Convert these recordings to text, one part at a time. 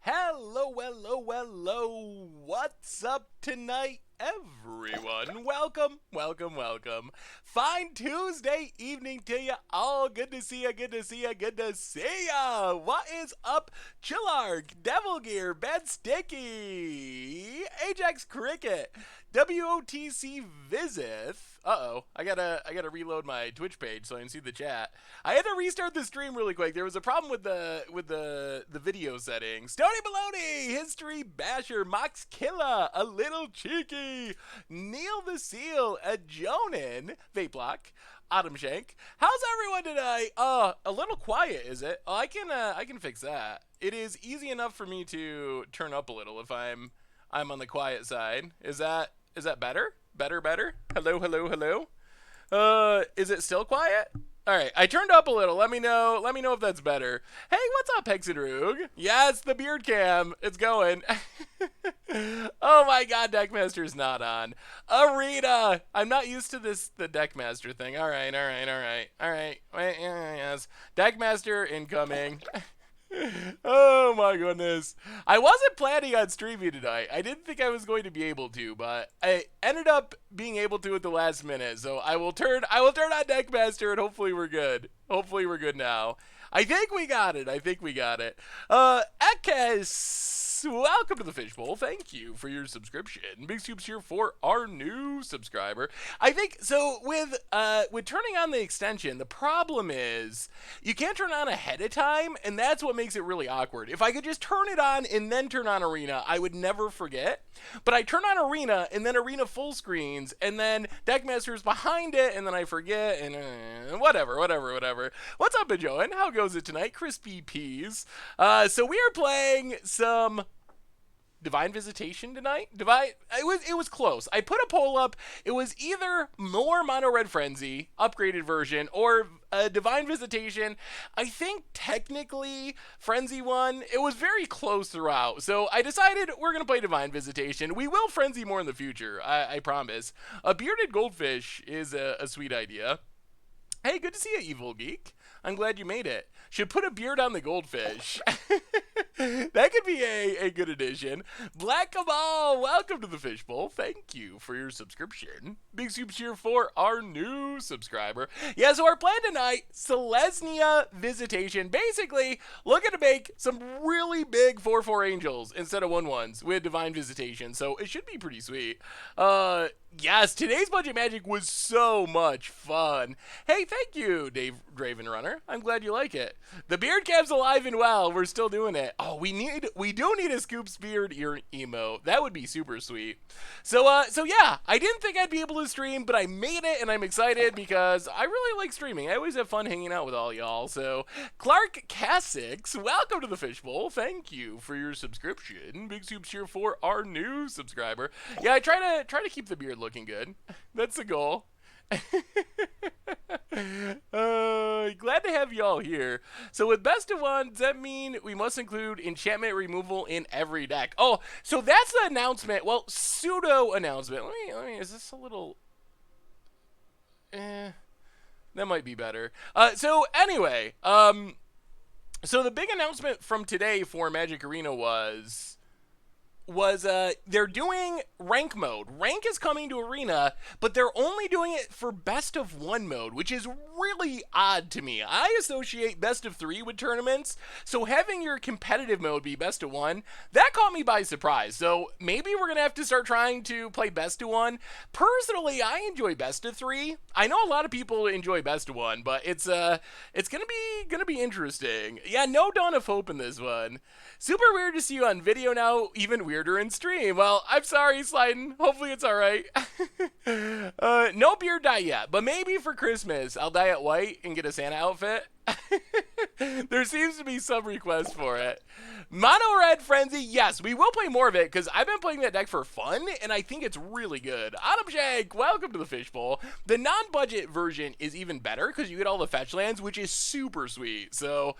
Hello, hello, hello. What's up tonight, everyone? Welcome, welcome, welcome. Fine Tuesday evening to you all. Good to see ya, good to see ya, good to see ya. What is up, Chillark, Devil Gear, Bed Sticky, Ajax Cricket, WOTC Visith. Uh-oh, I gotta reload my Twitch page so I can see the chat. I had to restart the stream really quick. There was a problem with the video settings. Stony Baloney, History Basher, Mox Killa, A Little Cheeky, Neil the Seal, a Jonan, Vaplock, Autumn Shank. How's everyone today? A little quiet, is it? Oh, I can fix that. It is easy enough for me to turn up a little if I'm on the quiet side. Is that better? Better? Hello, hello, hello? Is it still quiet? Alright, I turned up a little. Let me know if that's better. Hey, what's up, Hexenroog? Yes, the beard cam. It's going. Oh my god, Deckmaster's not on. Arena! I'm not used to the Deckmaster thing. Alright. Wait, yes. Deckmaster incoming. Oh my goodness. I wasn't planning on streaming tonight. I didn't think I was going to be able to, but I ended up being able to at the last minute. So I will turn on Deckmaster and hopefully we're good. Hopefully we're good now. I think we got it. Ekes, welcome to the Fishbowl. Thank you for your subscription. Big Scoops here for our new subscriber. I think so with turning on the extension, the problem is you can't turn it on ahead of time, and that's what makes it really awkward. If I could just turn it on and then turn on Arena, I would never forget. But I turn on Arena and then Arena full screens, and then Deckmaster's behind it, and then I forget, and whatever. What's up, Joan? How goes it tonight? Crispy Peas. So we are playing some Divine Visitation tonight. It was close. I put a poll up. It was either more Mono Red Frenzy, upgraded version, or Divine Visitation. I think technically Frenzy won. It was very close throughout. So I decided we're going to play Divine Visitation. We will Frenzy more in the future, I promise. A bearded goldfish is a sweet idea. Hey, good to see you, Evil Geek. I'm glad you made it. Should put a beard on the goldfish. That could be a good addition. Black Cabal, welcome to the Fishbowl. Thank you for your subscription. Big Scoops here for our new subscriber. Yeah, so our plan tonight, Selesnya Visitation. Basically, looking to make some really big 4/4 angels instead of 1/1s with Divine Visitation. So it should be pretty sweet. Yes, today's Budget Magic was so much fun. Hey, thank you, Dave Draven Runner. I'm glad you like it. The beard cam's alive and well. We're still doing it. Oh, we do need a Scoops beard ear emote. That would be super sweet. So yeah, I didn't think I'd be able to stream, but I made it, and I'm excited because I really like streaming. I always have fun hanging out with all y'all. So Clark Cassix, welcome to the Fishbowl. Thank you for your subscription. Big Scoops here for our new subscriber. Yeah, I try to keep the beard looking good. That's the goal. Glad to have y'all here. So with best of one, does that mean we must include enchantment removal in every deck? Oh, so that's the announcement. Well, pseudo announcement. Let me. Is this a little? That might be better. So anyway, so the big announcement from today for Magic Arena was they're doing rank mode. Rank is coming to Arena, but they're only doing it for best of one mode, which is really odd to me. I associate best of three with tournaments, so having your competitive mode be best of one, that caught me by surprise. So maybe we're gonna have to start trying to play best of one. Personally, I enjoy best of three. I know a lot of people enjoy best of one, but it's gonna be interesting. Yeah, no Dawn of Hope in this one. Super weird to see you on video now, even weirder in stream. Well, I'm sorry, Sliden. Hopefully it's alright. No beard dye yet, but maybe for Christmas, I'll dye it white and get a Santa outfit. There seems to be some request for it. Mono Red Frenzy, yes, we will play more of it because I've been playing that deck for fun and I think it's really good. Autumn Shank, welcome to the Fishbowl. The non-budget version is even better because you get all the fetch lands, which is super sweet. So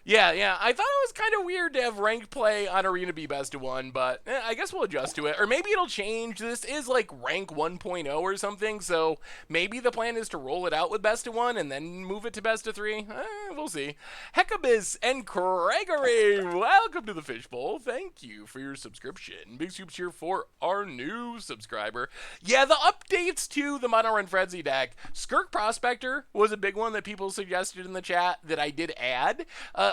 yeah, I thought it was kind of weird to have ranked play on Arena be best of one, but I guess we'll adjust to it. Or maybe it'll change. This is like rank 1.0 or something, so maybe the plan is to roll it out with best of one and then move it to best of three. We'll see. Heckabus, and Gregory. Welcome to the Fishbowl. Thank you for your subscription. Big soups here for our new subscriber. Yeah, the updates to the Mono Red Frenzy deck. Skirk Prospector was a big one that people suggested in the chat that I did add.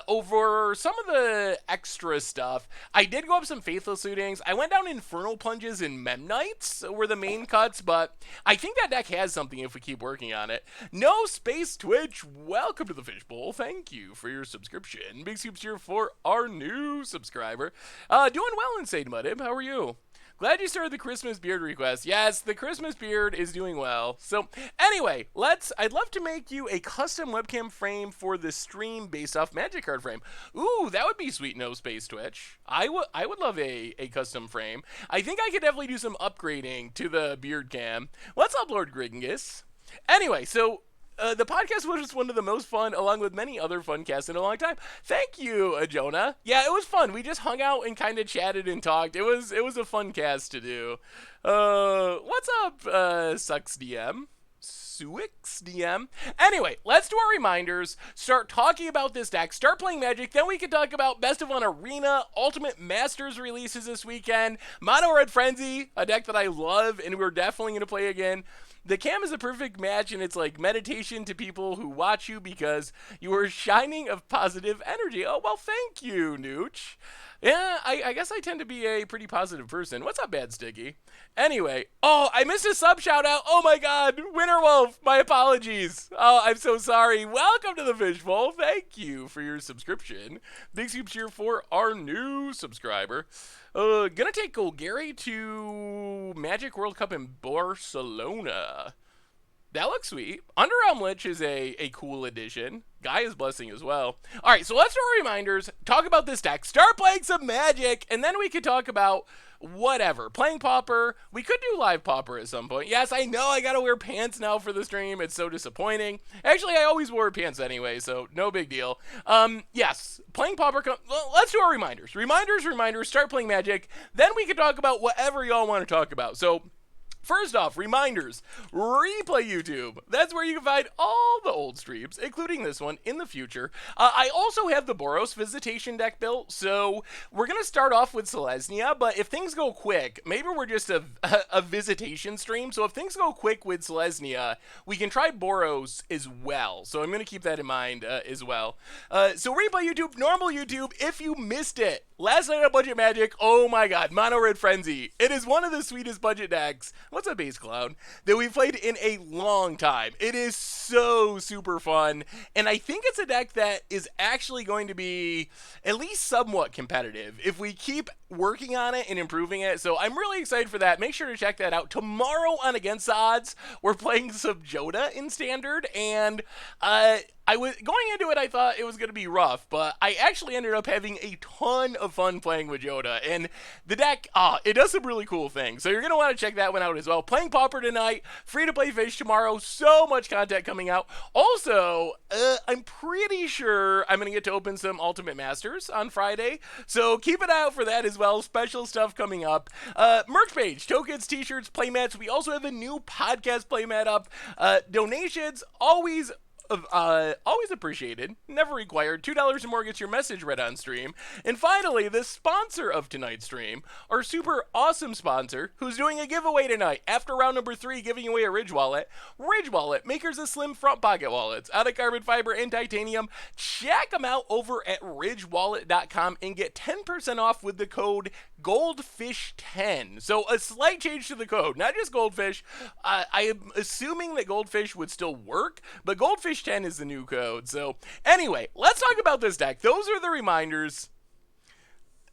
Over some of the extra stuff, I did go up some Faithless Lootings. I went down Infernal Plunges and Memnites were the main cuts, but I think that deck has something if we keep working on it. No Space Twitch, welcome to the Fishbowl. Thank you for your subscription. Big soups here for our new subscriber. Doing well, Insane Mudib. How are you? Glad you started the Christmas beard request. Yes, the Christmas beard is doing well. So anyway, I'd love to make you a custom webcam frame for the stream based off Magic card frame. Ooh, that would be sweet. No Space Twitch. I would love a custom frame. I think I could definitely do some upgrading to the beard cam. What's up, Lord Gringus? Anyway, so the podcast was just one of the most fun, along with many other fun casts in a long time. Thank you, Jonah. Yeah, it was fun. We just hung out and kind of chatted and talked. It was a fun cast to do. What's up, Sucks DM? Suix DM. Anyway, let's do our reminders, start talking about this deck, start playing Magic, then we can talk about Best of One Arena, Ultimate Masters releases this weekend, Mono Red Frenzy, a deck that I love and we're definitely going to play again. The cam is a perfect match, and it's like meditation to people who watch you because you are shining of positive energy. Oh, well, thank you, Nooch. Yeah, I guess I tend to be a pretty positive person. What's up, Bad Sticky? Anyway, oh, I missed a sub shout out. Oh my god, Winterwolf, my apologies. Oh, I'm so sorry. Welcome to the Fishbowl. Thank you for your subscription. Big soups here for our new subscriber. Gonna take Golgari to Magic World Cup in Barcelona. That looks sweet. Underrealm Lich is a cool addition. Gaia's Blessing as well. Alright, so let's do our reminders, talk about this deck, start playing some Magic, and then we could talk about whatever. Playing Pauper. We could do live Pauper at some point. Yes, I know I gotta wear pants now for the stream. It's so disappointing. Actually, I always wore pants anyway, so no big deal. Yes, playing Pauper. Well, let's do our reminders. Reminders, start playing Magic. Then we can talk about whatever y'all want to talk about. So, first off, reminders, Replay YouTube. That's where you can find all the old streams, including this one, in the future. I also have the Boros Visitation deck built, so we're going to start off with Selesnya, but if things go quick, maybe we're just a Visitation stream, so if things go quick with Selesnya, we can try Boros as well, so I'm going to keep that in mind as well. So Replay YouTube, normal YouTube, if you missed it, last night on Budget Magic, oh my god, Mono Red Frenzy. It is one of the sweetest budget decks. What's up, Base Clown? That we've played in a long time. It is so super fun, and I think it's a deck that is actually going to be at least somewhat competitive if we keep working on it and improving it. So I'm really excited for that. Make sure to check that out. Tomorrow on Against the Odds, we're playing Subjoda in Standard, and I was going into it, I thought it was going to be rough, but I actually ended up having a ton of fun playing with Yoda, and the deck, it does some really cool things, so you're going to want to check that one out as well. Playing Pauper tonight, free-to-play Fish tomorrow, so much content coming out. Also, I'm pretty sure I'm going to get to open some Ultimate Masters on Friday, so keep an eye out for that as well. Special stuff coming up. Merch page, tokens, t-shirts, playmats. We also have a new podcast playmat up. Donations, always appreciated, never required. $2 or more gets your message read on stream. And finally, the sponsor of tonight's stream, our super awesome sponsor, who's doing a giveaway tonight after round number 3, giving away a Ridge Wallet. Ridge Wallet, makers of slim front pocket wallets out of carbon fiber and titanium. Check them out over at ridgewallet.com and get 10% off with the code Goldfish10. So a slight change to the code, not just Goldfish. I am assuming that Goldfish would still work, but Goldfish 10 is the new code. So anyway, let's talk about this deck. Those are the reminders.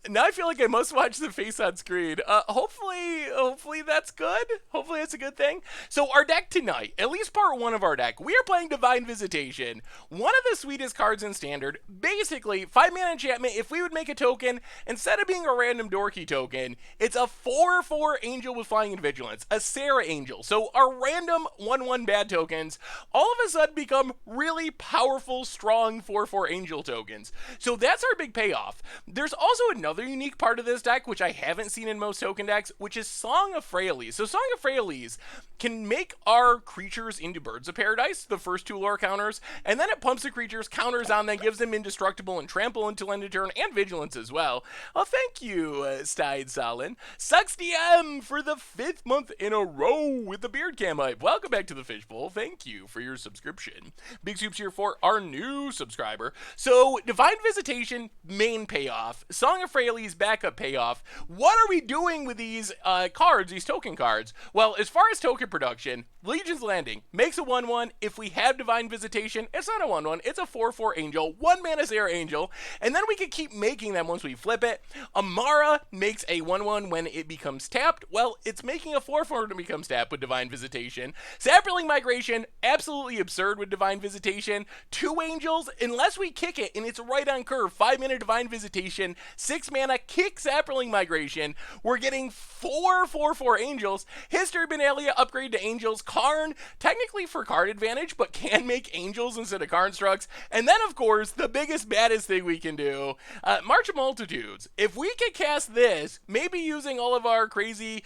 Now I feel like I must watch the face on screen. Hopefully that's good. Hopefully that's a good thing. So our deck tonight, at least part 1 of our deck, we are playing Divine Visitation. One of the sweetest cards in Standard. Basically, 5-mana enchantment. If we would make a token, instead of being a random dorky token, it's a 4/4 angel with flying and vigilance. A Sarah angel. So our random 1/1 bad tokens all of a sudden become really powerful, strong 4/4 angel tokens. So that's our big payoff. There's also another another unique part of this deck, which I haven't seen in most token decks, which is Song of Freyalise. So Song of Freyalise can make our creatures into Birds of Paradise, the first 2 lore counters, and then it pumps the creatures, counters on them, gives them Indestructible and Trample until end of turn, and Vigilance as well. Oh, thank you, Stein Solin. Sucks DM for the 5th month in a row with the Beard Cam hype. Welcome back to the Fishbowl. Thank you for your subscription. Big Soups here for our new subscriber. So, Divine Visitation, main payoff. Song of Freyalise, backup payoff. What are we doing with these cards, these token cards? Well, as far as token production, Legion's Landing makes a 1/1. If we have Divine Visitation, it's not a 1/1, it's a 4/4 angel, 1 mana Sarah Angel, and then we can keep making them once we flip it. Amara makes a 1/1 when it becomes tapped. Well, it's making a 4/4 when it becomes tapped with Divine Visitation. Saproling Migration, absolutely absurd with Divine Visitation. 2 angels, unless we kick it and it's right on curve. 5 mana Divine Visitation, 6 mana kick Saproling Migration. We're getting 4 4/4 angels. History Benalia, upgrade to angels. Karn, technically for card advantage, but can make angels instead of constructs. And then, of course, the biggest, baddest thing we can do, March of Multitudes. If we could cast this, maybe using all of our crazy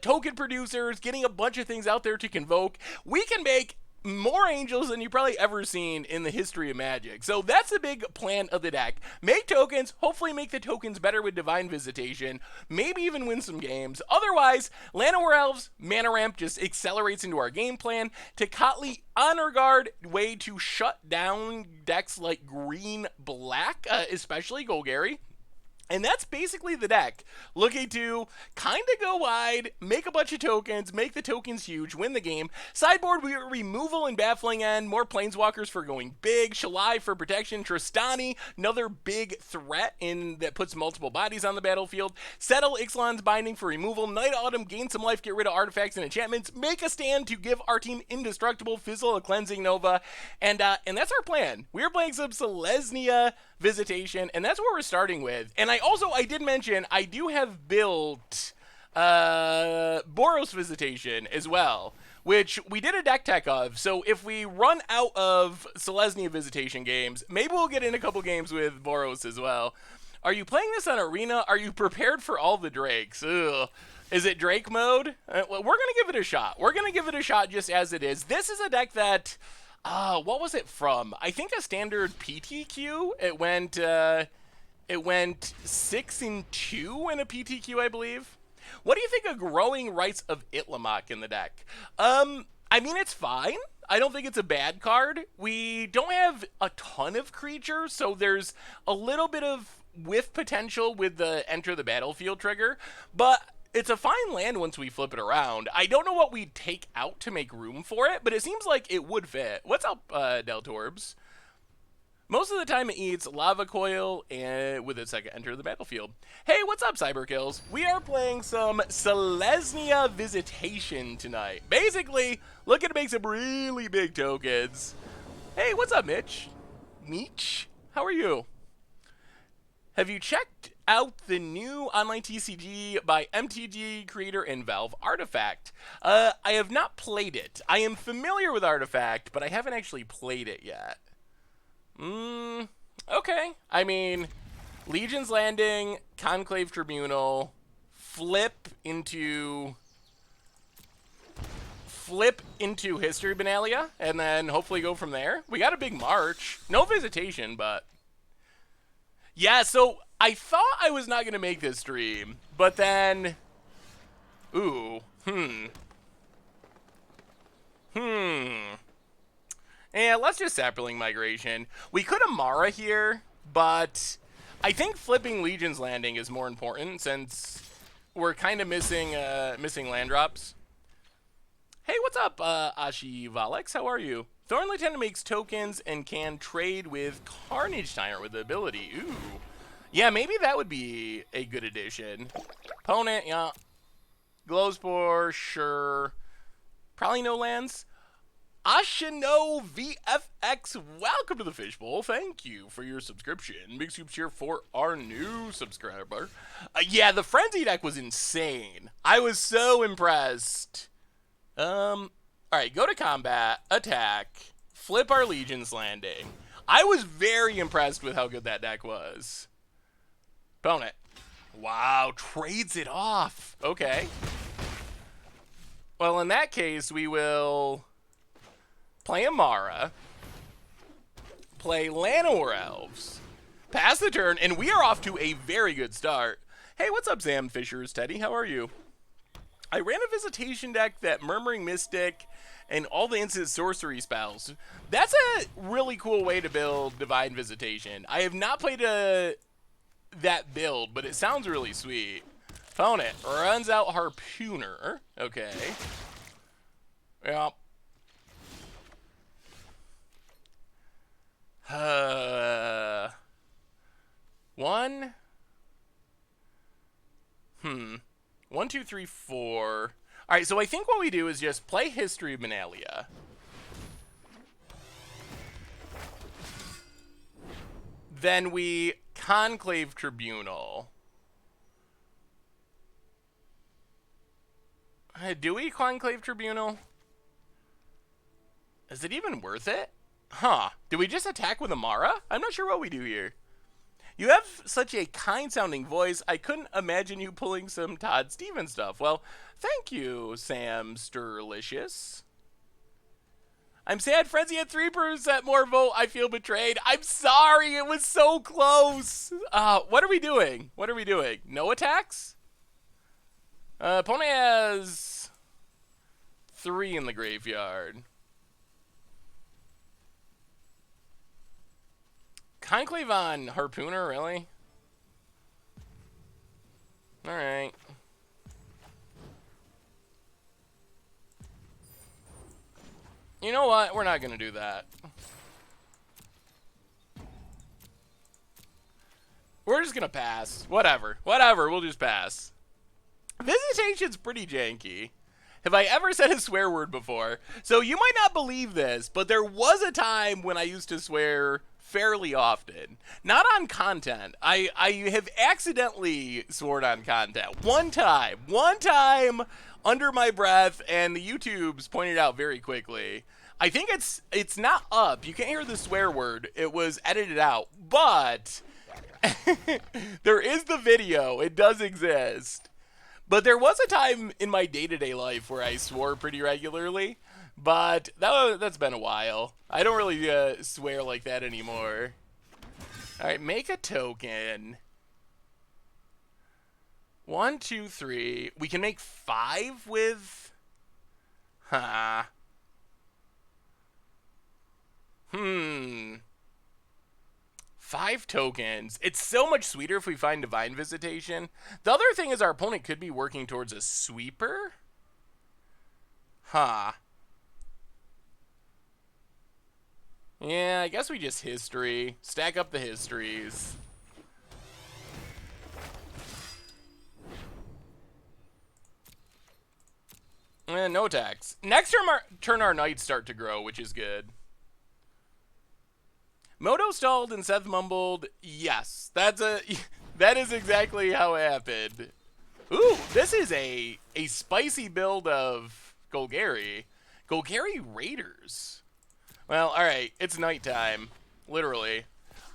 token producers, getting a bunch of things out there to convoke, we can make more angels than you've probably ever seen in the history of Magic. So that's the big plan of the deck. Make tokens, hopefully make the tokens better with Divine Visitation, maybe even win some games. Otherwise, Llanowar Elves, Mana Ramp just accelerates into our game plan. Tecatli Honor Guard, way to shut down decks like green-black, especially Golgari. And that's basically the deck. Looking to kind of go wide, make a bunch of tokens, make the tokens huge, win the game. Sideboard, we are Removal and Baffling End, more Planeswalkers for going big, Shalai for protection, Tristani, another big threat that puts multiple bodies on the battlefield. Settle Ixalan's Binding for removal. Night Autumn, gain some life, get rid of artifacts and enchantments. Make a stand to give our team Indestructible, Fizzle a Cleansing Nova. And that's our plan. We're playing some Selesnya Visitation, and that's what we're starting with. And I did mention I do have built Boros Visitation as well, which we did a deck tech of. So if we run out of Selesnya Visitation games, maybe we'll get in a couple games with Boros as well. Are you playing this on Arena? Are you prepared for all the Drakes? Ugh. Is it Drake mode? Well, we're going to give it a shot. We're going to give it a shot just as it is. This is a deck that... what was it from? I think a standard PTQ. It went 6-2 in a PTQ, I believe. What do you think of Growing Rights of Itlimoc in the deck? I mean, it's fine. I don't think it's a bad card. We don't have a ton of creatures, so there's a little bit of whiff potential with the Enter the Battlefield trigger, but it's a fine land once we flip it around. I don't know what we'd take out to make room for it, but it seems like it would fit. What's up, Deltorbs? Most of the time it eats Lava Coil and with its second Enter the Battlefield. Hey, what's up, Cyberkills? We are playing some Selesnya Visitation tonight. Basically, looking to make some really big tokens. Hey, what's up, Mitch? Meech? How are you? Have you checked out the new online TCG by MTG creator and Valve, Artifact? I have not played it. I am familiar with Artifact, but I haven't actually played it yet. Okay. I mean, Legion's Landing, Conclave Tribunal, flip into History Benalia, and then hopefully go from there. We got a big March. No Visitation, but... Yeah, so I thought I was not going to make this stream, but then... Ooh. Yeah, let's just Saproling Migration. We could Amara here, but I think flipping Legion's Landing is more important since we're kind of missing land drops. Hey, what's up, Ashi Valex? How are you? Thorn Lieutenant makes tokens and can trade with Carnage Tyrant with the ability. Ooh. Yeah, maybe that would be a good addition. Opponent, yeah. Glowspore, sure. Probably no lands. Ashino VFX, welcome to the Fishbowl. Thank you for your subscription. Big Soups here for our new subscriber. Yeah, the Frenzy deck was insane. I was so impressed. Alright, go to combat, attack, flip our Legion's Landing. I was very impressed with how good that deck was. Opponent. Wow, trades it off. Okay. Well, in that case, we will play Amara, play Llanowar Elves, pass the turn, and we are off to a very good start. Hey, what's up, Sam Fishers? Teddy, how are you? I ran a Visitation deck that Murmuring Mystic and all the instant sorcery spells. That's a really cool way to build Divine Visitation. I have not played that build, but it sounds really sweet. Opponent runs out Harpooner. Okay. Yep. One. 1, 2, 3, 4. All right, so I think what we do is just play History of Benalia. Then we Conclave Tribunal. Do we Conclave Tribunal? Is it even worth it? Huh. Do we just attack with Amara? I'm not sure what we do here. You have such a kind-sounding voice, I couldn't imagine you pulling some Todd Stevens stuff. Well, thank you, Sam Sturlicious. I'm sad Frenzy had 3% more vote. I feel betrayed. I'm sorry. It was so close. What are we doing? What are we doing? No attacks? Opponent has 3 in the graveyard. Conclave on Harpooner, really? Alright. You know what? We're not going to do that. We're just going to pass. Whatever. Whatever. We'll just pass. Visitation's pretty janky. Have I ever said a swear word before? So you might not believe this, but there was a time when I used to swear fairly often. Not on content. I have accidentally sworn on content. One time under my breath, and the YouTubes pointed out very quickly. I think it's not up. You can't hear the swear word. It was edited out. But there is the video. It does exist. But there was a time in my day-to-day life where I swore pretty regularly. But that's been a while. I don't really swear like that anymore. All right, make a token. 1, 2, 3. We can make 5 with... 5 tokens. It's so much sweeter if we find Divine Visitation. The other thing is our opponent could be working towards a sweeper. Yeah, I guess we just history. Stack up the histories. No attacks. Next turn our knights start to grow, which is good. Moto stalled and Seth mumbled, yes. That is exactly how it happened. Ooh, this is a spicy build of Golgari. Golgari Raiders. Well, alright, it's nighttime. Literally.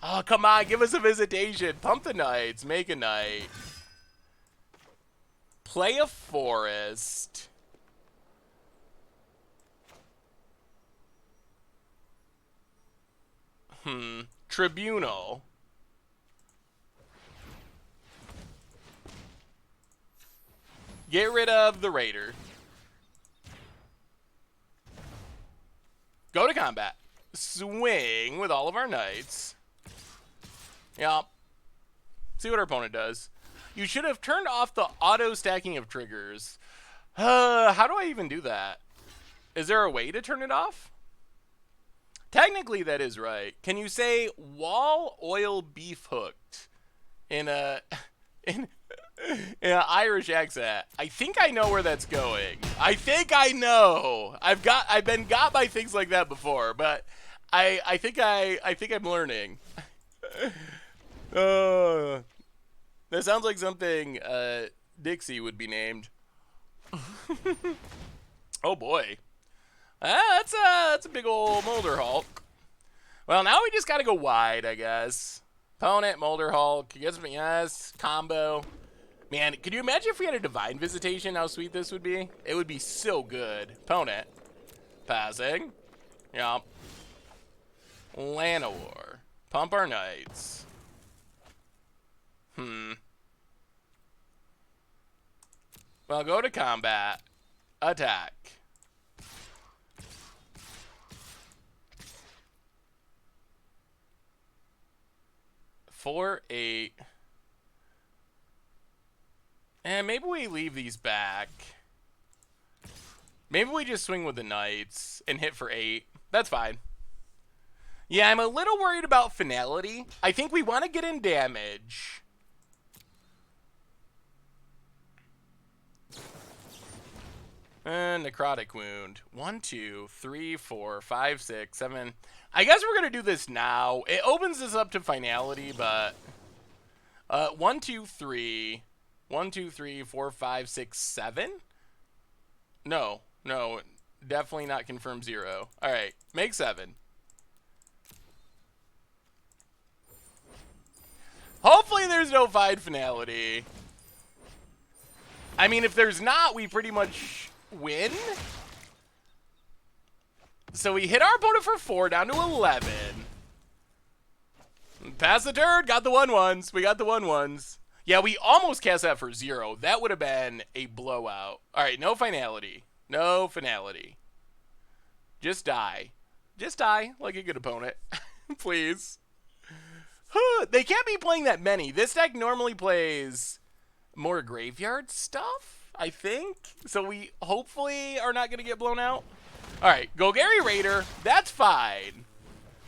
Oh, come on, give us a visitation. Pump the knights, make a knight. Play a forest. Tribunal. Get rid of the raider. Go to combat. Swing with all of our knights. Yep. See what our opponent does. You should have turned off the auto stacking of triggers. How do I even do that? Is there a way to turn it off? Technically, that is right. Can you say wall oil beef hooked in a in an Irish accent? I think I know where that's going. I think I know. I've been got by things like that before, but I think I'm learning. That sounds like something Dixie would be named. Oh boy. That's a big old Molder Hulk. Well, now we just gotta go wide, I guess. Opponent, Molder Hulk. Yes, combo. Man, could you imagine if we had a Divine Visitation, how sweet this would be? It would be so good. Opponent. Passing. Yup. Llanowar. Pump our knights. Well, go to combat. Attack. Four, 8. And maybe we leave these back. Maybe we just swing with the knights and hit for 8. That's fine. Yeah, I'm a little worried about finality. I think we want to get in damage. Necrotic wound. 1, 2, 3, 4, 5, 6, 7. I guess we're going to do this now. It opens us up to finality, but... 1, 2, 3. 1, 2, 3, 4, 5, 6, 7? No. Definitely not confirm 0. Alright, make 7. Hopefully there's no Fide finality. I mean, if there's not, we pretty much win. So we hit our opponent for 4, down to 11. Pass the turn, got the 1/1s. We got the 1/1s. Yeah, we almost cast that for 0. That would have been a blowout. All right, no finality. No finality. Just die. Just die like a good opponent. Please. They can't be playing that many. This deck normally plays more graveyard stuff, I think. So we hopefully are not going to get blown out. All right, Golgari Raider, that's fine.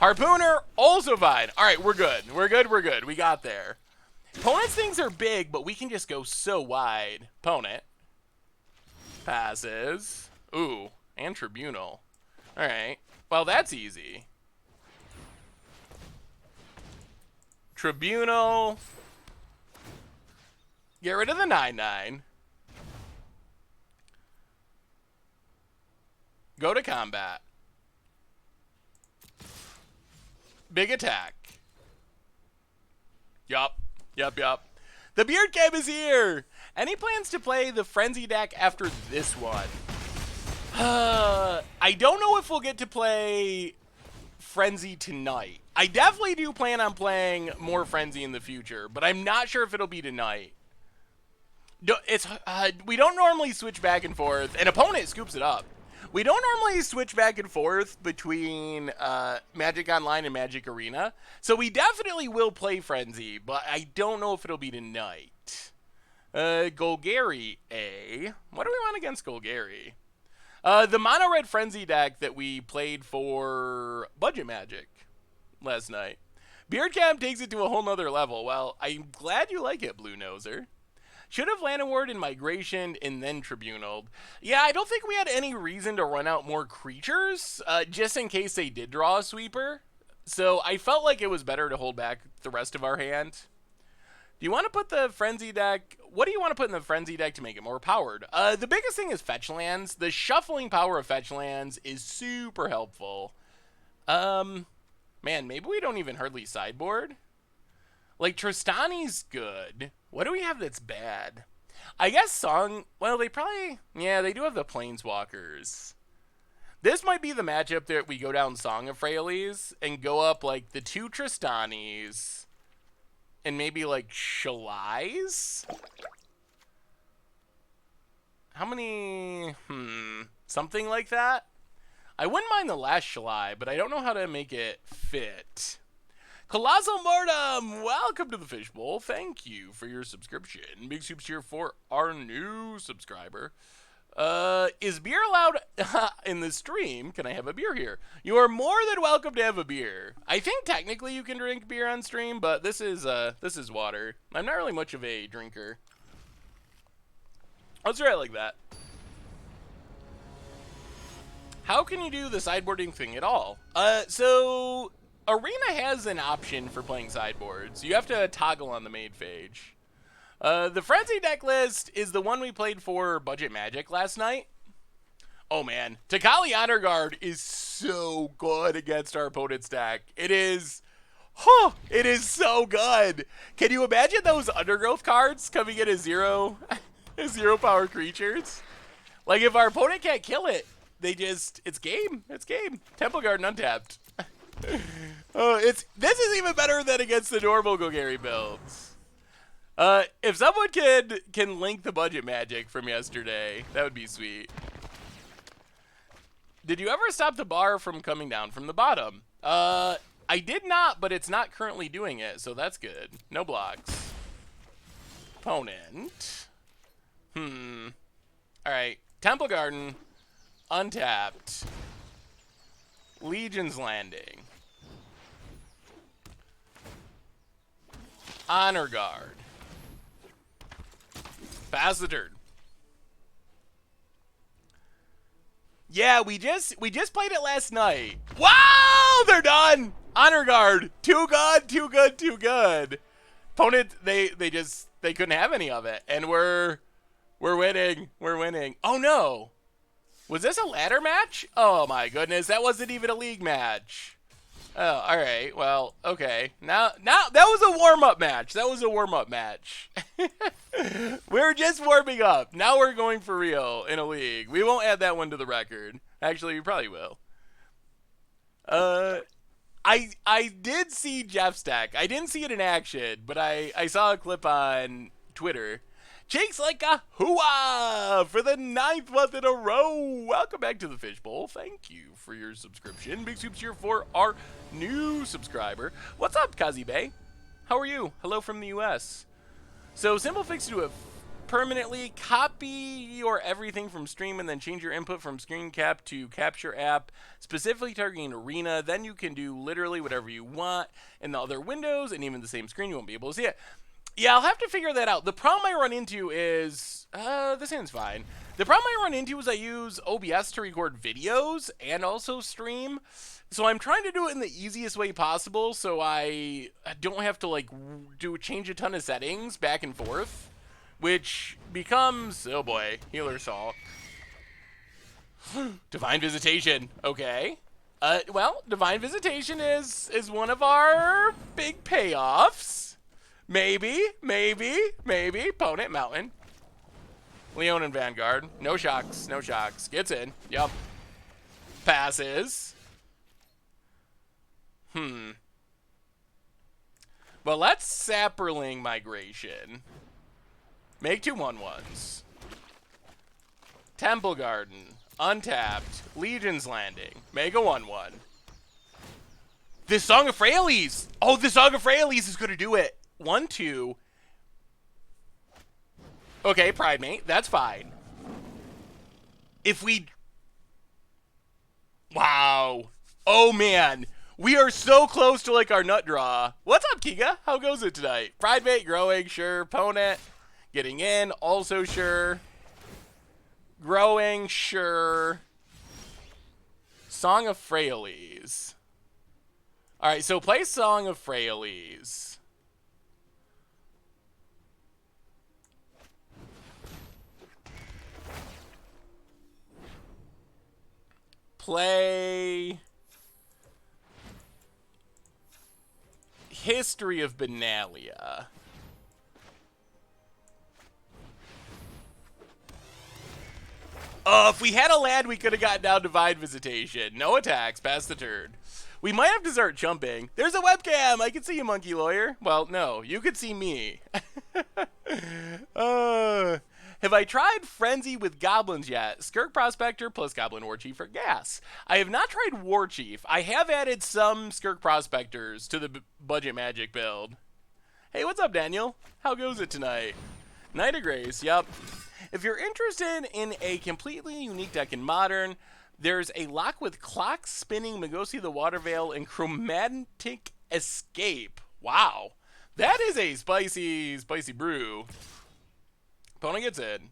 Harpooner, also fine. All right, we're good. We're good. We got there. Opponent's things are big, but we can just go so wide. Opponent. Passes. Ooh, and Tribunal. All right. Well, that's easy. Tribunal. Get rid of the 9/9. Go to combat. Big attack. Yup. The Beard Cab is here. Any plans to play the Frenzy deck after this one? I don't know if we'll get to play Frenzy tonight. I definitely do plan on playing more Frenzy in the future, but I'm not sure if it'll be tonight. We don't normally switch back and forth. An opponent scoops it up. We don't normally switch back and forth between Magic Online and Magic Arena, so we definitely will play Frenzy, but I don't know if it'll be tonight. Golgari A. What do we want against Golgari? The Mono Red Frenzy deck that we played for Budget Magic last night. Beardcam takes it to a whole nother level. Well, I'm glad you like it, Blue Noser. Should have Llanowar in Migration and then Tribunaled. Yeah, I don't think we had any reason to run out more creatures, just in case they did draw a sweeper. So I felt like it was better to hold back the rest of our hand. Do you want to put the Frenzy deck... What do you want to put in the Frenzy deck to make it more powered? The biggest thing is fetch lands. The shuffling power of fetch lands is super helpful. Man, maybe we don't even hardly sideboard. Like, Tristani's good. What do we have that's bad? I guess Song... Well, they probably... Yeah, they do have the Planeswalkers. This might be the matchup that we go down Song of Freyalise and go up, like, the 2 Tristanis and maybe, like, Shalais? How many... Something like that? I wouldn't mind the last Shalai, but I don't know how to make it fit. Colossal Mortem, welcome to the Fishbowl. Thank you for your subscription. Big soups here for our new subscriber. Is beer allowed in the stream? Can I have a beer here? You are more than welcome to have a beer. I think technically you can drink beer on stream, but this is water. I'm not really much of a drinker. Let's try it like that. How can you do the sideboarding thing at all? So Arena has an option for playing sideboards. You have to toggle on the main phage. The Frenzy deck list is the one we played for Budget Magic last night. Oh man, Takali Honor Guard is so good against our opponent's deck. It is Huh, it is so good. Can you imagine those undergrowth cards coming in as zero, as 0 power creatures? Like if our opponent can't kill it, it's game. It's game. Temple Garden untapped. Oh, this is even better than against the normal Golgari builds. If someone can link the budget magic from yesterday, that would be sweet. Did you ever stop the bar from coming down from the bottom? I did not, but it's not currently doing it, so that's good. No blocks. Opponent. Alright. Temple Garden. Untapped. Legion's Landing. Honor Guard. Pass the turn. Yeah, we just played it last night. Wow, they're done. Honor Guard. Too good, too good, too good. Opponent, they couldn't have any of it, and we're winning. We're winning. Oh no. Was this a ladder match? Oh my goodness, that wasn't even a league match. Oh, all right. Well, okay. Now that was a warm-up match. That was a warm-up match. We're just warming up. Now we're going for real in a league. We won't add that one to the record. Actually, we probably will. I did see Jeff Stack. I didn't see it in action, but I saw a clip on Twitter. Cheeks like a hooah for the 9th month in a row. Welcome back to the Fishbowl. Thank you for your subscription. Big Soups here for our new subscriber. What's up, Kazi Bay? How are you? Hello from the US. So simple fix to do it permanently. Copy your everything from stream and then change your input from screen cap to capture app, specifically targeting arena. Then you can do literally whatever you want in the other windows and even the same screen. You won't be able to see it. Yeah, I'll have to figure that out. The problem I run into is, this hand's fine. The problem I run into is I use OBS to record videos and also stream. So I'm trying to do it in the easiest way possible so I don't have to like change a ton of settings back and forth, which becomes, oh boy, Healer Salt. Divine Visitation, okay. Well, Divine Visitation is one of our big payoffs. Maybe. Opponent, Mountain. Leon and Vanguard. No shocks. Gets in. Yep. Passes. Well, let's Sapperling Migration. Make 2 1/1s. Temple Garden. Untapped. Legion's Landing. Make a 1/1. This Song of Freyalise. Oh, the Song of Freyalise is going to do it. 1, 2. Okay, Pride Mate. That's fine. If we... Wow. Oh, man. We are so close to, like, our nut draw. What's up, Kiga? How goes it tonight? Pride Mate, growing, sure. Opponent, getting in, also sure. Growing, sure. Song of Freyalise. All right, so play Song of Freyalise. Play History of Benalia. If we had a land, we could have gotten down Divine Visitation. No attacks, pass the turn. We might have to start jumping. There's a webcam. I can see you, Monkey Lawyer. Well, no, you could see me. Have I tried Frenzy with Goblins yet? Skirk Prospector plus Goblin War Chief for gas. I have not tried War Chief. I have added some Skirk Prospectors to the Budget Magic build. Hey, what's up, Daniel? How goes it tonight? Night of Grace, yep. If you're interested in a completely unique deck in Modern, there's a lock with Clock Spinning, Magosi the Water Veil, and Chromatic Escape. Wow. That is a spicy brew. Opponent gets in.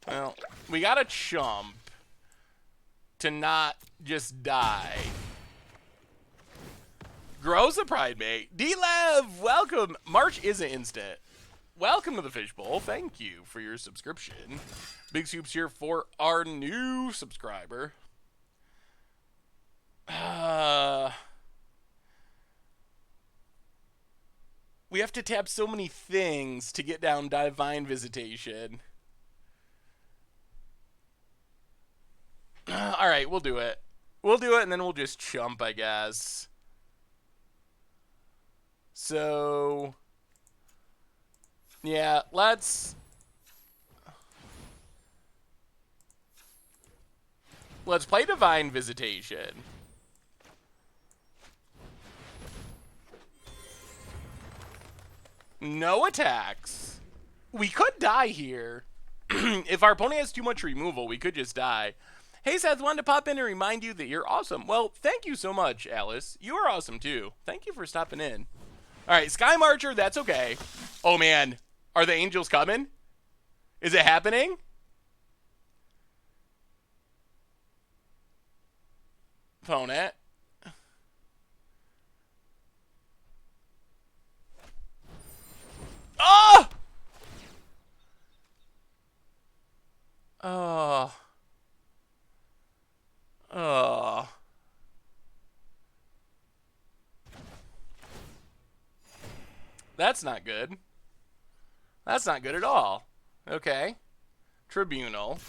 Well, we got a chump to not just die. Grows a Pride Mate. D-Lev, welcome. March is an instant. Welcome to the Fishbowl. Thank you for your subscription. Big Soups here for our new subscriber. We have to tap so many things to get down Divine Visitation. Alright, we'll do it. We'll do it, and then we'll just chump, I guess. So... yeah, let's play Divine Visitation. No attacks. We could die here. If our opponent has too much removal, we could just die. Hey Seth, wanted to pop in and remind you that you're awesome. Well, thank you so much, Alice. You are awesome too. Thank you for stopping in. Alright, Sky Marcher, that's okay. Oh man, are the angels coming? Is it happening? Opponent. Oh! Oh. Oh. That's not good. That's not good at all. Okay. Tribunal.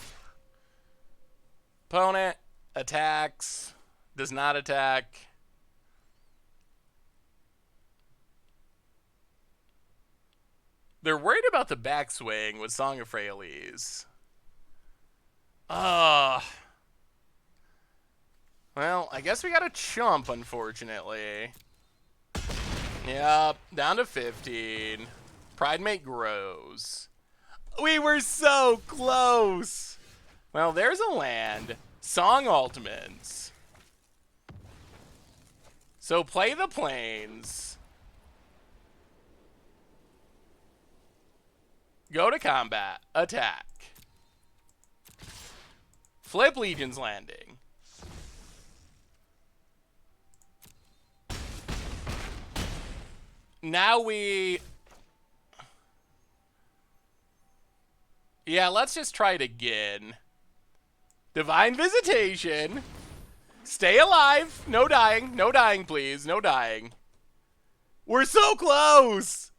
Opponent attacks. Does not attack. They're worried about the backswing with Song of Freyalise. Well, I guess we got a chump, unfortunately. Yep, down to 15. Pridemate grows. We were so close! Well, there's a land. Song Ultimates. So play the plains. Go to combat. Attack. Flip Legion's Landing. Now we... yeah, let's just try it again. Divine Visitation. Stay alive. No dying. No dying, please. No dying. We're so close.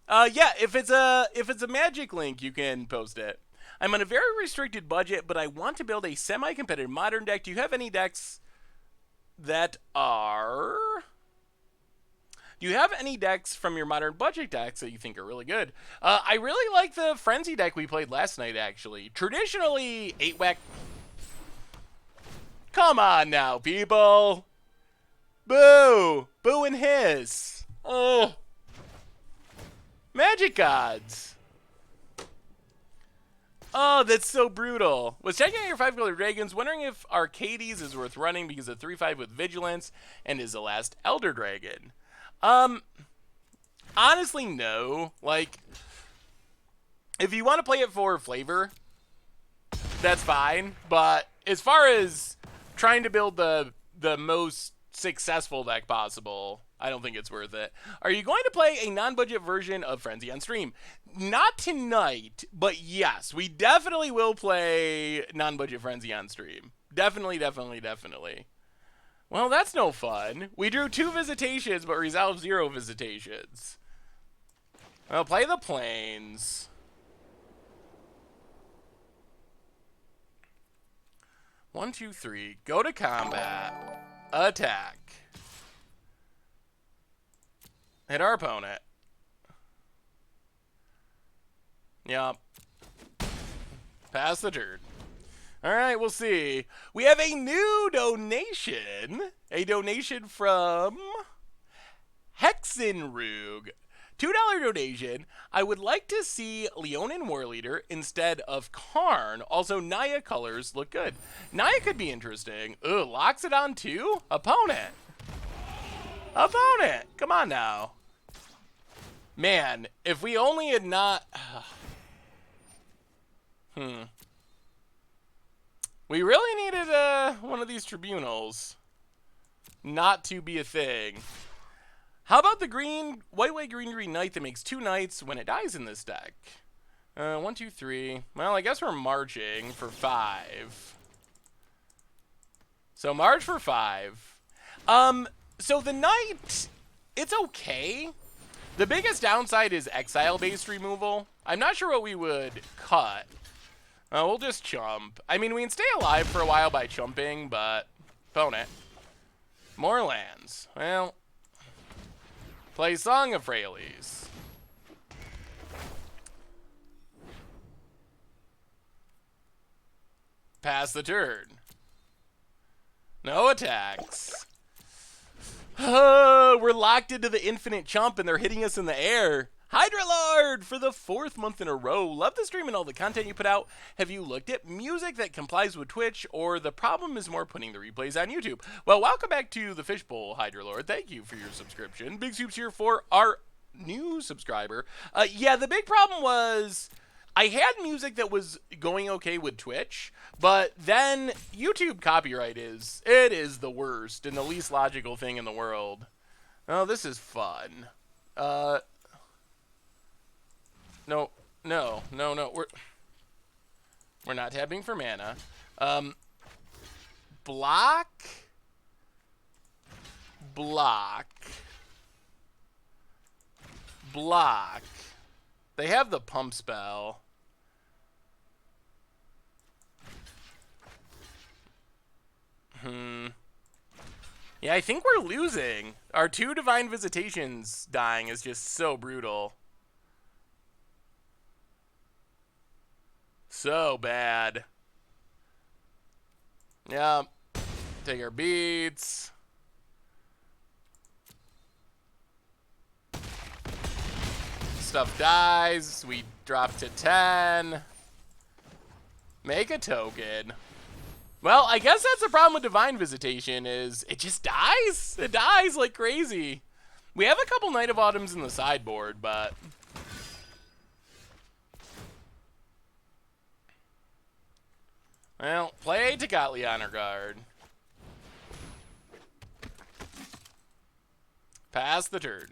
Yeah, if it's a magic link, you can post it. I'm on a very restricted budget, but I want to build a semi-competitive modern deck. Do you have any decks that are... do you have any decks from your modern budget decks that you think are really good? I really like the Frenzy deck we played last night, actually. Traditionally, 8-whack... come on now, people. Boo. Boo and hiss. Oh. Magic Gods. Oh, that's so brutal. Was checking out your 5-color dragons, wondering if Arcades is worth running because of 3-5 with Vigilance and is the last Elder Dragon. Honestly, no. Like, if you want to play it for flavor, that's fine. But as far as trying to build the most successful deck possible, I don't think it's worth it. Are you going to play a non-budget version of Frenzy on stream? Not tonight, but yes, we definitely will play non-budget Frenzy on stream. Definitely, definitely, definitely. Well, that's no fun. We drew 2 visitations, but resolved 0 visitations. Well, play the plains. One, two, three. Go to combat. Attack. Hit our opponent. Yup. Pass the turn. Alright, we'll see. We have a new donation. A donation from Hexenrug. $2 donation. I would like to see Leonin War Leader instead of Karn. Also, Naya colors look good. Naya could be interesting. Ooh, locks it on 2? Opponent. Opponent. Come on now. Man, if we only had not... We really needed one of these tribunals not to be a thing. How about the green, white, green knight that makes 2 knights when it dies in this deck? 1, 2, 3. Well, I guess we're marching for 5. So march for 5. So the knight, it's okay. The biggest downside is exile-based removal. I'm not sure what we would cut. We'll just chump. I mean, we can stay alive for a while by chumping, but... Phone it. More lands. Well... Play Song of Freyalise. Pass the turn. No attacks. We're locked into the infinite chump and they're hitting us in the air. Hydra Lord for the 4th month in a row. Love the stream and all the content you put out. Have you looked at music that complies with Twitch, or the problem is more putting the replays on YouTube? Well, welcome back to the Fishbowl, Hydra Lord. Thank you for your subscription. Big Soups here for our new subscriber. Yeah, the big problem was I had music that was going okay with Twitch, but then YouTube copyright is the worst and the least logical thing in the world. Oh, this is fun. No. We're not tapping for mana. Block. They have the pump spell. Yeah, I think we're losing. Our 2 Divine Visitations dying is just so brutal. So bad. Yeah. Take our beats. Stuff dies. We drop to 10. Make a token. Well, I guess that's the problem with Divine Visitation is it just dies. It dies like crazy. We have a couple Knight of Autumns in the sideboard, but... Well, play Tekatli Honor Guard. Pass the turn.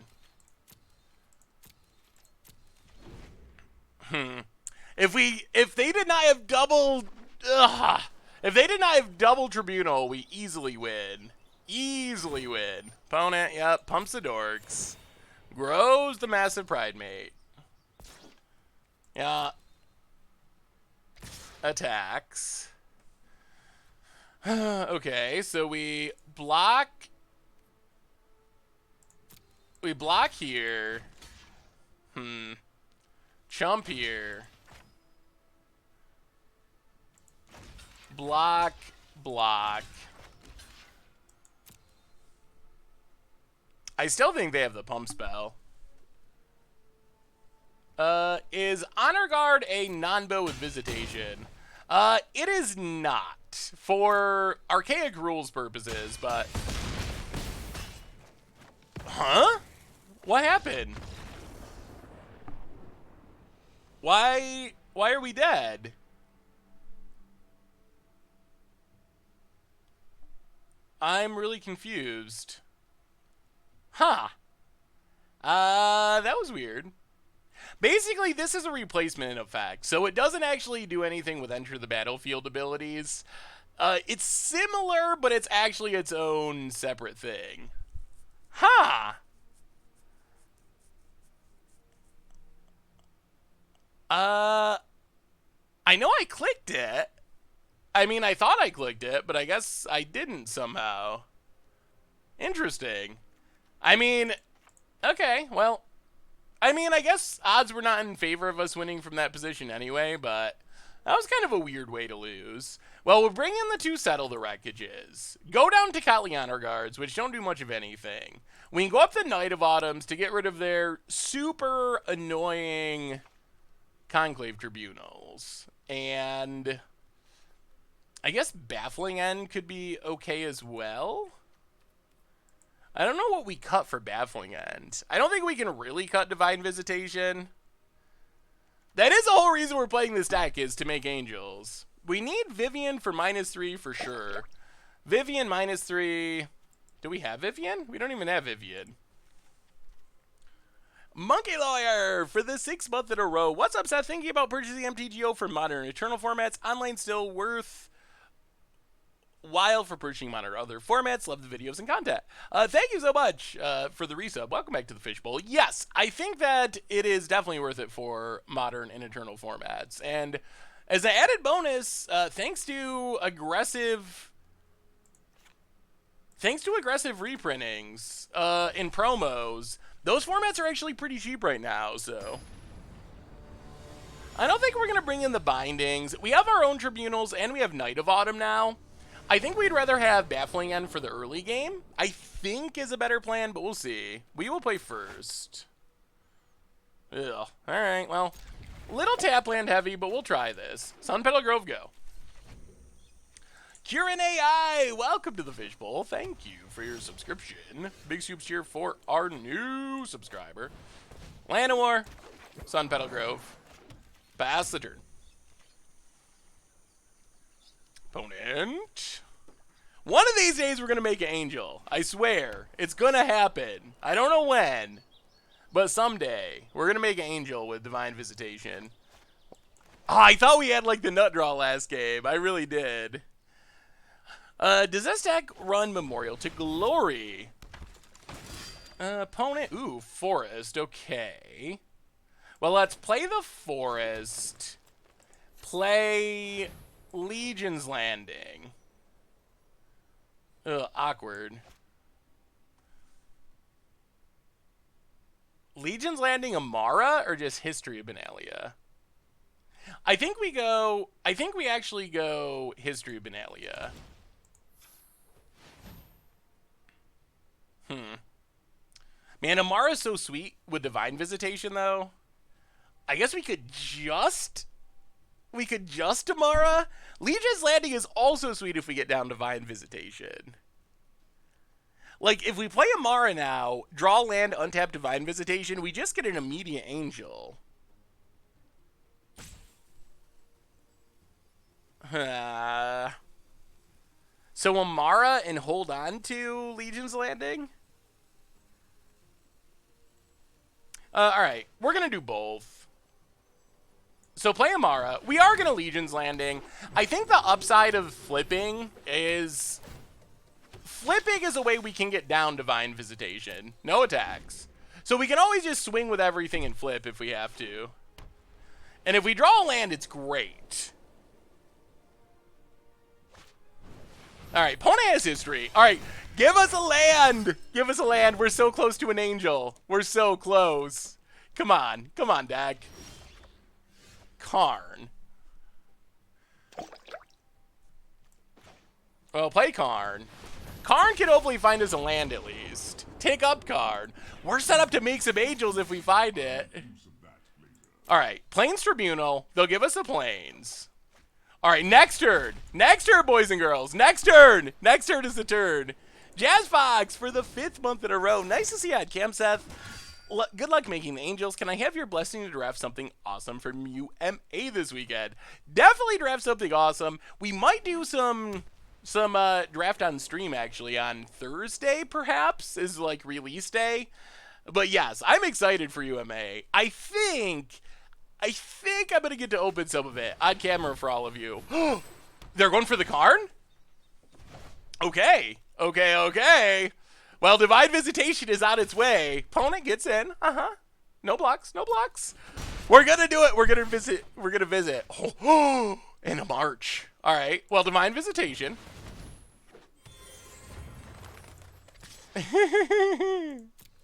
If they did not have double... If they did not have double Tribunal, we easily win. Easily win. Opponent, yep, pumps the dorks. Grows the Massive Pridemate. Yeah. Attacks. Okay, so we block. We block here. Chump here. Block. I still think they have the pump spell. Is Honor Guard a non-bill with Visitation? It is not. For archaic rules purposes, but... Huh? What happened? Why are we dead? I'm really confused. Huh. That was weird. Basically, this is a replacement effect, so it doesn't actually do anything with Enter the Battlefield abilities. It's similar, but it's actually its own separate thing. Huh. I know I clicked it. I mean, I thought I clicked it, but I guess I didn't somehow. Interesting. I mean, okay, well... I mean, I guess odds were not in favor of us winning from that position anyway, but that was kind of a weird way to lose. Well, we'll bring in the 2 Settle the Wreckages. Go down to Tekatli Honor Guards, which don't do much of anything. We can go up the Knight of Autumns to get rid of their super annoying Conclave Tribunals. And I guess Baffling End could be okay as well. I don't know what we cut for Baffling End. I don't think we can really cut Divine Visitation. That is the whole reason we're playing this deck, is to make angels. We need Vivian for -3 for sure. Vivian -3. Do we have Vivian? We don't even have Vivian. Monkey Lawyer for the 6th month in a row. What's up, Seth? Thinking about purchasing MTGO for modern Eternal formats. Online still worth while for purchasing monitor other formats. Love the videos and content. Thank you so much for the resub. Welcome back to the Fishbowl. Yes, I think that it is definitely worth it for modern and eternal formats. And as an added bonus, thanks to aggressive reprintings in promos, those formats are actually pretty cheap right now, so I don't think we're going to bring in the bindings. We have our own tribunals, and we have Night of Autumn now. I think we'd rather have Baffling End for the early game, I think is a better plan, but we'll see. We will play first. Ugh. Alright, well, little tap land heavy, but we'll try this. Sun Petal Grove, go. Kieran AI, welcome to the Fishbowl. Thank you for your subscription. Big soups here for our new subscriber. Llanowar, Sun Petal Grove. Pass the turn. Opponent. One of these days we're going to make an angel. I swear. It's going to happen. I don't know when. But someday we're going to make an angel with Divine Visitation. Oh, I thought we had like the nut draw last game. I really did. Does this deck run Memorial to Glory? Opponent. Ooh, Forest. Okay. Well, let's play the Forest. Play Legion's Landing. Ugh, awkward. Legion's Landing Amara or just History of Benalia? I think we actually go History of Benalia. Man, Amara's so sweet with Divine Visitation though. I guess we could just Amara. Legion's Landing is also sweet if we get down Divine Visitation. Like, if we play Amara now, draw land, untap Divine Visitation, we just get an immediate angel. So Amara and hold on to Legion's Landing? Alright, we're going to do both. So play Amara. We are going to Legion's Landing. I think the upside of flipping is a way we can get down Divine Visitation. No attacks. So we can always just swing with everything and flip if we have to. And if we draw a land, it's great. Alright, opponent has history. Alright, give us a land. Give us a land. We're so close to an angel. We're so close. Come on. Come on, deck. Karn. Well, play Karn. Karn can hopefully find us a land at least. Take up Karn. We're set up to make some angels if we find it. Alright, Plains Tribunal. They'll give us the Plains. Alright, next turn. Next turn, boys and girls. Next turn. Next turn is the turn. Jazz Fox for the 5th month in a row. Nice to see you at Camp Seth. Good luck making the angels. Can I have your blessing to draft something awesome from UMA this weekend? Definitely draft something awesome. We might do some draft on stream actually on Thursday, perhaps, is like release day. But yes, I'm excited for UMA. I think I'm gonna get to open some of it on camera for all of you. They're going for the Karn? Okay. Well, Divine Visitation is on its way. Opponent gets in. No blocks. No blocks. We're gonna do it. We're gonna visit. In a march. All right. Well, Divine Visitation.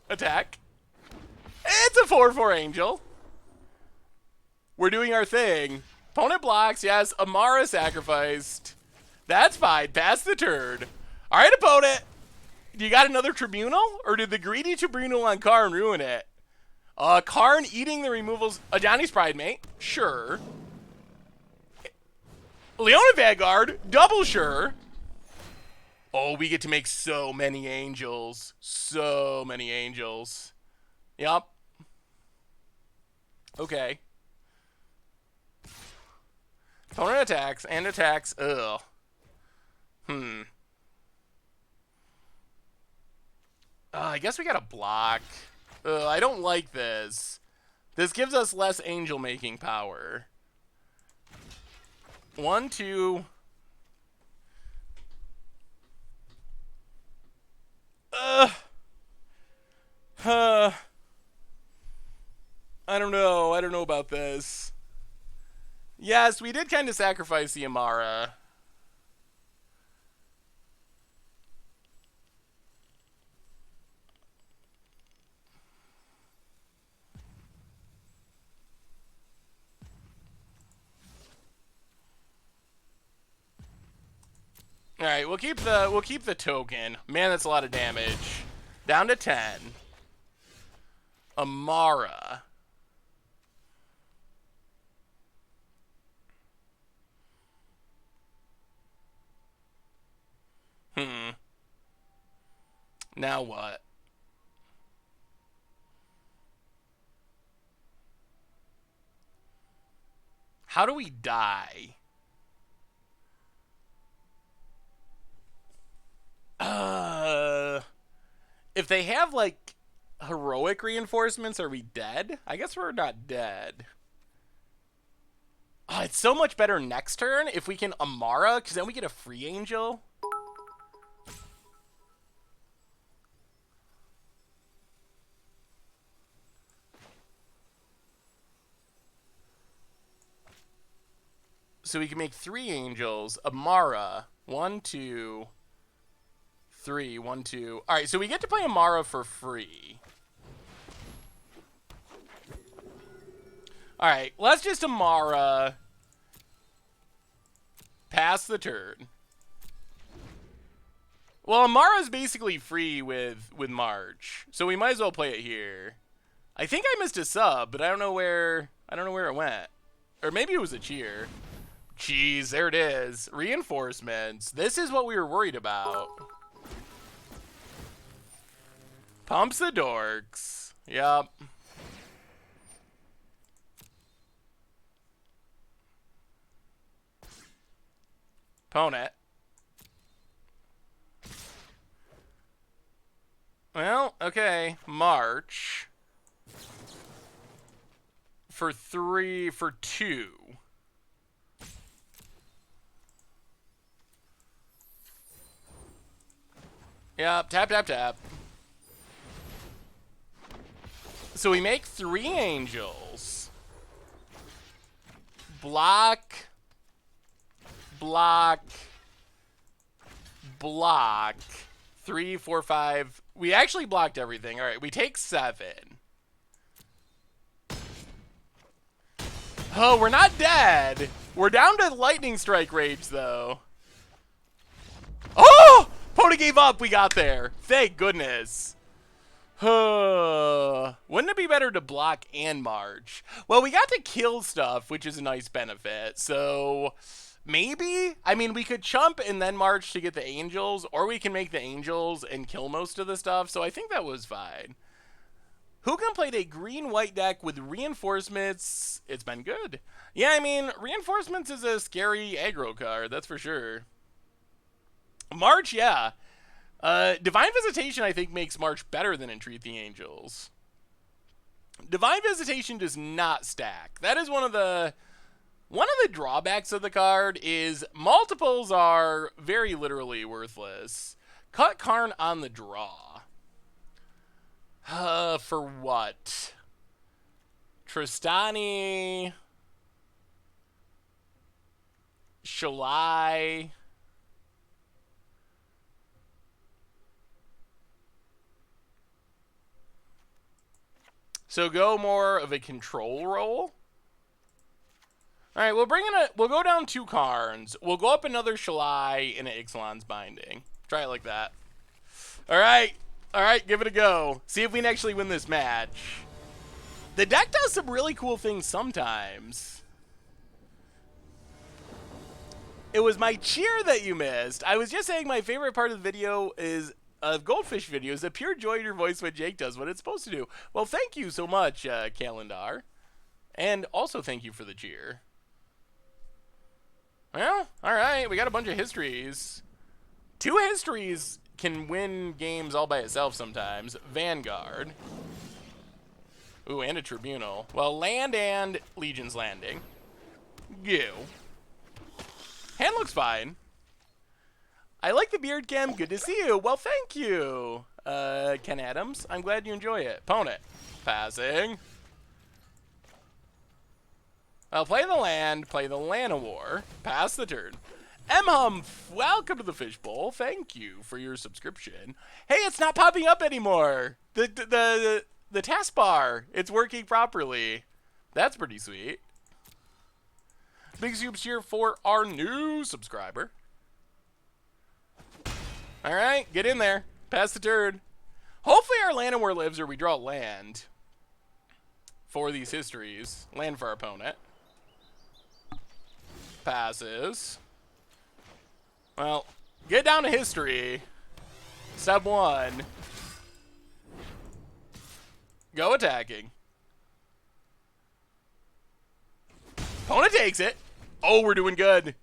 Attack. It's a 4/4 angel. We're doing our thing. Opponent blocks. Yes. Amara sacrificed. That's fine. Pass the turn. All right, opponent. You got another Tribunal? Or did the greedy Tribunal on Karn ruin it? Karn eating the removals. Johnny's Pride Mate. Sure. Leona Vanguard. Double sure. Oh, we get to make so many angels. So many angels. Yup. Okay. Opponent attacks and attacks. Ugh. I guess we gotta block. I don't like this. This gives us less angel making power. 1, 2. I don't know. I don't know about this. Yes, we did kind of sacrifice the Amara. All right, we'll keep the token. Man, that's a lot of damage. Down to 10. Amara. Now what? How do we die? If they have, like, heroic reinforcements, are we dead? I guess we're not dead. Oh, it's so much better next turn if we can Amara, because then we get a free angel. So we can make 3 angels. Amara. 1, 2, 3. 1, 2. All right, so we get to play Amara for free. All right, let's just Amara. Pass the turn. Well, Amara's basically free with March, so we might as well play it here. I think I missed a sub, but I don't know where it went. Or maybe it was a cheer. Jeez, there it is. Reinforcements. This is what we were worried about. Pumps the dorks. Yup. Opponent. Well, okay. March. For 2. Yep, tap, tap, tap. So we make 3 angels. Block. Block. Block. 3, 4, 5. We actually blocked everything. All right, we take 7. Oh, we're not dead. We're down to lightning strike rage, though. Oh! Pony gave up. We got there. Thank goodness. Wouldn't it be better to block and march? Well, we got to kill stuff, which is a nice benefit. So maybe, I mean, we could chump and then march to get the angels, or we can make the angels and kill most of the stuff. So I think that was fine. Who played a green-white deck with reinforcements? It's been good. Yeah, I mean, reinforcements is a scary aggro card, that's for sure. March, yeah. Divine Visitation, I think, makes March better than Entreat the Angels. Divine Visitation does not stack. That is one of the drawbacks of the card is multiples are very literally worthless. Cut Karn on the draw. For what? Tristani. Shalai. So go more of a control role. All right, we'll go down 2 Karns. We'll go up another Shalai and an Ixalan's Binding. Try it like that. All right, give it a go. See if we can actually win this match. The deck does some really cool things sometimes. It was my cheer that you missed. I was just saying my favorite part of the video is Goldfish videos, a pure joy in your voice when Jake does what it's supposed to do. Well, thank you so much, Calendar. And also thank you for the cheer. Well, alright, we got a bunch of histories. 2 histories can win games all by itself sometimes. Vanguard. Ooh, and a Tribunal. Well, land and Legion's Landing. Go. Hand looks fine. I like the beard cam. Good to see you. Well, thank you, Ken Adams. I'm glad you enjoy it. Opponent. Passing. Well, play the land of war. Pass the turn. M-Humph, welcome to the Fishbowl. Thank you for your subscription. Hey, it's not popping up anymore. The taskbar, it's working properly. That's pretty sweet. Big soups here for our new subscriber. All right, get in there. Pass the turn. Hopefully our land and war lives or we draw land for these histories. Land for our opponent. Passes. Well, get down to history. Step 1. Go attacking. Opponent takes it. Oh, we're doing good.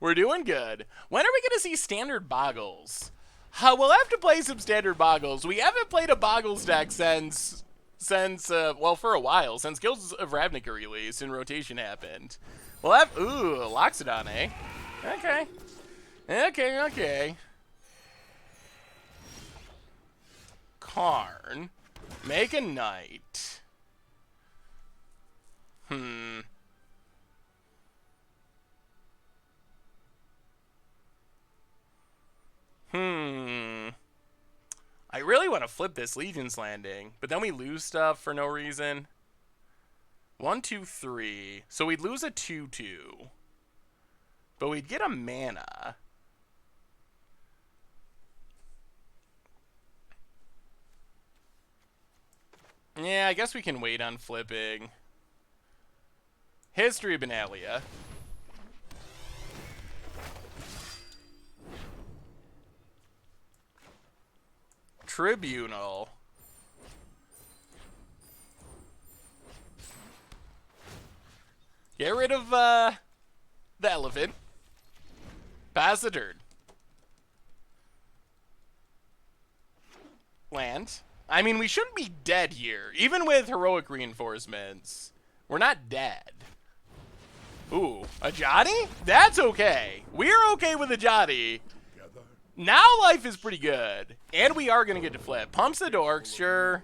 We're doing good. When are we going to see standard boggles? We'll have to play some standard boggles. We haven't played a boggles deck since well, for a while. Since Guilds of Ravnica released and rotation happened. We'll have, ooh, Loxodon, eh? Okay. Okay. Karn. Make a knight. I really want to flip this Legion's Landing, but then we lose stuff for no reason. 1, 2, 3. So we'd lose a 2/2. But we'd get a mana. Yeah, I guess we can wait on flipping. History of Benalia. Tribunal. Get rid of the elephant. Pass the turn. Land. I mean, we shouldn't be dead here. Even with heroic reinforcements, we're not dead. Ooh, a Johnny? That's okay. We're okay with a Johnny. Now life is pretty good. And we are going to get to flip. Pumps the dorks, sure.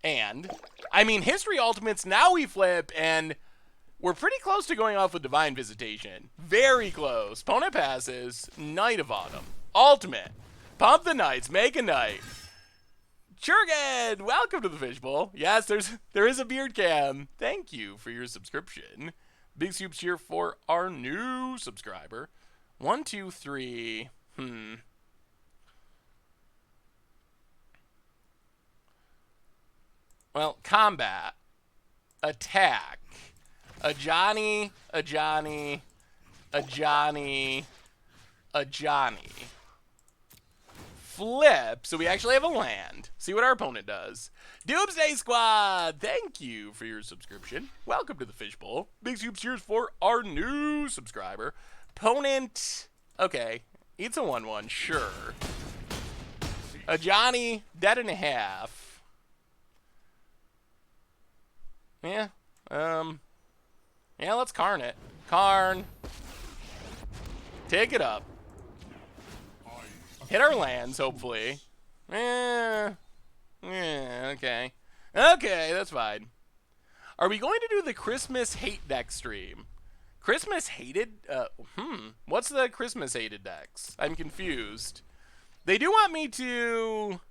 And, I mean, History Ultimates, now we flip, and we're pretty close to going off with Divine Visitation. Very close. Opponent passes. Knight of Autumn. Ultimate. Pump the knights. Make a knight. Jurgen, welcome to the Fishbowl. Yes, there is a beard cam. Thank you for your subscription. Big soups here for our new subscriber. 1, 2, 3. Well, combat. Attack. A Johnny. A Johnny. A Johnny. A Johnny. Flip. So we actually have a land. See what our opponent does. Doomsday Squad, thank you for your subscription. Welcome to the Fishbowl. Big soups here for our new subscriber. Opponent. Okay. Eats a 1/1. Sure. A Johnny. Dead and a half. Yeah. Yeah, let's Karn it. Karn. Take it up. Hit our lands, hopefully. Yeah, okay. Okay, that's fine. Are we going to do the Christmas hate deck stream? Christmas hated? What's the Christmas hated decks? I'm confused. They do want me to...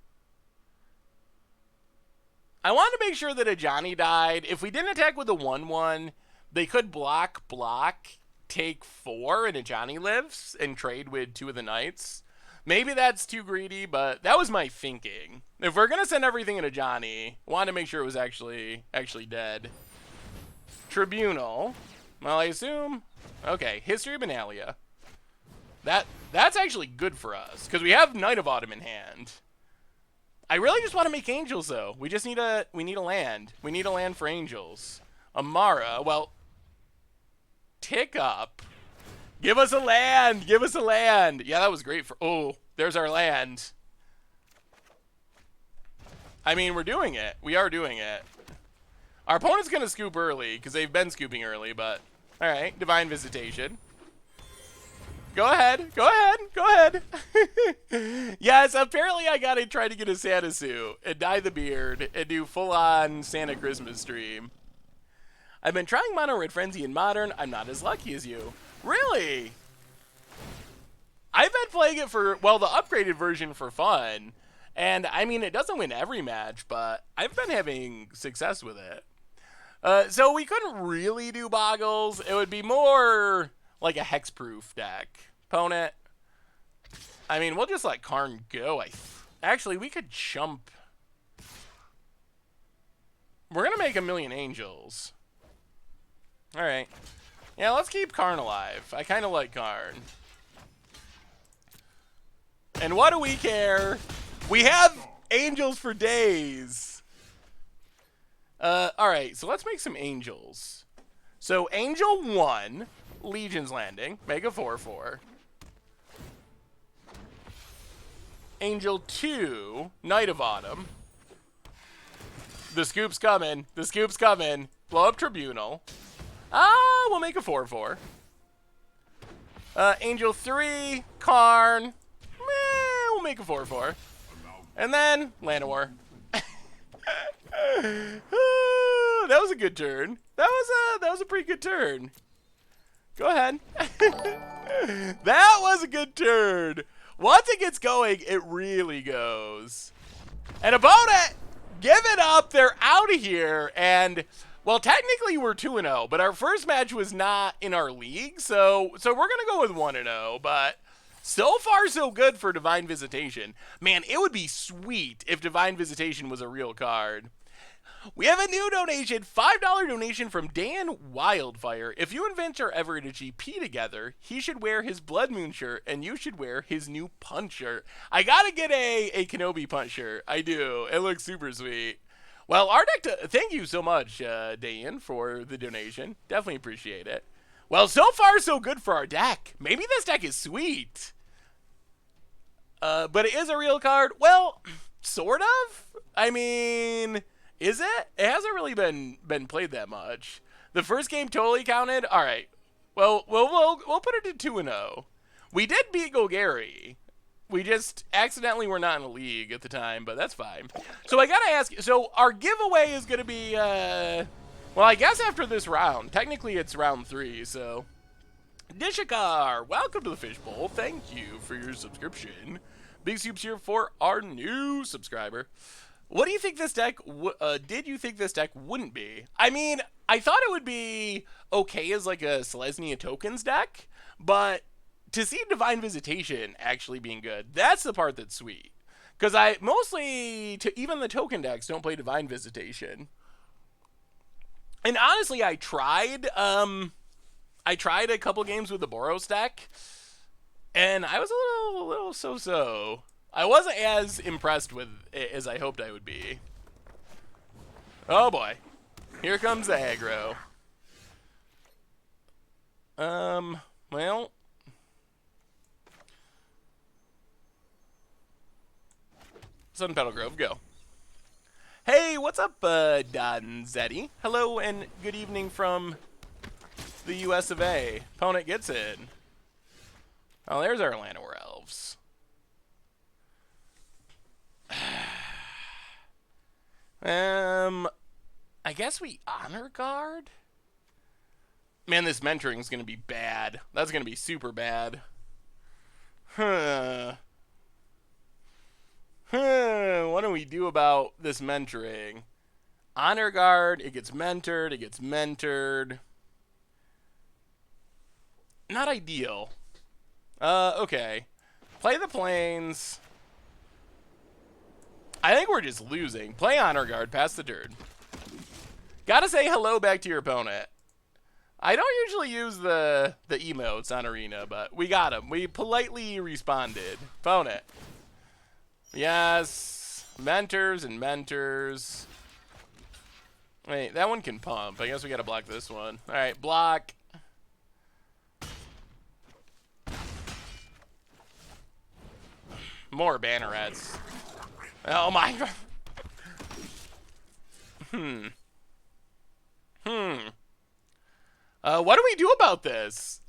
I want to make sure that a Johnny died. If we didn't attack with a 1/1, they could block, take 4, and a Johnny lives, and trade with 2 of the knights. Maybe that's too greedy, but that was my thinking. If we're gonna send everything in a Johnny, I wanted to make sure it was actually dead. Tribunal. Well, I assume. Okay, History of Benalia. That's actually good for us because we have Knight of Autumn in hand. I really just want to make angels though. We need a land. We need a land for angels. Amara. Well, tick up. Give us a land. Give us a land. Yeah, that was great for... Oh, there's our land. I mean, we're doing it. We are doing it. Our opponent's going to scoop early because they've been scooping early, but... All right, Divine Visitation. Go ahead. Go ahead. Go ahead. Yes, apparently I gotta try to get a Santa suit and dye the beard and do full-on Santa Christmas stream. I've been trying Mono Red Frenzy in Modern. I'm not as lucky as you. Really? I've been playing it for, well, the upgraded version for fun. And, I mean, it doesn't win every match, but I've been having success with it. So we couldn't really do Boggles. It would be more like a hexproof deck. Opponent. I mean, we'll just let Karn go. Actually, we could jump. We're going to make 1,000,000 angels. All right. Yeah, let's keep Karn alive. I kind of like Karn. And what do we care? We have angels for days. All right, so let's make some angels. So Angel 1, Legion's Landing, make a 4/4. Angel 2, Night of Autumn. The scoop's coming. The scoop's coming. Blow up Tribunal. We'll make a 4/4. Angel 3, Karn. We'll make a 4/4. And then Llanowar. That was a good turn. That was a pretty good turn. Go ahead. That was a good turn. Once it gets going, it really goes. And opponent, give it up. They're out of here. And, well, technically we're 2-0, but our first match was not in our league. So we're going to go with 1-0, but so far so good for Divine Visitation. Man, it would be sweet if Divine Visitation was a real card. We have a new donation, $5 donation from Dan Wildfire. If you and Vince are ever at a GP together, he should wear his Blood Moon shirt, and you should wear his new Punch shirt. I gotta get a Kenobi Punch shirt. I do. It looks super sweet. Well, our deck, thank you so much, Dan, for the donation. Definitely appreciate it. Well, so far so good for our deck. Maybe this deck is sweet. But it is a real card. Well, sort of. I mean, is it? It hasn't really been played that much. The first game totally counted. All right. Well, we'll put it to 2-0. We did beat Golgari. We just accidentally were not in a league at the time, but that's fine. So I gotta ask. So our giveaway is gonna be. Well, I guess after this round. Technically, it's round 3. So, Dishikar, welcome to the Fishbowl. Thank you for your subscription. Big Soups here for our new subscriber. What do you think this deck, did you think this deck wouldn't be? I mean, I thought it would be okay as like a Selesnya tokens deck, but to see Divine Visitation actually being good, that's the part that's sweet. Because I mostly, even the token decks don't play Divine Visitation. And honestly, I tried a couple games with the Boros deck, and I was a little so-so. I wasn't as impressed with it as I hoped I would be. Oh boy. Here comes the aggro. Well. Sun Petal Grove, go. Hey, what's up, Don Zeddy? Hello and good evening from the US of A. Opponent gets in. Oh, there's our Llanowar Elves. I guess we Honor Guard? Man, this mentoring is going to be bad. That's going to be super bad. What do we do about this mentoring? Honor Guard, it gets mentored, it gets mentored. Not ideal. Okay. Play the Plains. I think we're just losing. Play Honor Guard, pass the turn. Gotta say hello back to your opponent. I don't usually use the emotes on Arena, but we got him. We politely responded. Opponent. Yes. Mentors and mentors. Wait, that one can pump. I guess we gotta block this one. Alright, block. More bannerets. Oh my god. What do we do about this?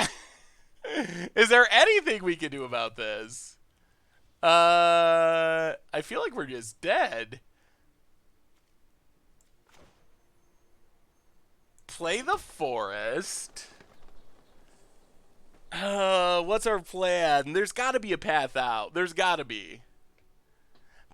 Is there anything we can do about this? I feel like we're just dead. Play the forest. What's our plan? There's got to be a path out. There's got to be.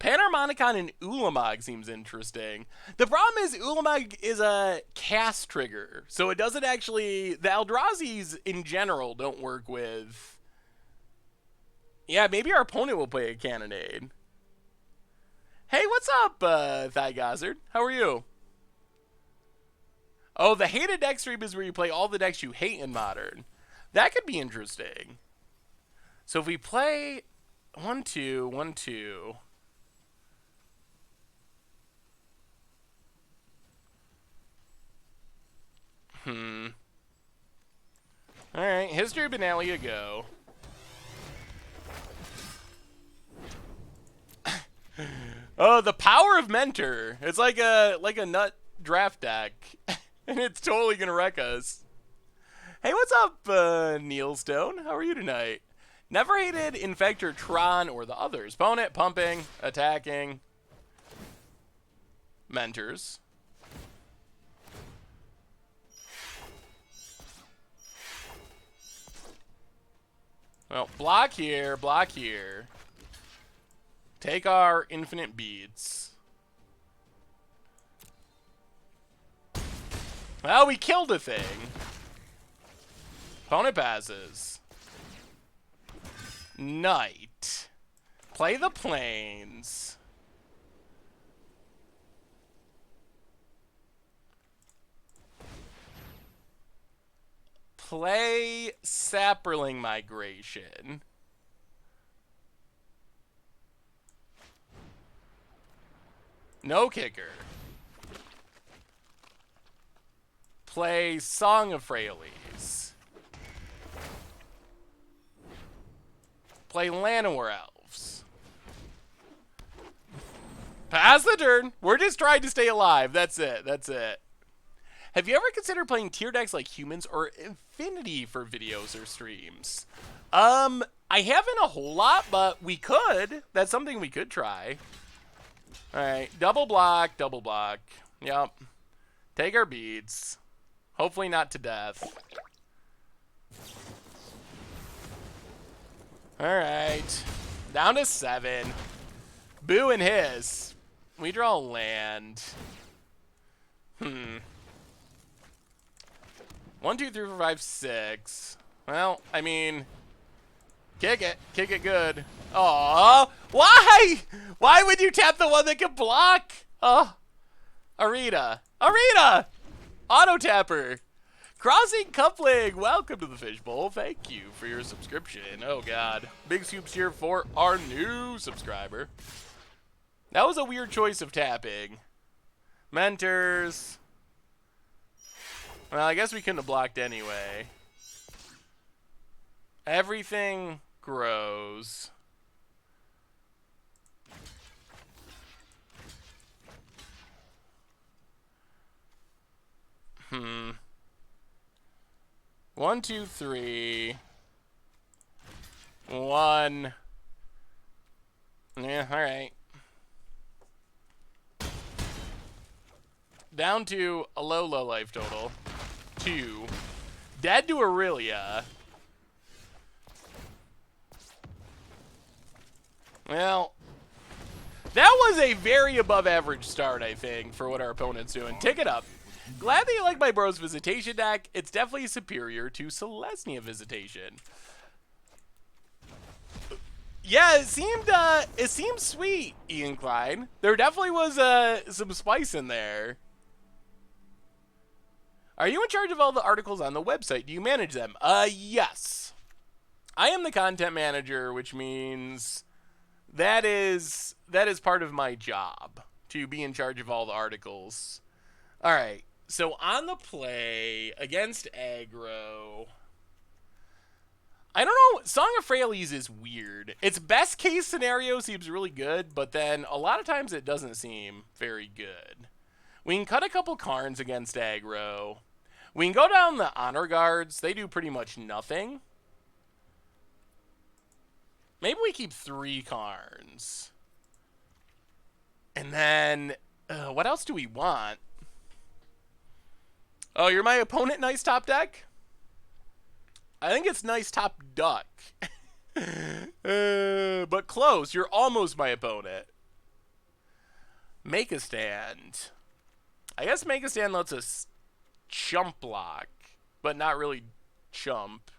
Panharmonicon and Ulamog seems interesting. The problem is Ulamog is a cast trigger, so it doesn't actually... The Eldrazi's in general don't work with... Yeah, maybe our opponent will play a Cannonade. Hey, what's up, Thygozard? How are you? Oh, the hated deck stream is where you play all the decks you hate in Modern. That could be interesting. So if we play 1-2, 1-2... Alright, History of Benalia go. Oh, the power of Mentor. It's like a nut draft deck. And it's totally gonna wreck us. Hey, what's up, Neil Stone? How are you tonight? Never hated Infector, Tron, or the others. Opponent, pumping, attacking. Mentors. Well, block here, block here. Take our infinite beads. Well, we killed a thing. Opponent passes. Knight. Play the plains. Play Sapperling Migration. No kicker. Play Song of Freyalise. Play Llanowar Elves. Pass the turn. We're just trying to stay alive. That's it. That's it. Have you ever considered playing tier decks like Humans or Infinity for videos or streams? I haven't a whole lot, but we could. That's something we could try. Alright, double block, double block. Yep. Take our beads. Hopefully not to death. Alright. Down to 7. Boo and hiss. We draw land. 1, 2, 3, 4, 5, 6. Well, I mean, kick it. Kick it good. Oh, why? Why would you tap the one that can block? Oh, Arita. Arita! Auto tapper. Crossing Coupling. Welcome to the Fishbowl. Thank you for your subscription. Oh, God. Big soups here for our new subscriber. That was a weird choice of tapping. Mentors. Well, I guess we couldn't have blocked anyway. Everything grows. One, two, three. 1. Yeah, alright. Down to a low life total. 2. Dead to Aurelia. Well, that was a very above average start, I think, for what our opponent's doing. Tick it up. Glad that you like my bro's Visitation deck. It's definitely superior to Selesnya Visitation. Yeah, it seemed sweet, Ian Klein. There definitely was some spice in there. Are you in charge of all the articles on the website? Do you manage them? Yes. I am the content manager, which means that is part of my job, to be in charge of all the articles. All right. So on the play against aggro, I don't know. Song of Freyalise is weird. Its best case scenario seems really good, but then a lot of times it doesn't seem very good. We can cut a couple Karns against aggro. We can go down the Honor Guards. They do pretty much nothing. Maybe we keep 3 Karns. And then, what else do we want? Oh, you're my opponent, nice top deck? I think it's nice top duck. But close, you're almost my opponent. Make a stand. I guess make a stand lets us chump block, but not really chump.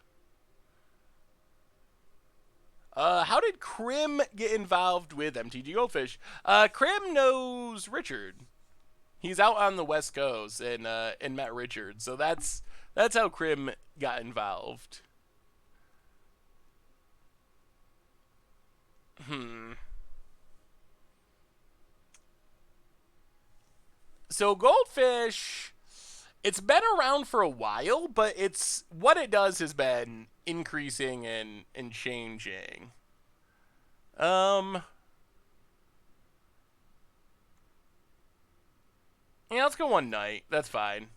How did Krim get involved with MTG Goldfish? Krim knows Richard. He's out on the West Coast and met Richard, so that's how Krim got involved. So Goldfish, it's been around for a while, but it's what it does has been increasing and changing. Yeah, let's go one night. That's fine.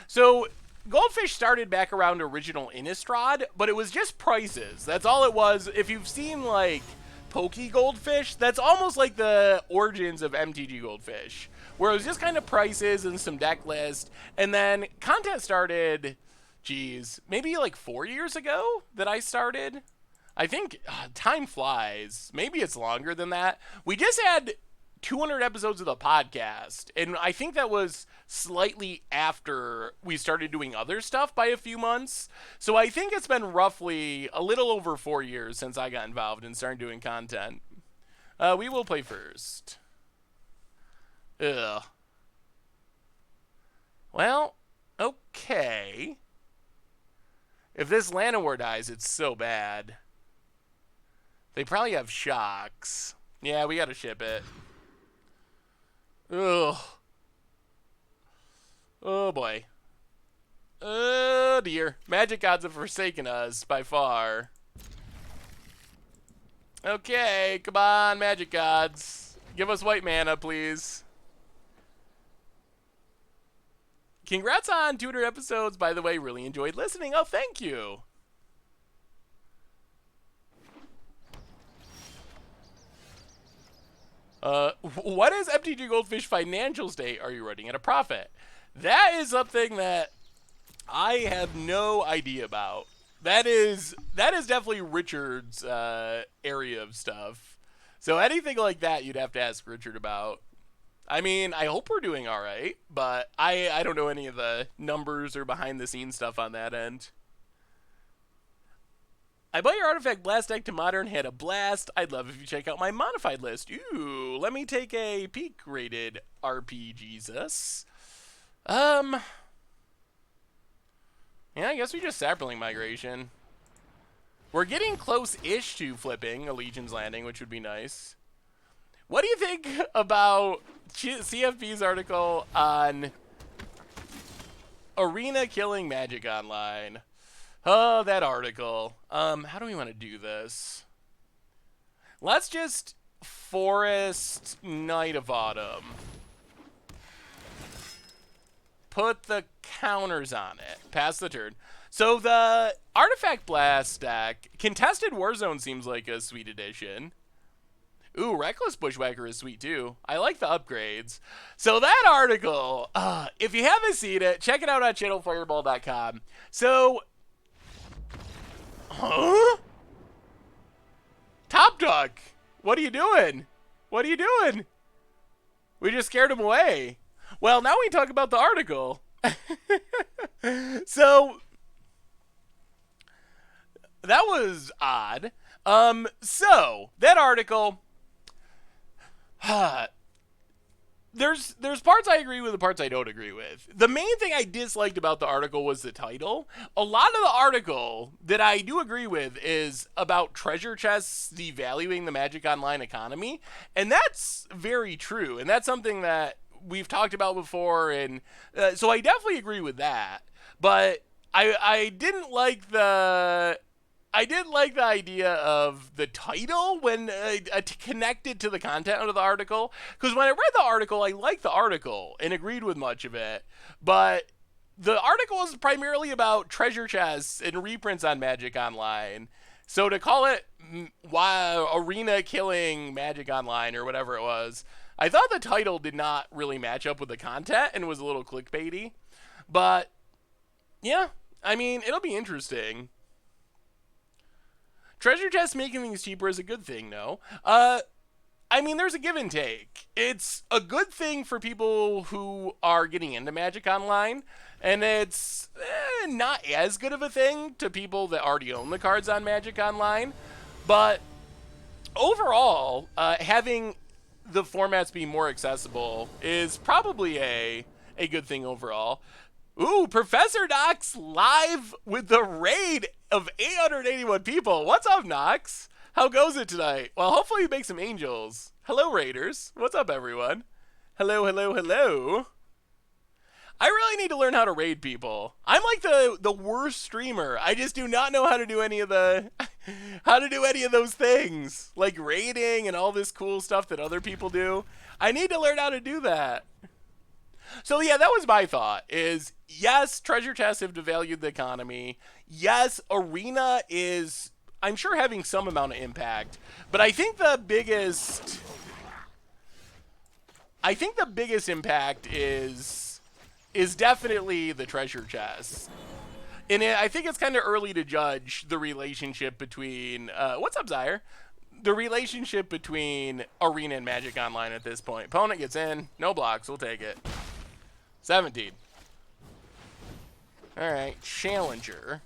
So Goldfish started back around original Innistrad, but it was just prices. That's all it was. If you've seen like Poke Goldfish, that's almost like the origins of MTG Goldfish, where it was just kind of prices and some deck list. And then content started, geez, maybe like 4 years ago that I started. I think time flies. Maybe it's longer than that. We just had 200 episodes of the podcast, and I think that was slightly after we started doing other stuff by a few months. So I think it's been roughly a little over 4 years since I got involved and started doing content. We will play first. Ugh. Well, okay. If this Llanowar dies, it's so bad. They probably have shocks. Yeah, we gotta ship it. Ugh. Oh boy. Oh dear. Magic gods have forsaken us by far. Okay, come on, magic gods. Give us white mana, please. Congrats on 200 episodes, by the way. Really enjoyed listening. Oh, thank you. What is MTG Goldfish financial state? Are you running at a profit? That is something that I have no idea about. That is definitely Richard's area of stuff. So anything like that, you'd have to ask Richard about. I mean, I hope we're doing all right, but I don't know any of the numbers or behind the scenes stuff on that end. I bought your Artifact Blast deck to Modern, had a blast. I'd love if you check out my modified list. Ooh, let me take a peek, rated RP Jesus. Yeah, I guess we just Sapperling Migration. We're getting close-ish to flipping Legion's Landing, which would be nice. What do you think about CFP's article on Arena killing Magic Online? Oh, that article. How do we want to do this? Let's just Forest Knight of Autumn. Put the counters on it. Pass the turn. So the Artifact Blast deck, Contested Warzone seems like a sweet addition. Ooh, Reckless Bushwhacker is sweet too. I like the upgrades. So that article, if you haven't seen it, check it out on channelfireball.com. So... Huh? Top Duck, what are you doing? What are you doing? We just scared him away. Well, now we talk about the article. So, that was odd. So, that article... There's parts I agree with and parts I don't agree with. The main thing I disliked about the article was the title. A lot of the article that I do agree with is about treasure chests devaluing the Magic Online economy, and that's very true, and that's something that we've talked about before, and so I definitely agree with that. But I didn't like the... I did like the idea of the title when connected to the content of the article. Because when I read the article, I liked the article and agreed with much of it. But the article is primarily about treasure chests and reprints on Magic Online. So to call it Arena Killing Magic Online or whatever it was, I thought the title did not really match up with the content and was a little clickbaity. But yeah, I mean, it'll be interesting. Treasure chest making things cheaper is a good thing, no? I mean, there's a give and take. It's a good thing for people who are getting into Magic Online, and it's not as good of a thing to people that already own the cards on Magic Online. But overall, having the formats be more accessible is probably a good thing overall. Ooh, Professor Knox live with the raid of 881 people. What's up, Knox? How goes it tonight? Well, hopefully you make some angels. Hello, Raiders. What's up, everyone? Hello, hello, hello. I really need to learn how to raid people. I'm like the worst streamer. I just do not know how to do any of the how to do any of those things. Like raiding and all this cool stuff that other people do. I need to learn how to do that. So yeah, that was my thought is yes, treasure chests have devalued the economy. Yes, Arena is I'm sure having some amount of impact, but I think the biggest impact is definitely the treasure chest. And I think it's kind of early to judge the relationship between what's up, Zyre? The relationship between Arena and Magic Online at this point. Opponent gets in, no blocks, we'll take it. 17. All right, Challenger.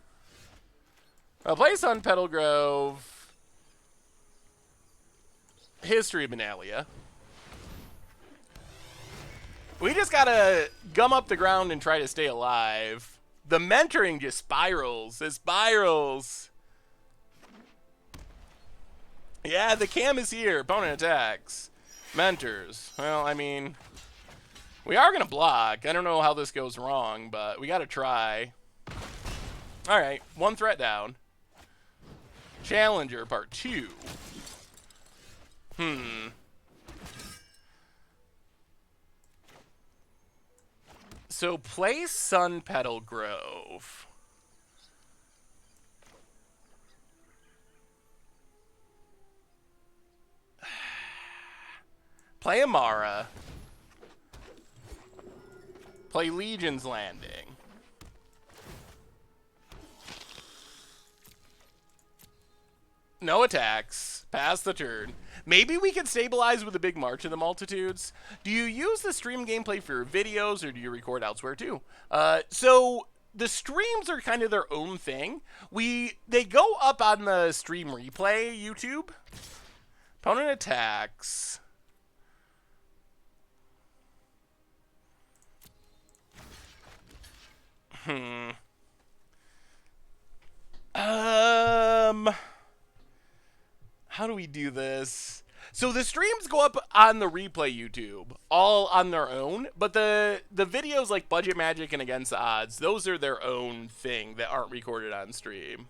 I'll play Sun Petal Grove. History of Benalia. We just gotta gum up the ground and try to stay alive. The mentoring just spirals. It spirals. Yeah, the cam is here. Opponent attacks. Mentors. Well, I mean, we are gonna block. I don't know how this goes wrong, but we gotta try. All right, one threat down. Challenger part 2. So play Sun Petal Grove. Play Amara. Play Legion's Landing. No attacks. Pass the turn. Maybe we can stabilize with a big March of the Multitudes. Do you use the stream gameplay for your videos, or do you record elsewhere too? So the streams are kind of their own thing. They go up on the stream replay YouTube. Opponent attacks. How do we do this? So the streams go up on the replay YouTube, all on their own, but the videos like Budget Magic and Against the Odds, those are their own thing that aren't recorded on stream.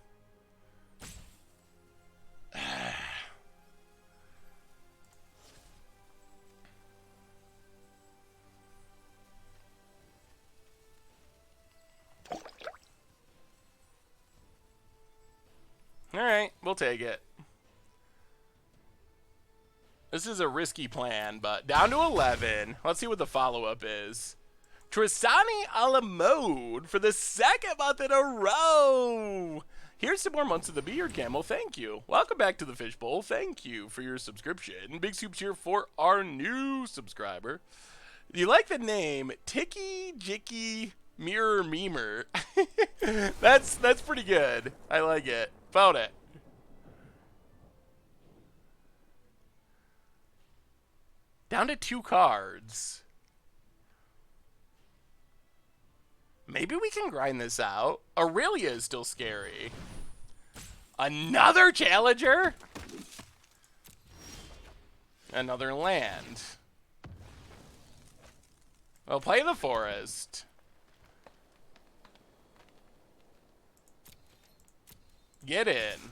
All right, we'll take it. This is a risky plan, but down to 11. Let's see what the follow-up is. Tristani a la mode for the second month in a row. Here's some more months of the Beard Camel. Thank you. Welcome back to the Fishbowl. Thank you for your subscription. Big Soups here for our new subscriber. Do you like the name Ticky Jicky Mirror Memer? That's pretty good. I like it. Found it. Down to 2 cards. Maybe we can grind this out. Aurelia is still scary. Another challenger? Another land. Well, play the forest. Get in.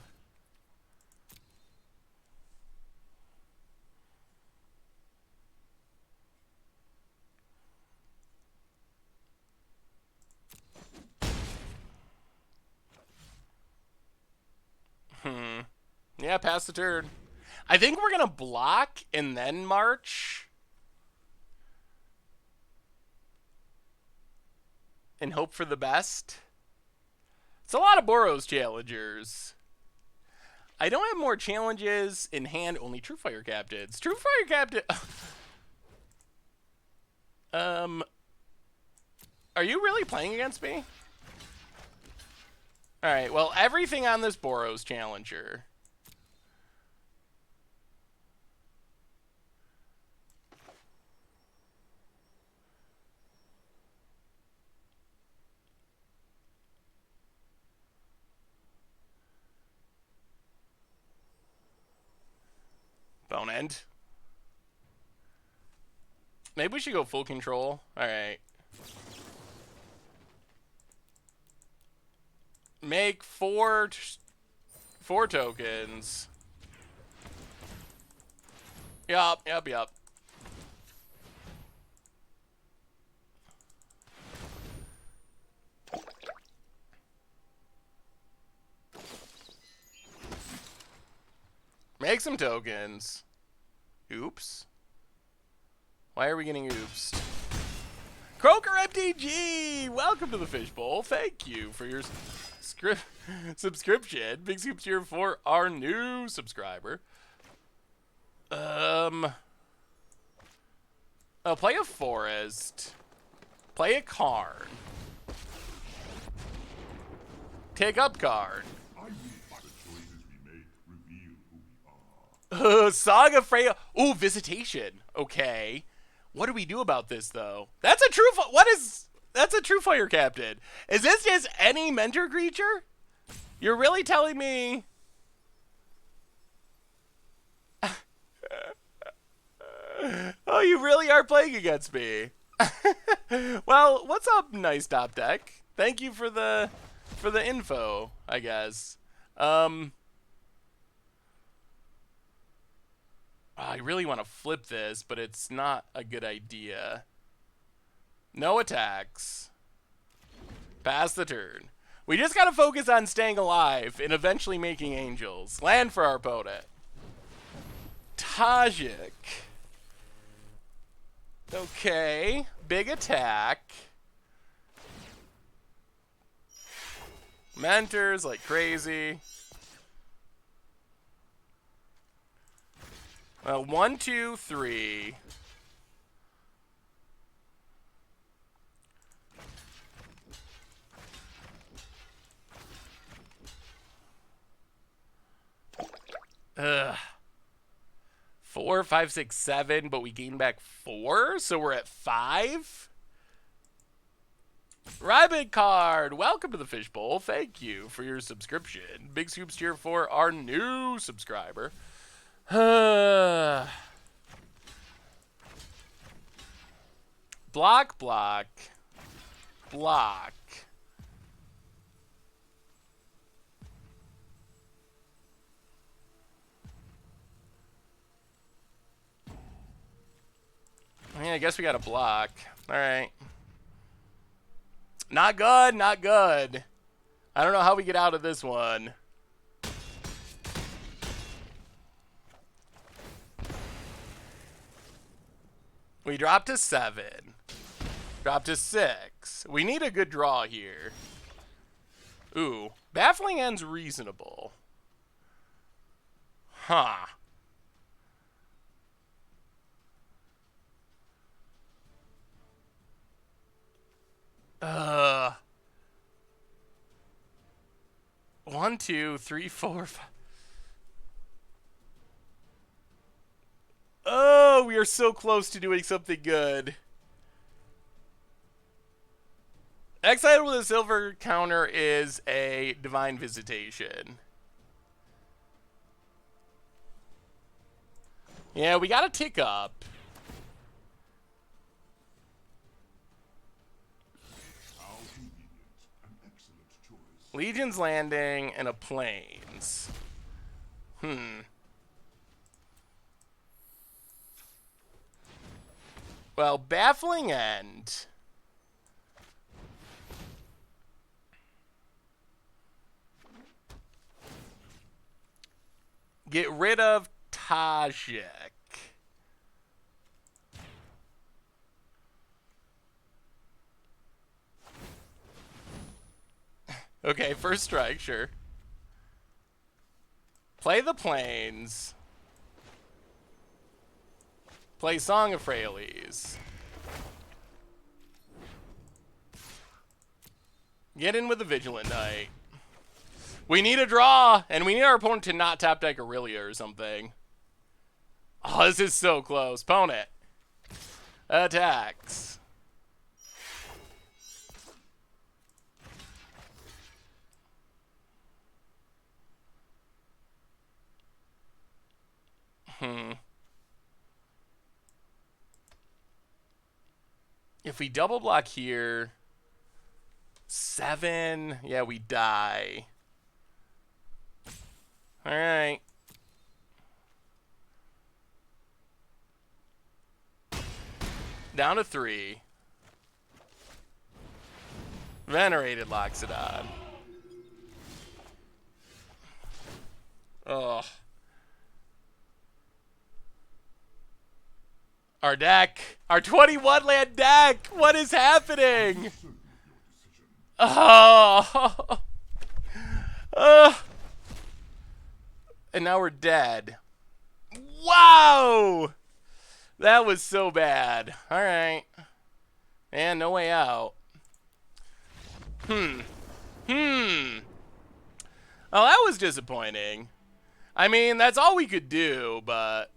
Yeah, pass the turn. I think we're going to block and then march. And hope for the best. It's a lot of Boros challengers. I don't have more challenges in hand. Only True Fire Captains. True Fire Captain... Are you really playing against me? Alright, well, everything on this Boros challenger. Bone end. Maybe we should go full control. Alright. Make four tokens. Yup. Make some tokens. Oops. Why are we getting oopsed? Croaker MTG! Welcome to the Fishbowl. Thank you for your subscription. Big scoops here for our new subscriber. Oh, play a forest. Play a card. Take up card. Saga Freya. Ooh, Visitation. Okay. What do we do about this, though? That's a true... That's a True Fire Captain. Is this just any mentor creature? You're really telling me... Oh, you really are playing against me. Well, what's up, nice top deck? Thank you for the info, I guess. I really want to flip this, but it's not a good idea. No attacks. Pass the turn. We just got to focus on staying alive and eventually making angels. Land for our opponent. Tajik. Okay. Big attack. Mentors like crazy. 1, 2, 3. Ugh. 4, 5, 6, 7, but we gain back 4, so we're at 5. Rabbit card, welcome to the Fishbowl. Thank you for your subscription. Big scoops here for our new subscriber. Block. Yeah, I guess we got to block. All right. Not good, not good. I don't know how we get out of this one. We dropped to 7. Dropped to 6. We need a good draw here. Ooh. Baffling End's reasonable. Huh. 1, 2, 3, 4, 5. Oh, we are so close to doing something good. Exile with a silver counter is a Divine Visitation. Yeah, we got to tick up. Legion's Landing and a Plains. Well, Baffling End. Get rid of Tajik. Okay, first strike, sure. Play the Plains. Play Song of Freyalise. Get in with the Vigilant Knight. We need a draw, and we need our opponent to not tap deck Aurelia or something. Oh, this is so close. Opponent. Attacks. If we double block here, 7, yeah, we die. All right. Down to 3. Venerated locks it on. Ugh. Our deck. Our 21 land deck. What is happening? Oh. And now we're dead. Wow. That was so bad. All right. And no way out. Oh, that was disappointing. I mean, that's all we could do, but...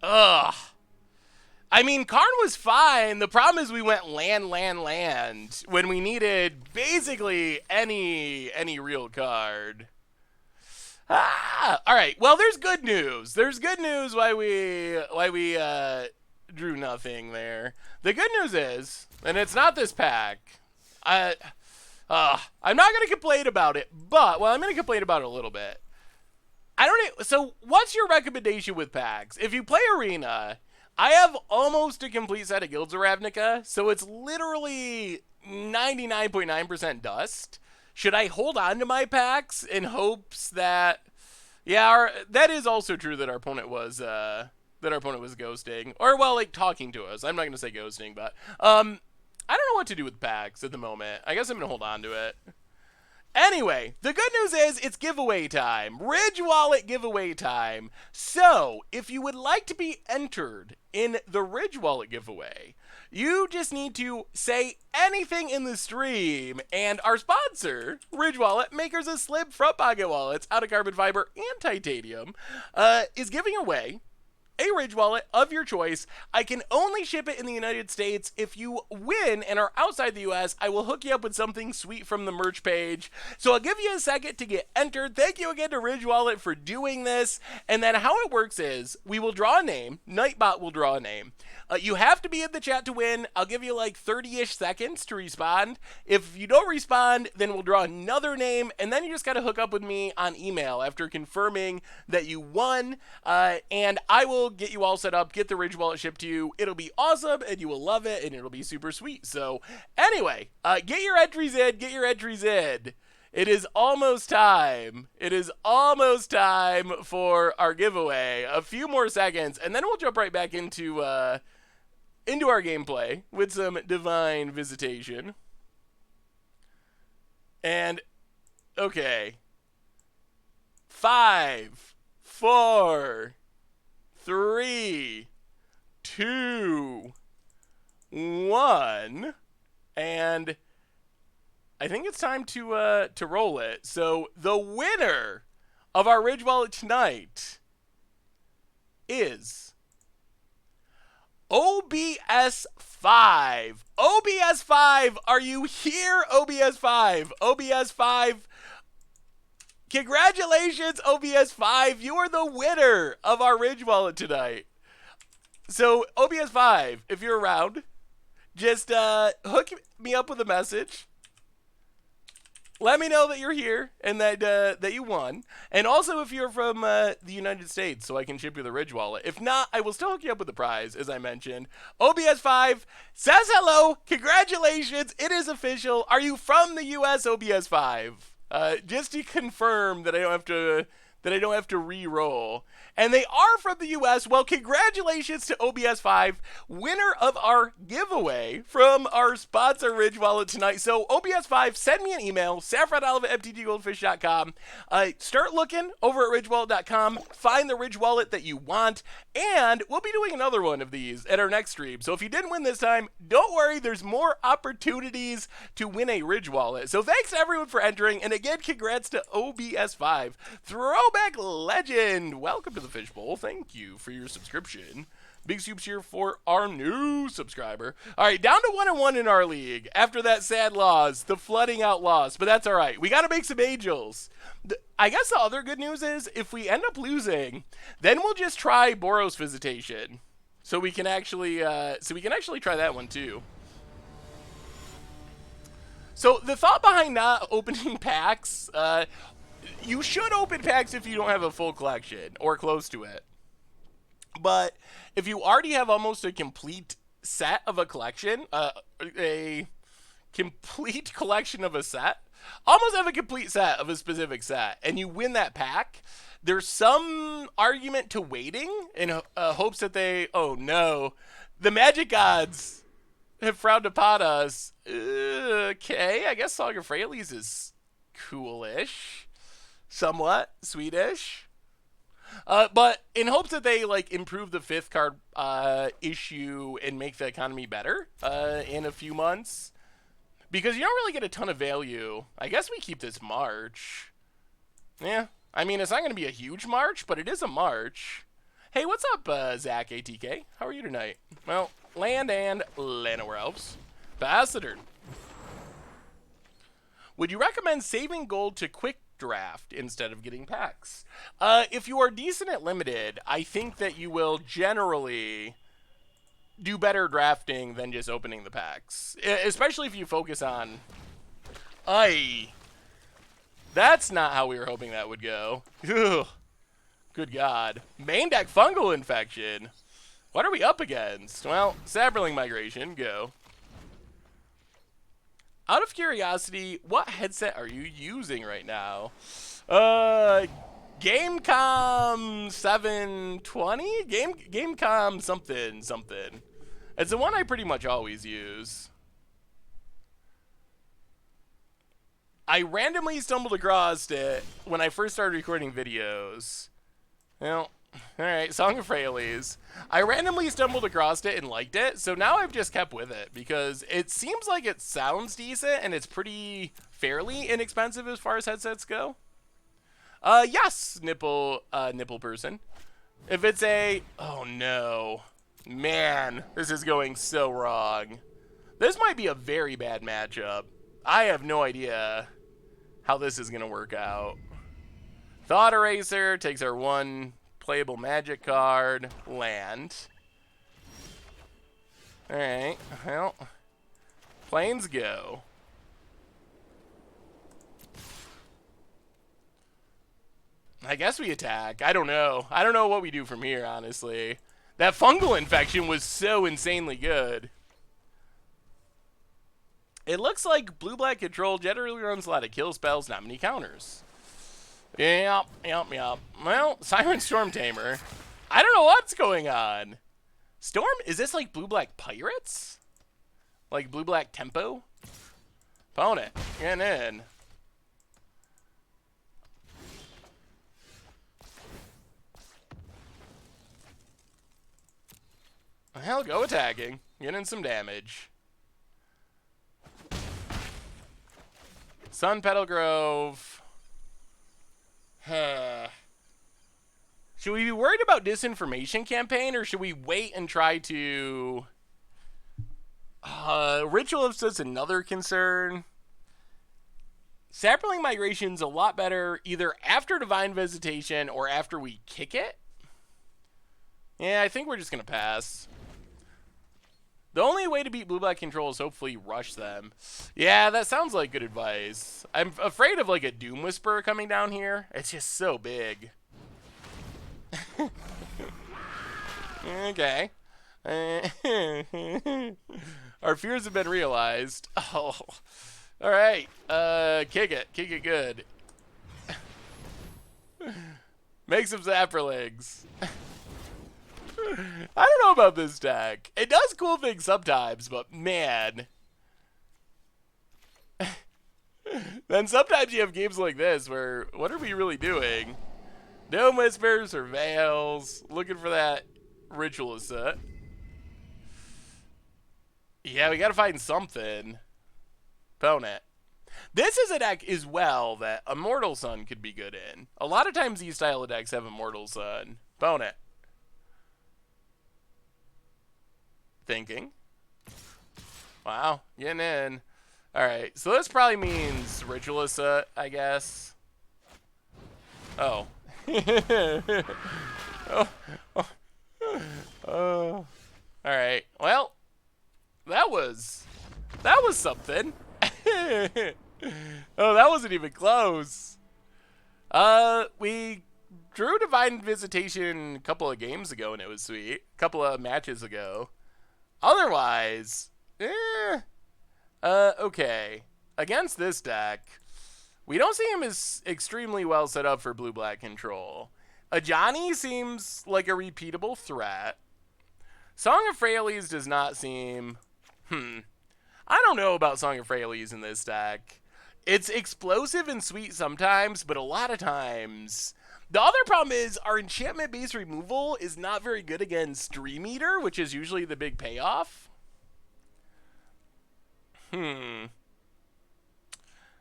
Ugh. I mean, Karn was fine. The problem is we went land when we needed basically any real card. All right. Well, there's good news. There's good news why we drew nothing there. The good news is, and it's not this pack. I'm not gonna complain about it, but I'm gonna complain about it a little bit. So, what's your recommendation with packs? If you play Arena, I have almost a complete set of Guilds of Ravnica, so it's literally 99.9% dust. Should I hold on to my packs in hopes that... Yeah, that is also true that our opponent was ghosting. Or, well, like, talking to us. I'm not going to say ghosting, but... I don't know what to do with packs at the moment. I guess I'm going to hold on to it. Anyway, the good news is it's giveaway time. Ridge Wallet giveaway time. So, if you would like to be entered in the Ridge Wallet giveaway, you just need to say anything in the stream, and our sponsor, Ridge Wallet, makers of slim front pocket wallets out of carbon fiber and titanium, is giving away a Ridge Wallet of your choice. I can only ship it in the United States. If you win and are outside the US, I will hook you up with something sweet from the merch page. So I'll give you a second to get entered. Thank you again to Ridge Wallet for doing this. And then how it works is we will draw a name. Nightbot will draw a name. You have to be in the chat to win. I'll give you like 30-ish seconds to respond. If you don't respond, then we'll draw another name, and then you just got to hook up with me on email after confirming that you won, and I will get you all set up, get the Ridge Wallet shipped to you. It'll be awesome, and you will love it, and it'll be super sweet. So anyway, get your entries in, get your entries in. It is almost time. It is almost time for our giveaway. A few more seconds, and then we'll jump right back into our gameplay with some Divine Visitation. And, okay. 5, 4, 3, 2, 1, and I think it's time to roll it. So the winner of our Ridge Wallet tonight is OBS 5. OBS 5, are you here? OBS 5. OBS 5. Congratulations, OBS 5. You are the winner of our Ridge Wallet tonight. So OBS 5, if you're around, just hook me up with a message. Let me know that you're here and that you won. And also if you're from the United States, so I can ship you the Ridge Wallet. If not, I will still hook you up with the prize, as I mentioned. OBS 5 says hello. Congratulations. It is official. Are you from the U.S., OBS 5? Just to confirm that I don't have to that I don't have to re-roll. And they are from the US. Well, congratulations to OBS5, winner of our giveaway from our sponsor, Ridge Wallet, tonight. So, OBS5, send me an email, saffronolive@mtggoldfish.com. Start looking over at ridgewallet.com. Find the Ridge Wallet that you want. And we'll be doing another one of these at our next stream. So, if you didn't win this time, don't worry. There's more opportunities to win a Ridge Wallet. So, thanks to everyone for entering. And again, congrats to OBS5. Throwback Legend. Welcome to the Fishbowl. Thank you for your subscription. Big Soups here for our new subscriber. All right, down to 1-1 in our league after that sad loss, the flooding out loss. But that's all right. We got to make some angels. I guess the other good news is if we end up losing, then we'll just try Boros Visitation. So we can actually try that one too. So the thought behind not opening packs, you should open packs if you don't have a full collection or close to it. But if you already have almost a complete set of a collection, a complete collection of a set, almost have a complete set of a specific set, and you win that pack, there's some argument to waiting in hopes that they, oh no, the Magic Gods have frowned upon us. Okay, I guess Song of Fraley's is coolish. Somewhat Swedish. But in hopes that they like improve the 5th card issue and make the economy better in a few months. Because you don't really get a ton of value. I guess we keep this March. Yeah. I mean, it's not going to be a huge March, but it is a March. Hey, what's up, Zach ATK? How are you tonight? Well, land and Llanowar Elves. Pass the turn. Would you recommend saving gold to quick draft instead of getting packs? If you are decent at limited, I think that you will generally do better drafting than just opening the packs. Especially if you focus on... That's not how we were hoping that would go. Ugh. Good God. Main deck fungal infection. What are we up against? Well, Saberling Migration, go. Out of curiosity, what headset are you using right now? Gamecom 720? Gamecom something. It's the one I pretty much always use. I randomly stumbled across it when I first started recording videos. Well, alright, Song of Fraley's. I randomly stumbled across it and liked it, so now I've just kept with it because it seems like it sounds decent and it's pretty fairly inexpensive as far as headsets go. Yes, nipple person. If it's a... Oh, no. Man, this is going so wrong. This might be a very bad matchup. I have no idea how this is going to work out. Thought Eraser takes our one playable magic card. Land. Alright, well. Planes go. I guess we attack. I don't know. I don't know what we do from here, honestly. That fungal infection was so insanely good. It looks like blue-black control generally runs a lot of kill spells, not many counters. Yep. Well, Siren Storm Tamer. I don't know what's going on. Storm? Is this like blue-black pirates? Like blue-black tempo? Opponent. Getting in. Hell, go attacking. Getting some damage. Sun Petal Grove. Should we be worried about disinformation campaign, or should we wait and try to... Ritualist is another concern. Saproling Migration's a lot better either after Divine Visitation or after we kick it. Yeah, I think we're just going to pass. The only way to beat blue-black control is hopefully rush them. Yeah, that sounds like good advice. I'm afraid of like a Doom Whisperer coming down here. It's just so big. Okay. Our fears have been realized. Oh. Alright. Kick it. Kick it good. Make some Zapperlings. I don't know about this deck. It does cool things sometimes, but man. Then sometimes you have games like this where, what are we really doing? Dome Whispers or Veils. Looking for that Ritualist set. Yeah, we gotta find something. Opponent. This is a deck as well that Immortal Sun could be good in. A lot of times these style of decks have Immortal Sun. Opponent. Thinking. Wow, getting in. Alright, so this probably means Ritualist, I guess. Oh. Alright, well, that was something. Oh, that wasn't even close. We drew Divine Visitation a couple of games ago, and it was sweet. A couple of matches ago. Otherwise, okay. Against this deck, we don't see him as extremely well set up for blue-black control. Ajani seems like a repeatable threat. Song of Freyalise does not seem... I don't know about Song of Freyalise in this deck. It's explosive and sweet sometimes, but a lot of times... The other problem is our enchantment-based removal is not very good against Dream Eater, which is usually the big payoff.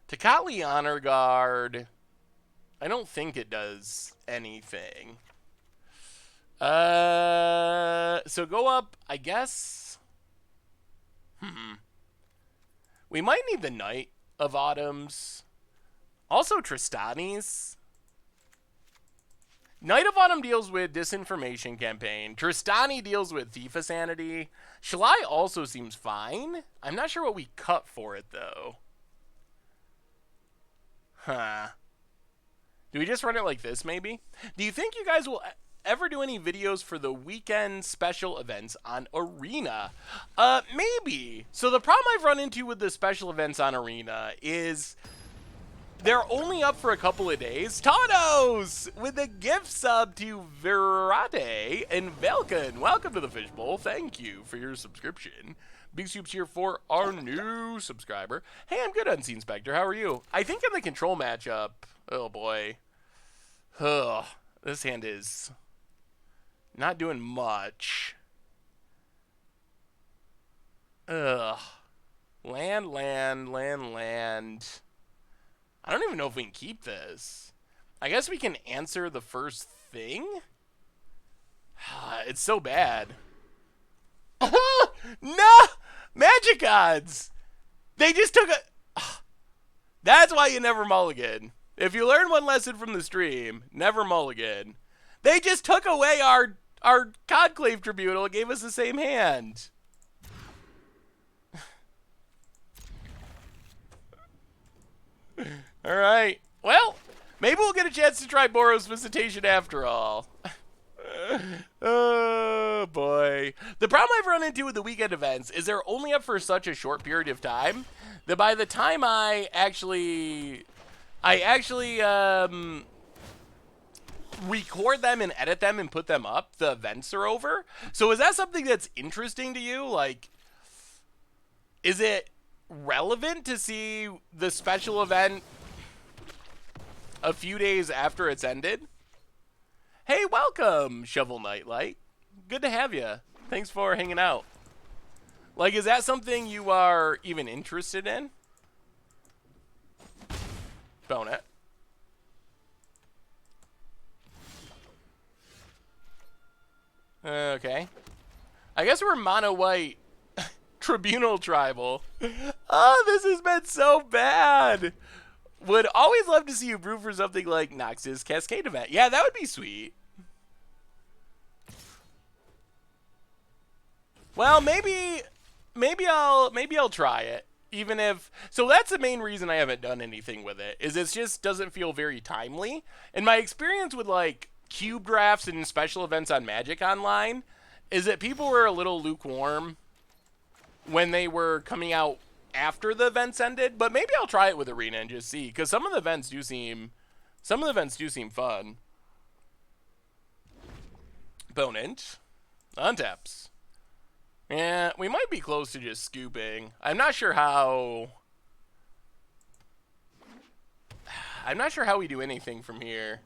Tecatli Honor Guard. I don't think it does anything. So go up, I guess. We might need the Knight of Autumns. Also Tristanis. Knight of Autumn deals with Disinformation Campaign. Tristani deals with Thief of Sanity. Shalai also seems fine. I'm not sure what we cut for it, though. Do we just run it like this, maybe? Do you think you guys will ever do any videos for the weekend special events on Arena? Maybe. So the problem I've run into with the special events on Arena is... they're only up for a couple of days. Tanos with a gift sub to Virate and Velkin. Welcome to the Fishbowl. Thank you for your subscription. Big Soups here for our new subscriber. Hey, I'm good, Unseen Spectre. How are you? I think in the control matchup... oh, boy. Ugh. This hand is not doing much. Ugh. Land. I don't even know if we can keep this. I guess we can answer the first thing? It's so bad. No! Magic odds! They just took a... That's why you never mulligan. If you learn one lesson from the stream, never mulligan. They just took away our Conclave Tribunal and gave us the same hand. Alright. Well, maybe we'll get a chance to try Boros Visitation after all. Oh, boy. The problem I've run into with the weekend events is they're only up for such a short period of time that by the time I actually record them and edit them and put them up, the events are over. So is that something that's interesting to you? Like, is it relevant to see the special event a few days after it's ended? Hey, welcome, Shovel Nightlight. Good to have you. Thanks for hanging out. Like, is that something you are even interested in? Bonnet. Okay. I guess we're mono white. Tribunal tribal. Oh, this has been so bad. Would always love to see you brew for something like Noxus Cascade event. Yeah, that would be sweet. Well, maybe I'll try it. Even if, so that's the main reason I haven't done anything with it, is it just doesn't feel very timely. And my experience with like cube drafts and special events on Magic Online is that people were a little lukewarm when they were coming out after the events ended. But maybe I'll try it with Arena and just see, because some of the events do seem fun. Opponent untaps. Yeah, we might be close to just scooping. I'm not sure how we do anything from here.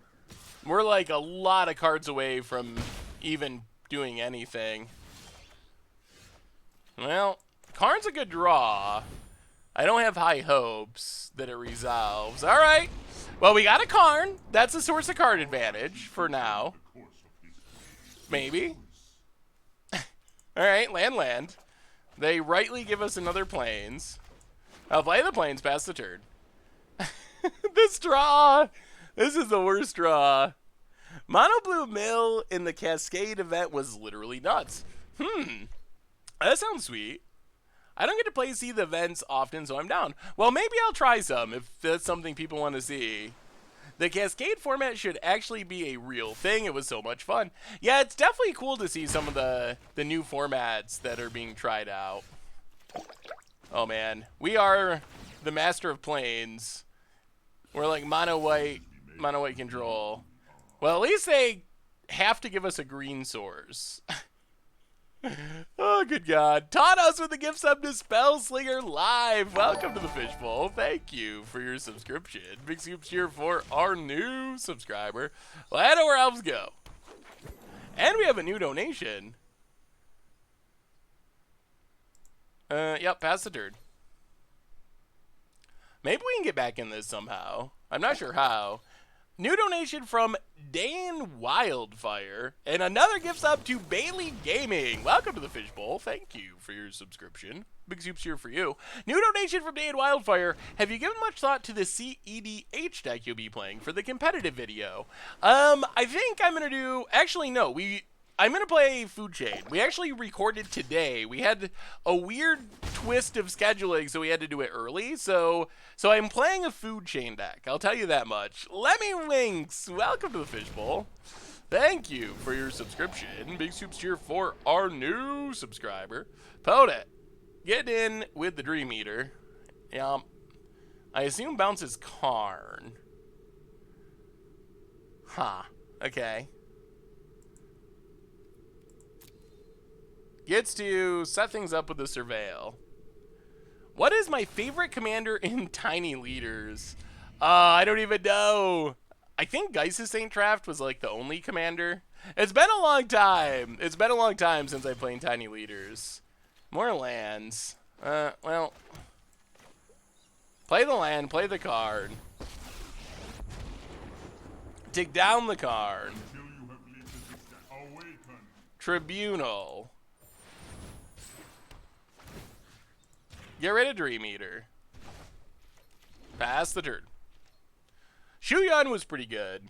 We're like a lot of cards away from even doing anything. Well, Karn's a good draw. I don't have high hopes that it resolves. All right. Well, we got a Karn. That's a source of card advantage for now. Maybe. All right, land. They rightly give us another Plains. I'll play the Plains past the turn. This draw. This is the worst draw. Mono Blue Mill in the Cascade event was literally nuts. That sounds sweet. I don't get to play see the events often, so I'm down. Well, maybe I'll try some if that's something people want to see. The Cascade format should actually be a real thing. It was so much fun. Yeah, it's definitely cool to see some of the new formats that are being tried out. Oh, man. We are the master of planes. We're like mono white control. Well, at least they have to give us a green source. Oh, good God. Taught us with the gift sub to Spellslinger Live. Welcome to the Fishbowl. Thank you for your subscription. Big scoops here for our new subscriber. Well, I know where elves go. And we have a new donation. Yep, pass the turn. Maybe we can get back in this somehow. I'm not sure how. New donation from Dan Wildfire. And another gift sub to Bailey Gaming. Welcome to the Fishbowl. Thank you for your subscription. Big soups here for you. New donation from Dan Wildfire. Have you given much thought to the CEDH deck you'll be playing for the competitive video? I think I'm going to do... Actually, no. I'm going to play Food Chain. We actually recorded today. We had a weird twist of scheduling, so we had to do it early. So I'm playing a Food Chain deck. I'll tell you that much. Lemmy Winks, welcome to the Fishbowl. Thank you for your subscription. Big soups here for our new subscriber. Podet, get in with the Dream Eater. Yeah, I assume bounces Karn. Huh, okay. Gets to set things up with the Surveil. What is my favorite commander in Tiny Leaders? I don't even know. I think Geis's Saint Draft was like the only commander. It's been a long time. It's been a long time since I played Tiny Leaders. More lands. Well. Play the land, play the card. Take down the card. Tribunal. Get rid of Dream Eater. Pass the turn. Shuyan was pretty good.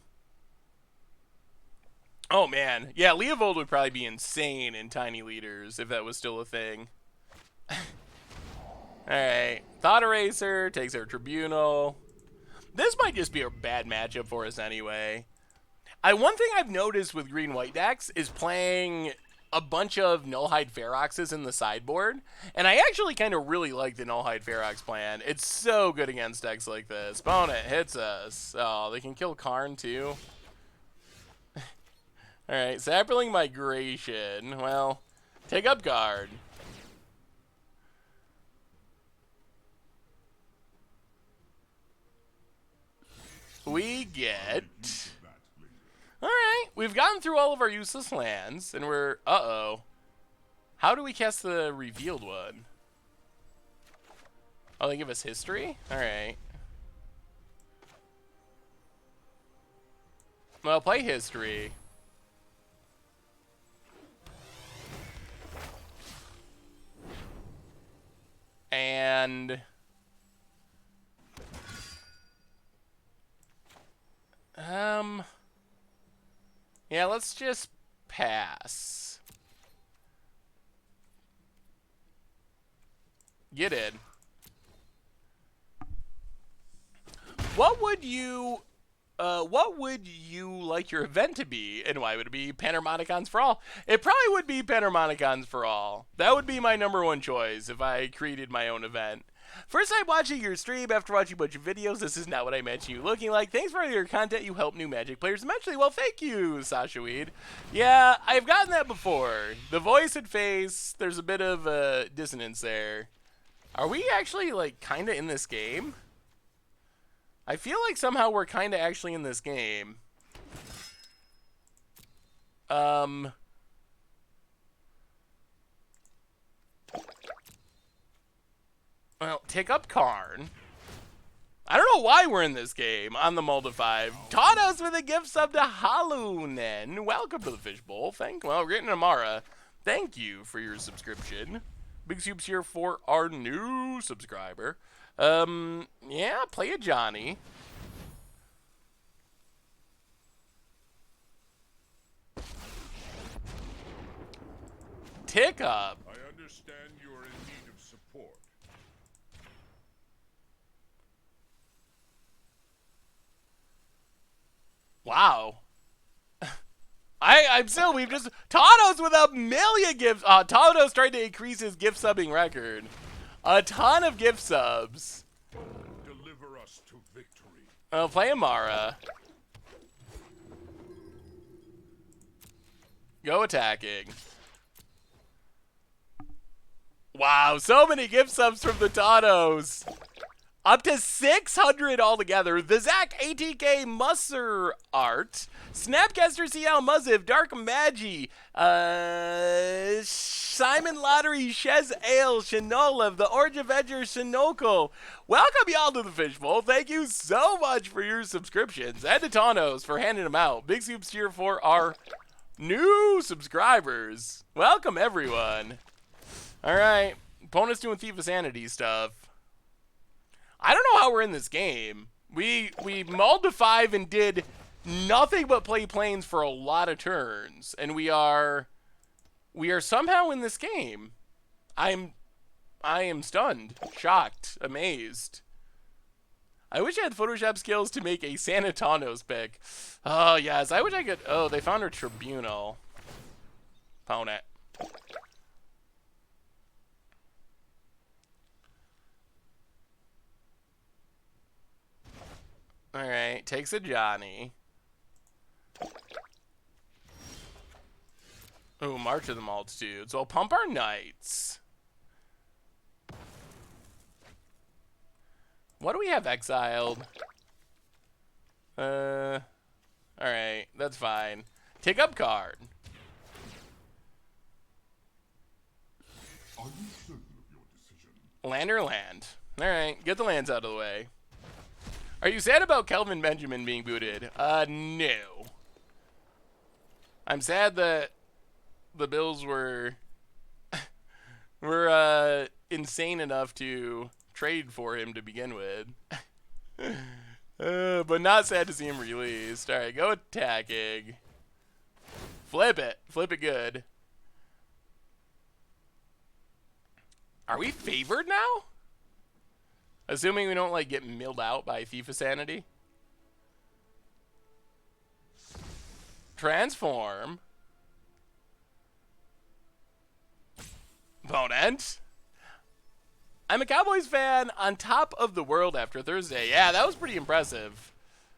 Oh, man. Yeah, Leovold would probably be insane in Tiny Leaders if that was still a thing. Alright. Thought Eraser takes our Tribunal. This might just be a bad matchup for us anyway. One thing I've noticed with green-white decks is playing a bunch of Nullhide Feroxes in the sideboard, and I actually kind of really like the Nullhide Ferox plan. It's so good against decks like this. Opponent hits us. Oh, they can kill Karn too. Alright, Sapperling Migration. Well, take up guard. We get... Alright, we've gotten through all of our useless lands, and we're... Uh-oh. How do we cast the revealed one? Oh, they give us history? Alright. Well, play history. And... Yeah, let's just pass. Get in. What would you like your event to be, and why would it be Panharmonicons for All? It probably would be Panharmonicons for All. That would be my #1 choice if I created my own event. First time watching your stream after watching a bunch of videos. This is not what I mentioned you looking like. Thanks for all your content. You help new Magic players immensely. Well, thank you, Sasha Weed. Yeah, I've gotten that before. The voice and face, there's a bit of dissonance there. Are we actually, like, kind of in this game? I feel like somehow we're kind of actually in this game. Well, take up Karn. I don't know why we're in this game on the Mold of 5. Taught us with a gift sub to Halunen. Welcome to the Fishbowl. Well, we're getting Amara. Thank you for your subscription. Big Soups here for our new subscriber. Yeah, play a Johnny. Tick up. I understand you are in need of support. Wow. I'm still, we've just, Tautos with a million gifts. Tautos tried to increase his gift subbing record. A ton of gift subs. Deliver us to victory. Oh, play Amara. Go attacking. Wow, so many gift subs from the Tautos. Up to 600 altogether. The Zach ATK Musser Art, Snapcaster CL Muzziv, Dark Magi, Simon Lottery, Shez Ale, Shinolev, the Orange Avenger, Shinoko. Welcome y'all to the Fishbowl. Thank you so much for your subscriptions. And to Tautos for handing them out. Big soups here for our new subscribers. Welcome everyone. Alright, opponent's doing Thief of Sanity stuff. I don't know how we're in this game. We mulled to 5 and did nothing but play planes for a lot of turns, and we are somehow in this game. I am stunned, shocked, amazed. I wish I had Photoshop skills to make a Santa Tautos pick. Oh yes, I wish I could. Oh, they found our Tribunal opponent. Alright, takes a Johnny. Ooh, March of the Multitudes. We'll pump our Knights. What do we have exiled? Alright, that's fine. Take up card. Are you certain of your decision? Land or land. Alright, get the lands out of the way. Are you sad about Kelvin Benjamin being booted? No. I'm sad that the Bills were insane enough to trade for him to begin with. But not sad to see him released. Alright, go attacking. Flip it. Flip it good. Are we favored now? Assuming we don't, like, get milled out by Thief of Sanity. Transform. Opponent. I'm a Cowboys fan on top of the world after Thursday. Yeah, that was pretty impressive.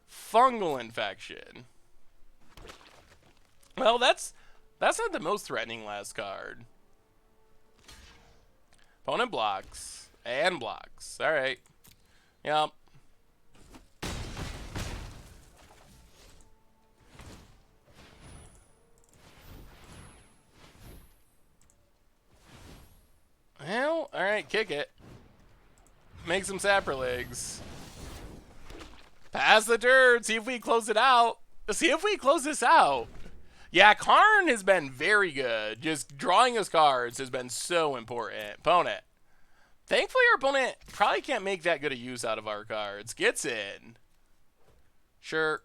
Fungal infection. Well, that's not the most threatening last card. Opponent blocks. And blocks. Alright. Yep. Well, alright, kick it. Make some saprolegs. Pass the turn. See if we close it out. See if we close this out. Yeah, Karn has been very good. Just drawing his cards has been so important. Opponent. Thankfully, our opponent probably can't make that good a use out of our cards. Gets in. Sure.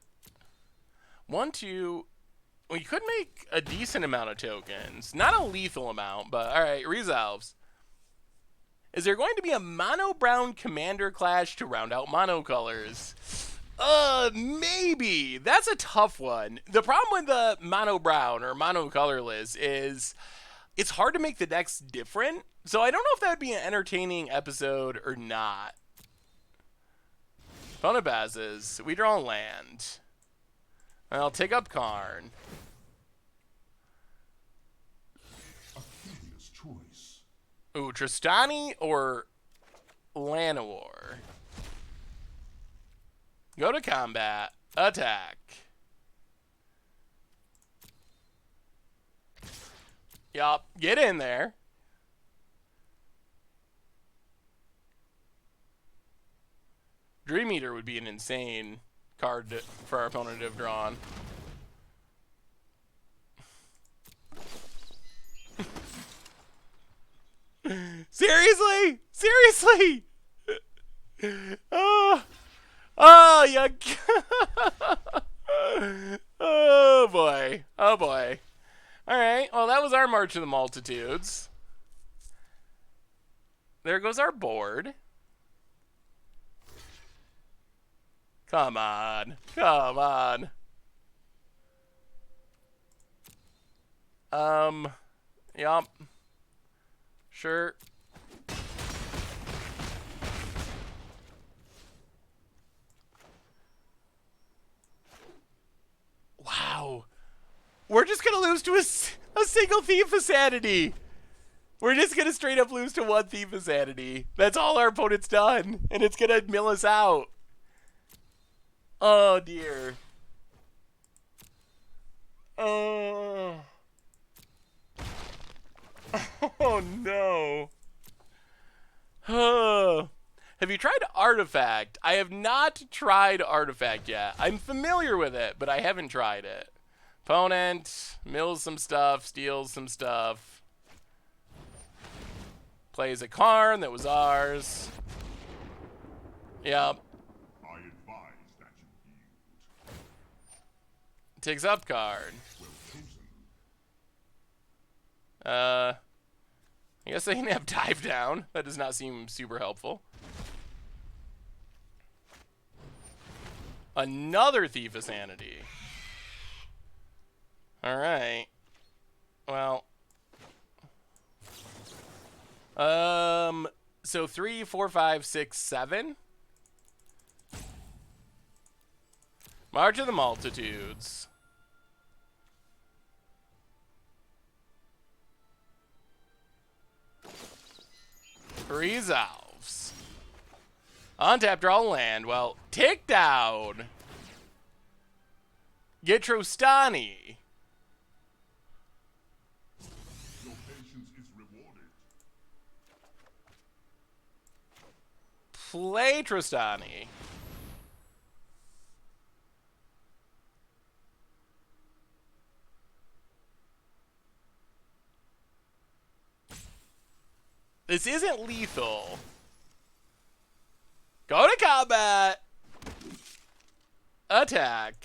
1, 2. We could make a decent amount of tokens. Not a lethal amount, but alright, resolves. Is there going to be a mono brown commander clash to round out mono colors? Maybe. That's a tough one. The problem with the mono brown or mono colorless is it's hard to make the decks different. So I don't know if that would be an entertaining episode or not. Opponent passes. We draw a land. I'll take up Karn. A curious choice. Ooh, Tristani or Llanowar? Go to combat. Attack. Yup. Get in there. Dream Eater would be an insane card for our opponent to have drawn. Seriously? Seriously? Oh, oh, you. Oh boy. Oh boy. All right. Well, that was our March of the Multitudes. There goes our board. Come on. Come on. Yup. Sure. Wow. We're just gonna lose to a single Thief of Sanity. We're just gonna straight up lose to one Thief of Sanity. That's all our opponent's done. And it's gonna mill us out. Oh dear. Oh. Oh no. Oh. Have you tried Artifact? I have not tried Artifact yet. I'm familiar with it, but I haven't tried it. Opponent mills some stuff, steals some stuff. Plays a Karn that was ours. Yep. I advise that you yield. Takes up card. Well chosen. I guess I can have dive down. That does not seem super helpful. Another Thief of Sanity. All right. Well. So 3, 4, 5, 6, 7. March of the Multitudes. Resolves. Untap, draw land. Well, tick down. Get Trostani. Your patience is rewarded. Play Trostani. This isn't lethal. Go to combat. Attack.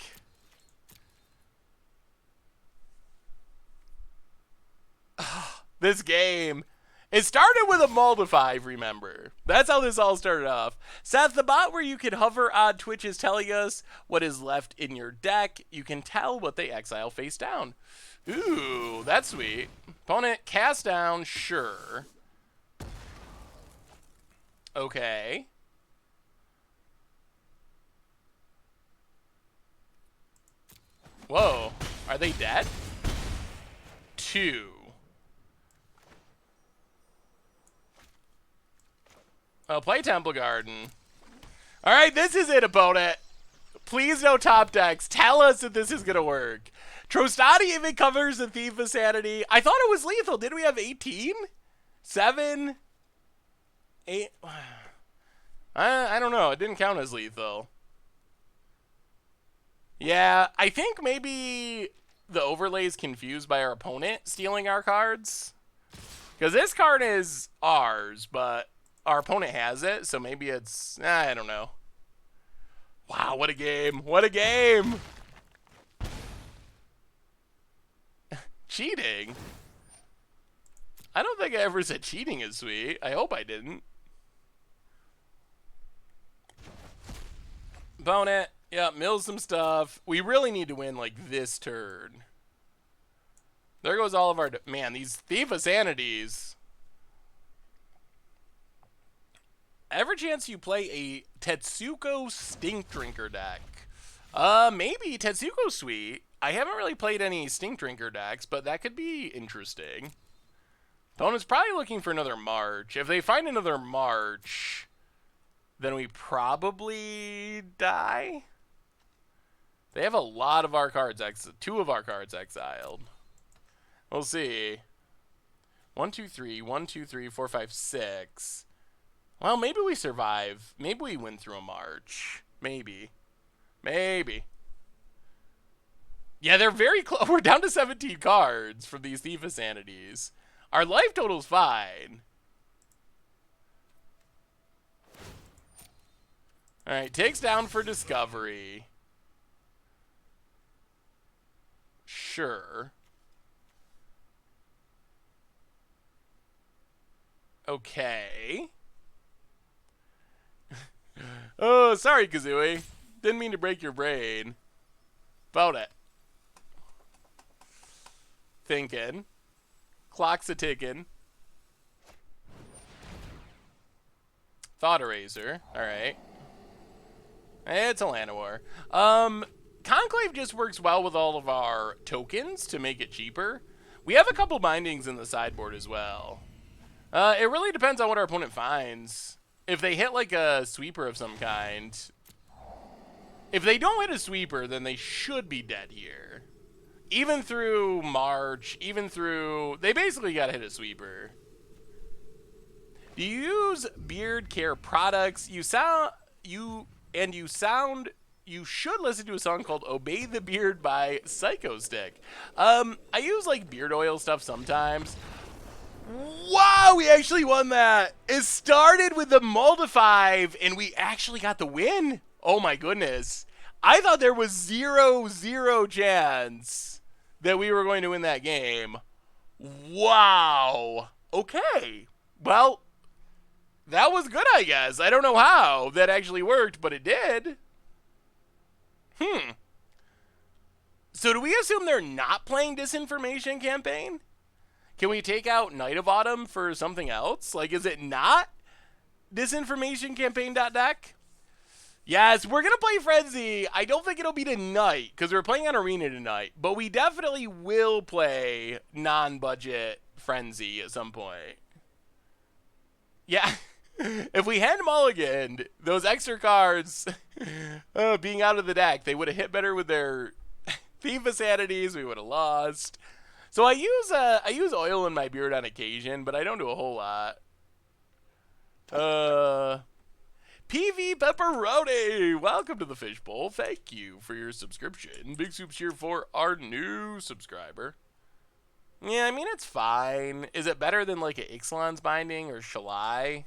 This game. It started with a Moldify, remember. That's how this all started off. Seth, the bot where you can hover on Twitch is telling us what is left in your deck. You can tell what they exile face down. Ooh, that's sweet. Opponent cast down, sure. Okay. Whoa. Are they dead? 2. Oh, play Temple Garden. Alright, this is it, opponent. Please no top decks. Tell us if this is going to work. Trostani even covers the Thief of Sanity. I thought it was lethal. Did we have 18? 7? 8? I don't know. It didn't count as lethal. Yeah, I think maybe the overlay is confused by our opponent stealing our cards. Because this card is ours, but our opponent has it, so maybe it's... I don't know. Wow, what a game. What a game. Cheating? I don't think I ever said cheating is sweet. I hope I didn't. Opponent. Yeah, mill some stuff. We really need to win, like, this turn. There goes all of our... Man, these Thief of Sanities. Ever chance you play a Tetsuko Stink Drinker deck? Maybe. Tetsuko's sweet. I haven't really played any Stink Drinker decks, but that could be interesting. Opponent's probably looking for another March. If they find another March, then we probably die. They have a lot of our cards, two of our cards exiled. We'll see. 1, 2, 3, 1, 2, 3, 4, 5, 6. Well, maybe we survive. Maybe we win through a March. Maybe. Maybe. Yeah, they're very close. We're down to 17 cards from these Thief of Sanities. Our life total's fine. Alright, takes down for discovery. Sure. Okay. Oh, sorry, Kazooie. Didn't mean to break your brain. About it. Thinking. Clock's a ticking. Thought Eraser. Alright. It's a Llanowar. Conclave just works well with all of our tokens to make it cheaper. We have a couple bindings in the sideboard as well. It really depends on what our opponent finds. If they hit like a sweeper of some kind... If they don't hit a sweeper, then they should be dead here. Even through March, even through... They basically gotta hit a sweeper. Do you use beard care products? You should listen to a song called Obey the Beard by Psycho Stick. I use like beard oil stuff sometimes. Wow, we actually won that. It started with the Moldify, and we actually got the win. Oh my goodness. I thought there was 0-0 chance that we were going to win that game. Wow. Okay. Well, that was good, I guess. I don't know how that actually worked, but it did. So do we assume they're not playing Disinformation Campaign? Can we take out Night of Autumn for something else? Like, is it not Disinformation Campaign.deck? Yes, we're going to play Frenzy. I don't think it'll be tonight, because we're playing on Arena tonight. But we definitely will play non-budget Frenzy at some point. Yeah. If we had mulliganed, those extra cards being out of the deck, they would have hit better with their Thief of Sanities. We would have lost. So I use oil in my beard on occasion, but I don't do a whole lot. PV Pepperoni, welcome to the Fishbowl. Thank you for your subscription. Big Soup's here for our new subscriber. Yeah, I mean, it's fine. Is it better than like an Ixalan's Binding or Shalai?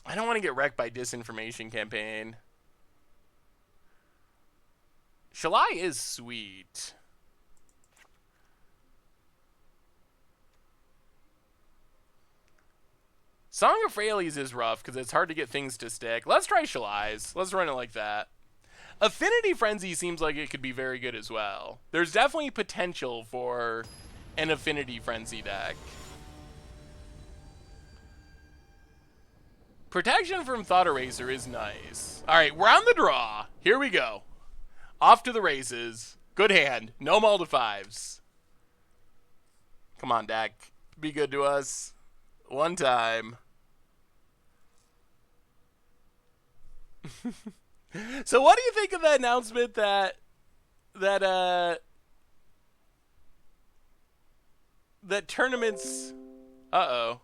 I don't want to get wrecked by Disinformation Campaign. Shalai is sweet. Song of Fraley's is rough because it's hard to get things to stick. Let's try Shalai's. Let's run it like that. Affinity Frenzy seems like it could be very good as well. There's definitely potential for an Affinity Frenzy deck. Protection from Thought Eraser is nice. Alright, we're on the draw. Here we go. Off to the races. Good hand. No multi-fives. Come on, deck. Be good to us. One time. So what do you think of that announcement that tournaments... Uh-oh.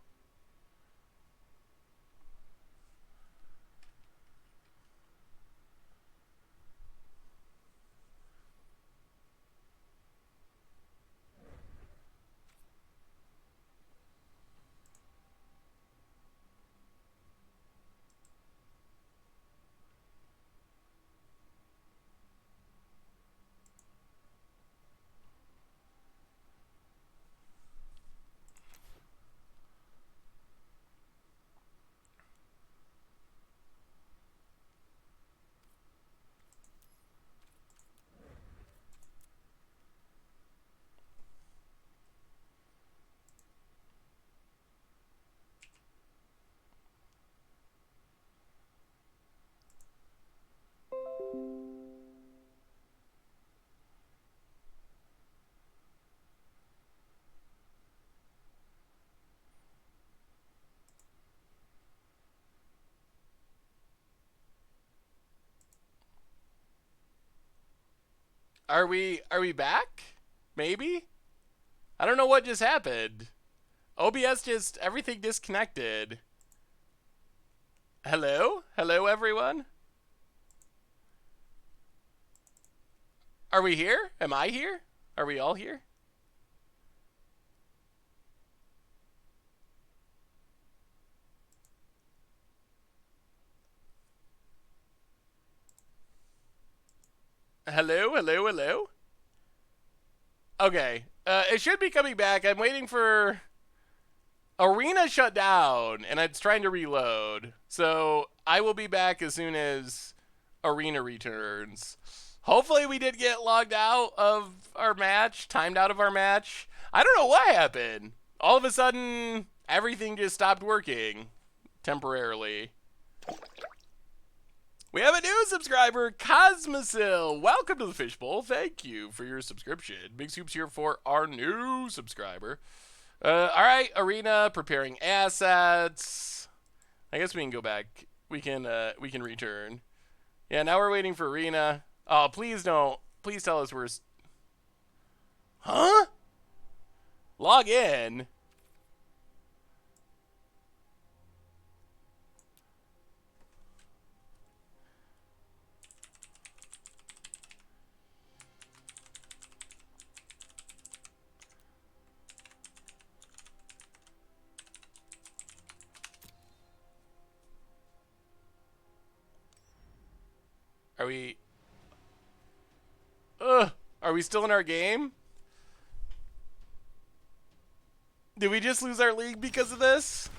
Are we back? Maybe? I don't know what just happened. OBS just everything disconnected. Hello? Hello everyone? Are we here? Am I here? Are we all here? Hello, hello, hello? Okay. It should be coming back. I'm waiting for... Arena shut down, and it's trying to reload. So, I will be back as soon as Arena returns. Hopefully we did get logged out of our match, timed out of our match. I don't know what happened. All of a sudden, everything just stopped working temporarily. We have a new subscriber, Cosmosil. Welcome to the Fishbowl. Thank you for your subscription. Big Soups here for our new subscriber. All right, Arena, preparing assets. I guess we can go back. We can return. Yeah, now we're waiting for Arena. Oh, please don't. Please tell us we're... Huh? Log in. Are we... Are we still in our game? Did we just lose our league because of this?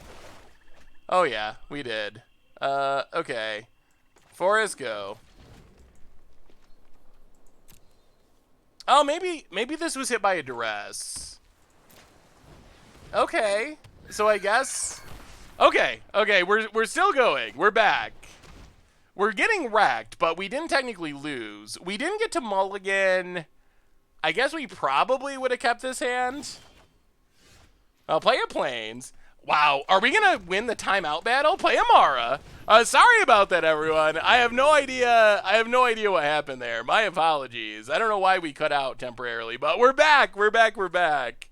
Oh yeah, we did. Okay. Forest, go. Oh, maybe this was hit by a duress. Okay. So I guess... Okay, we're still going. We're back. We're getting wrecked, but we didn't technically lose. We didn't get to mulligan. I guess we probably would have kept this hand. Player Plains. Wow, are we going to win the timeout battle? Play Amara. Sorry about that, everyone. I have no idea. I have no idea what happened there. My apologies. I don't know why we cut out temporarily, but we're back. We're back. We're back.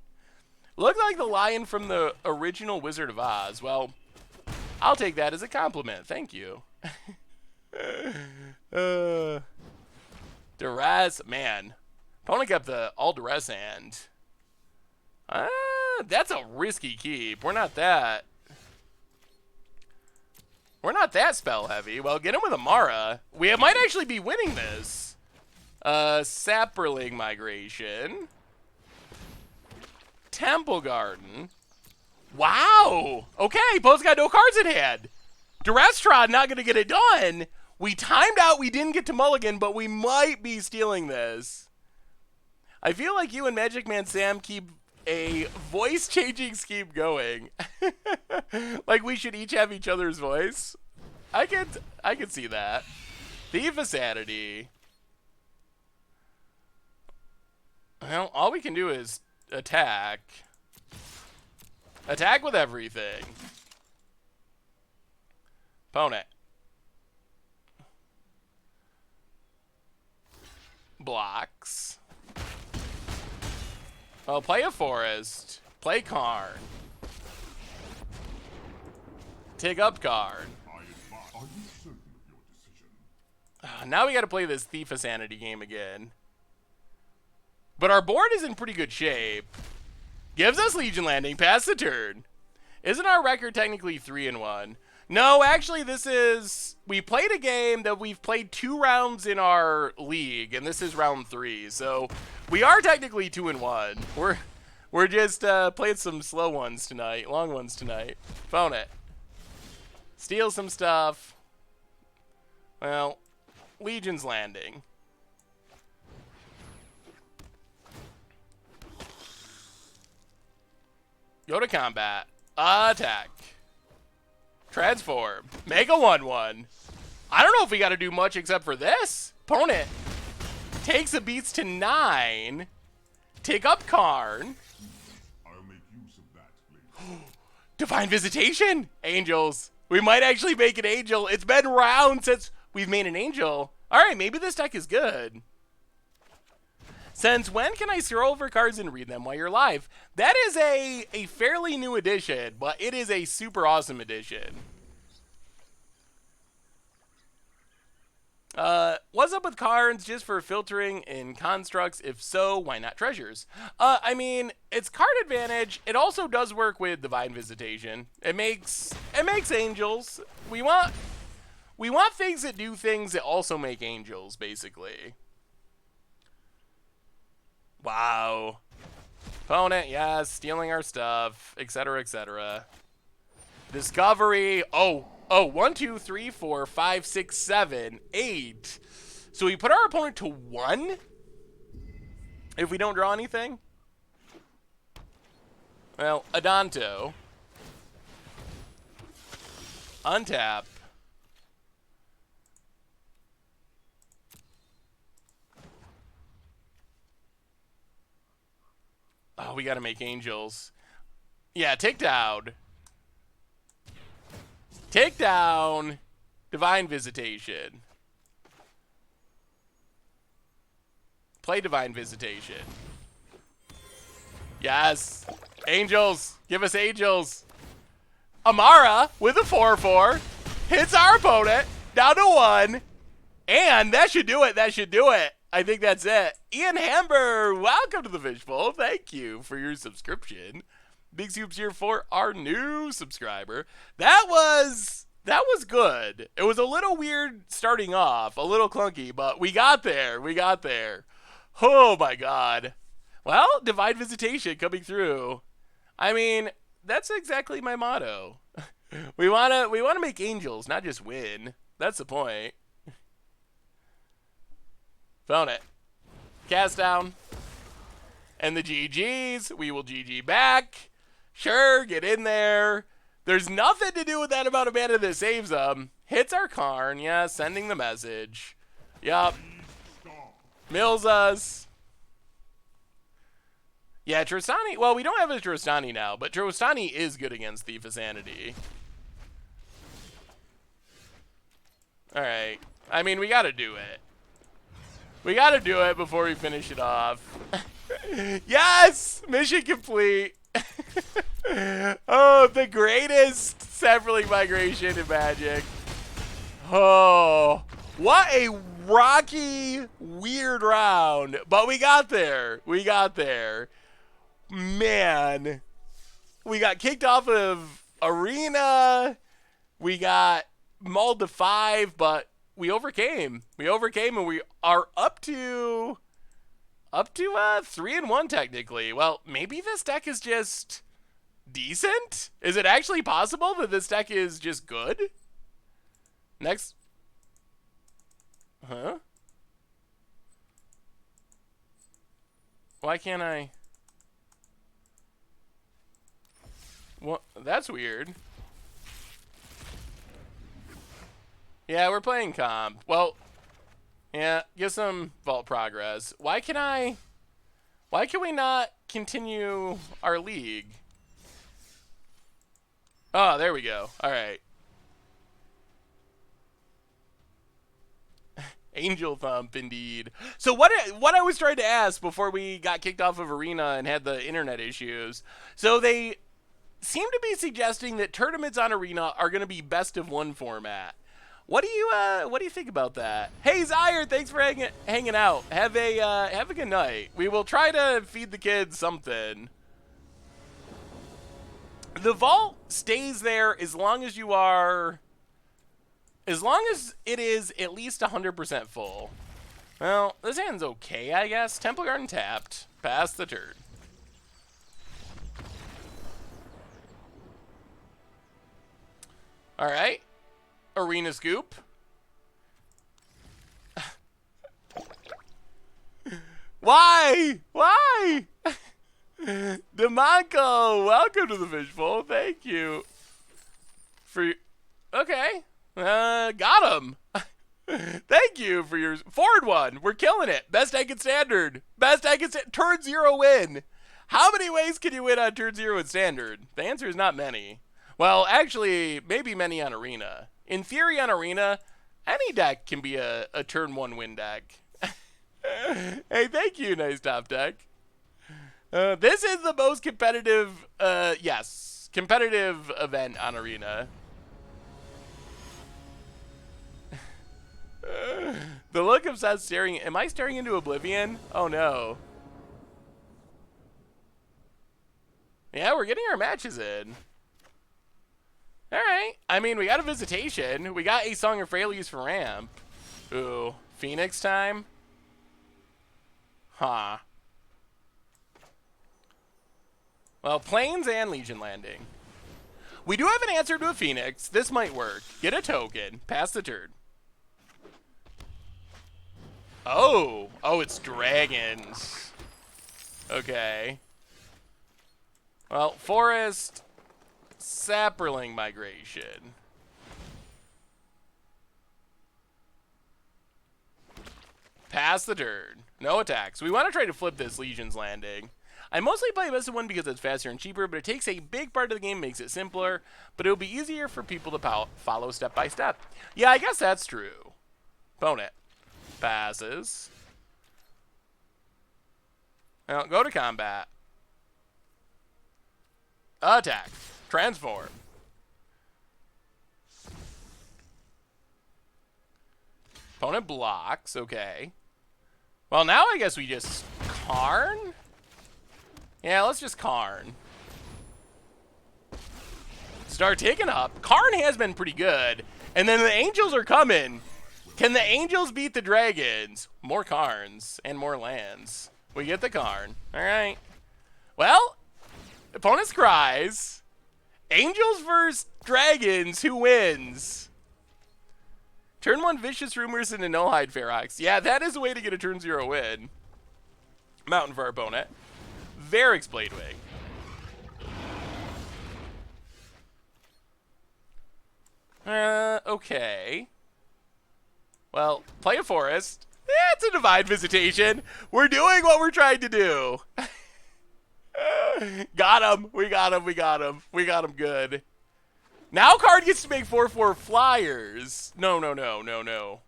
Looked like the lion from the original Wizard of Oz. Well, I'll take that as a compliment. Thank you. Duress, man. Opponent kept the all duress hand. That's a risky keep. We're not that spell heavy. Well, get him with Amara. We might actually be winning this. Sapperling Migration. Temple Garden. Wow. Okay, both got no cards in hand. Durastron not going to get it done. We timed out. We didn't get to mulligan, but we might be stealing this. I feel like you and Magic Man Sam keep a voice-changing scheme going. Like we should each have each other's voice. I can see that. Thief of Sanity. Well, all we can do is attack. Attack with everything. Opponent. Blocks. Oh, play a forest. Play Karn. Take up Karn. Are you certain of your decision? Now we gotta play this Thief of Sanity game again. But our board is in pretty good shape. Gives us Legion Landing, pass the turn. Isn't our record technically 3-1? No, actually this is... We played a game that we've played 2 rounds in our league, and this is round 3. So we are technically 2-1. We're just playing some slow ones tonight, long ones tonight. Phone it. Steal some stuff. Well, Legion's Landing. Go to combat. Attack. Transform. Make a 1-1. I don't know if we got to do much except for this. Opponent takes the beats to 9. Take up Karn. I'll make use of that, please. Divine Visitation. Angels. We might actually make an angel. It's been rounds since we've made an angel. All right, maybe this deck is good. Since when can I scroll over cards and read them while you're live? That is a fairly new addition, but it is a super awesome addition. What's up with cards just for filtering in constructs? If so, why not treasures? I mean, it's card advantage. It also does work with Divine Visitation. It makes angels. We want things that do things that also make angels, basically. Wow. Opponent, yes, stealing our stuff, etc., etc. Discovery. Oh, 1, 2, 3, 4, 5, 6, 7, 8. So we put our opponent to 1 if we don't draw anything. Well, Adanto. Untap. Oh, we gotta make angels. Yeah, take down. Take down. Divine Visitation. Play Divine Visitation. Yes. Angels. Give us angels. Amara with a 4/4 hits our opponent down to 1. And that should do it. That should do it. I think that's it. Ian Hamber, welcome to the Fishbowl. Thank you for your subscription. Big Soups here for our new subscriber. That was good. It was a little weird starting off, a little clunky, but we got there. We got there. Oh my god. Well, Divine Visitation coming through. I mean, that's exactly my motto. we wanna make angels, not just win. That's the point. Phone it. Cast down. And the GGs. We will GG back. Sure, get in there. There's nothing to do with that amount of mana that saves them. Hits our Karn. Yeah, sending the message. Yup. Mills us. Yeah, Trostani. Well, we don't have a Trostani now, but Trostani is good against Thief of Sanity. Alright. I mean, we gotta do it. We gotta do it before we finish it off. Yes! Mission complete! Oh, the greatest Severing Migration in Magic. Oh, what a rocky, weird round. But we got there. We got there. Man. We got kicked off of Arena. We got mauled to 5, but we overcame. We overcame, and we are up to 3-1 technically. Well, maybe this deck is just decent. Is it actually possible that this deck is just good? Next. Huh? Why can't I? What? That's weird. Yeah, we're playing comp. Well, yeah, get some vault progress. Why can we not continue our league? Oh, there we go. All right. Angel Thump, indeed. So what I was trying to ask before we got kicked off of Arena and had the internet issues. So they seem to be suggesting that tournaments on Arena are going to be best of 1 format. What do you think about that? Hey Zyre, thanks for hanging out. Have a good night. We will try to feed the kids something. The vault stays there as long as you are, as long as it is at least 100% full. Well, this hand's okay, I guess. Temple Garden tapped. Pass the turn. All right. Arena Scoop. Why? Why? Demonco, welcome to the Fishbowl. Thank you. Okay. Got him. Thank you for your forward one. We're killing it. Best deck in Standard. Best deck in turn 0 win. How many ways can you win on turn 0 in Standard? The answer is not many. Well, actually, maybe many on Arena. In theory, on Arena, any deck can be a turn 1 win deck. Hey, thank you, nice top deck. This is the most competitive, yes, competitive event on Arena. The look of Seth staring. Am I staring into oblivion? Oh no. Yeah, we're getting our matches in. All right. I mean, we got a Visitation. We got a Song of Fraley's for ramp. Ooh, Phoenix time? Huh. Well, Plains and Legion Landing. We do have an answer to a Phoenix. This might work. Get a token. Pass the turn. Oh. Oh, it's dragons. Okay. Well, forest, sapperling migration. Pass the turn. No attacks. We want to try to flip this Legion's Landing. I mostly play Best of 1 because it's faster and cheaper, but it takes a big part of the game, makes it simpler, but it'll be easier for people to follow step by step. Yeah, I guess that's true. Opponent. Passes. Well, go to combat. Attack. Transform. Opponent blocks. Okay. Well, now I guess we just Karn? Yeah, let's just Karn. Start taking up. Karn has been pretty good. And then the Angels are coming. Can the Angels beat the Dragons? More Karns and more lands. We get the Karn. All right. Well, opponent's cries. Angels versus Dragons. Who wins? Turn 1 Vicious Rumors into No Hide Ferox. Yeah, that is a way to get a turn 0 win. Mountain for our opponent. Varix Bladewing. Okay. Well, play a forest. It's a Divine Visitation. We're doing what we're trying to do. Got him. We got him. We got him. We got him good. Now card gets to make 4/4 flyers. No, no, no, no, no.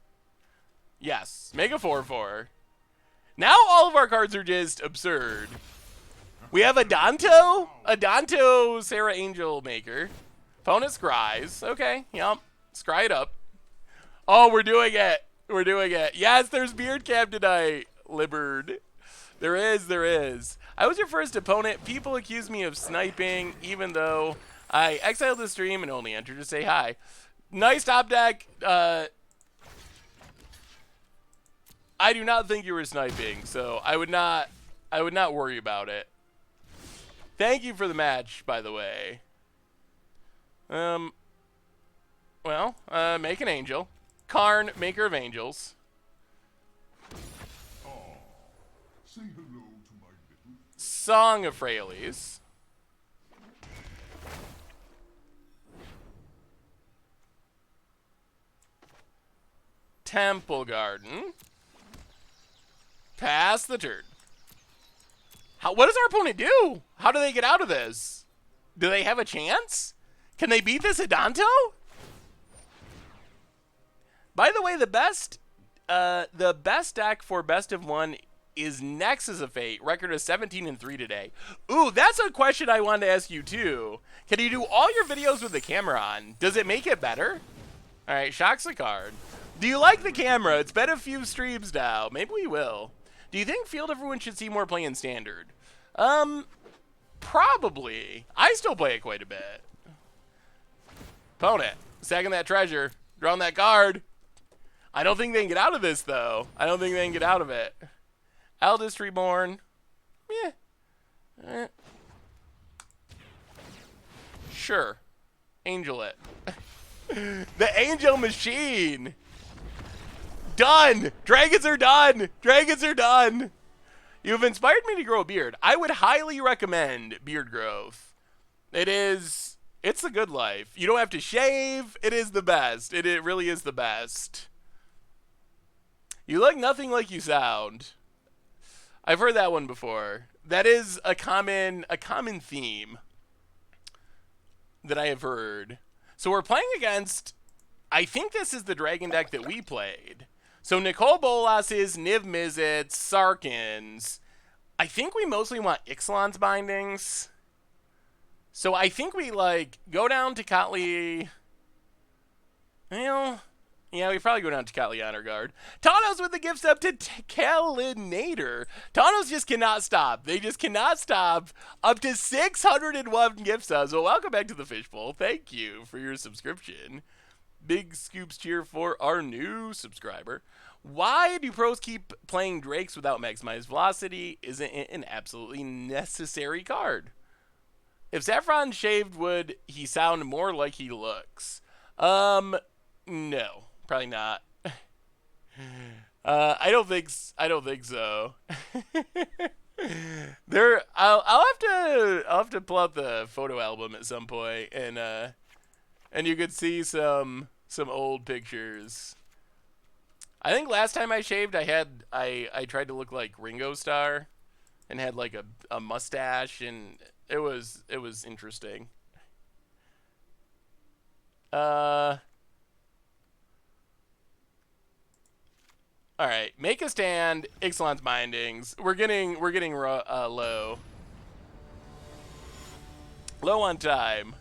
Yes, make a 4/4. Now all of our cards are just absurd. We have a Danto Sarah Angel Maker. Opponent scries. Okay, yep. Scry it up. Oh, we're doing it. We're doing it. Yes, there's Beard Cam tonight. Liberd. There is, there is. I was your first opponent. People accuse me of sniping, even though I exiled the stream and only entered to say hi. Nice top deck. I do not think you were sniping, so I would not worry about it. Thank you for the match, by the way. Well, make an angel. Karn, maker of angels. Say hello to my little... Song of Fraley's. Temple Garden. Pass the turn. What does our opponent do? How do they get out of this? Do they have a chance? Can they beat this Adanto? By the way, the best deck for best of 1 is Nexus of Fate. Record is 17-3 today. Ooh, that's a question I wanted to ask you too. Can you do all your videos with the camera on? Does it make it better? All right, Shock's a card. Do you like the camera? It's been a few streams now. Maybe we will. Do you think Field everyone should see more play in Standard? Probably. I still play it quite a bit. Opponent. Second that treasure. Drawing that card. I don't think they can get out of this, though. I don't think they can get out of it. Eldest Reborn. Yeah. Sure. Angel it. The Angel Machine. Done. Dragons are done. Dragons are done. You've inspired me to grow a beard. I would highly recommend beard growth. It's the good life. You don't have to shave. It is the best. It really is the best. You look nothing like you sound. I've heard that one before. That is a common theme that I have heard. So we're playing against, I think this is the dragon deck that we played. So Nicole Bolas's, Niv Mizzet's, Sarkin's. I think we mostly want Ixalan's bindings. So I think we, like, go down to Kotli. Well, yeah, we probably go down to Kotli Honor Guard. Taunos with the gifts up to Kalinator. Taunos just cannot stop. They just cannot stop. Up to 601 gift subs. Well, welcome back to the Fishbowl. Thank you for your subscription. Big scoops cheer for our new subscriber. Why do pros keep playing Drakes without maximized velocity? Isn't it an absolutely necessary card? If Saffron shaved, would he sound more like he looks? No, probably not. I don't think so. I'll have to pull out the photo album at some point, and you could see some old pictures. I think last time I shaved, I tried to look like Ringo Starr, and had like a mustache, and it was interesting. All right, make a stand. Ixalan's bindings. We're getting low on time.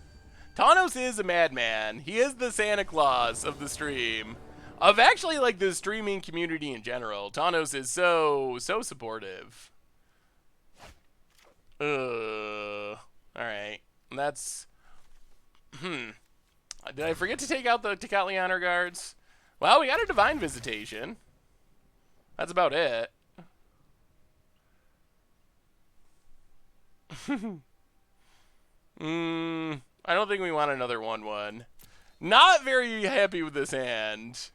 Taunos is a madman. He is the Santa Claus of the stream. Of actually, like, the streaming community in general. Taunos is so supportive. Alright. That's... Did I forget to take out the Tecatli Honor Guards? Well, we got a Divine Visitation. That's about it. I don't think we want another 1/1. Not very happy with this hand.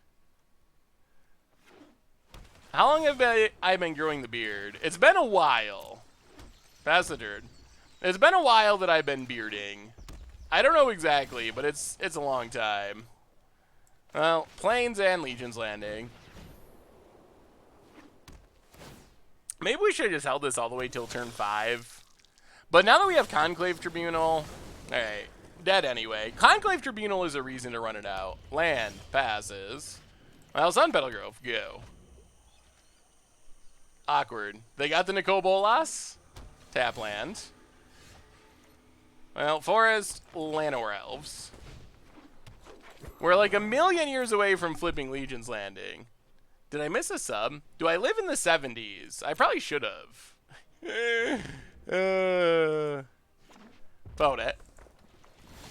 How long have I been growing the beard? It's been a while. Pass the dirt. It's been a while that I've been bearding. I don't know exactly, but it's a long time. Well, Plains and Legion's Landing. Maybe we should have just held this all the way till turn 5. But now that we have Conclave Tribunal, alright, dead anyway. Conclave Tribunal is a reason to run it out. Land passes. Well, Sun Petal Grove, go. Awkward. They got the Nicol Bolas. Tap land. Well, Forest, Llanowar Elves. We're like a million years away from flipping Legion's Landing. Did I miss a sub? Do I live in the 70s? I probably should have. Vote it.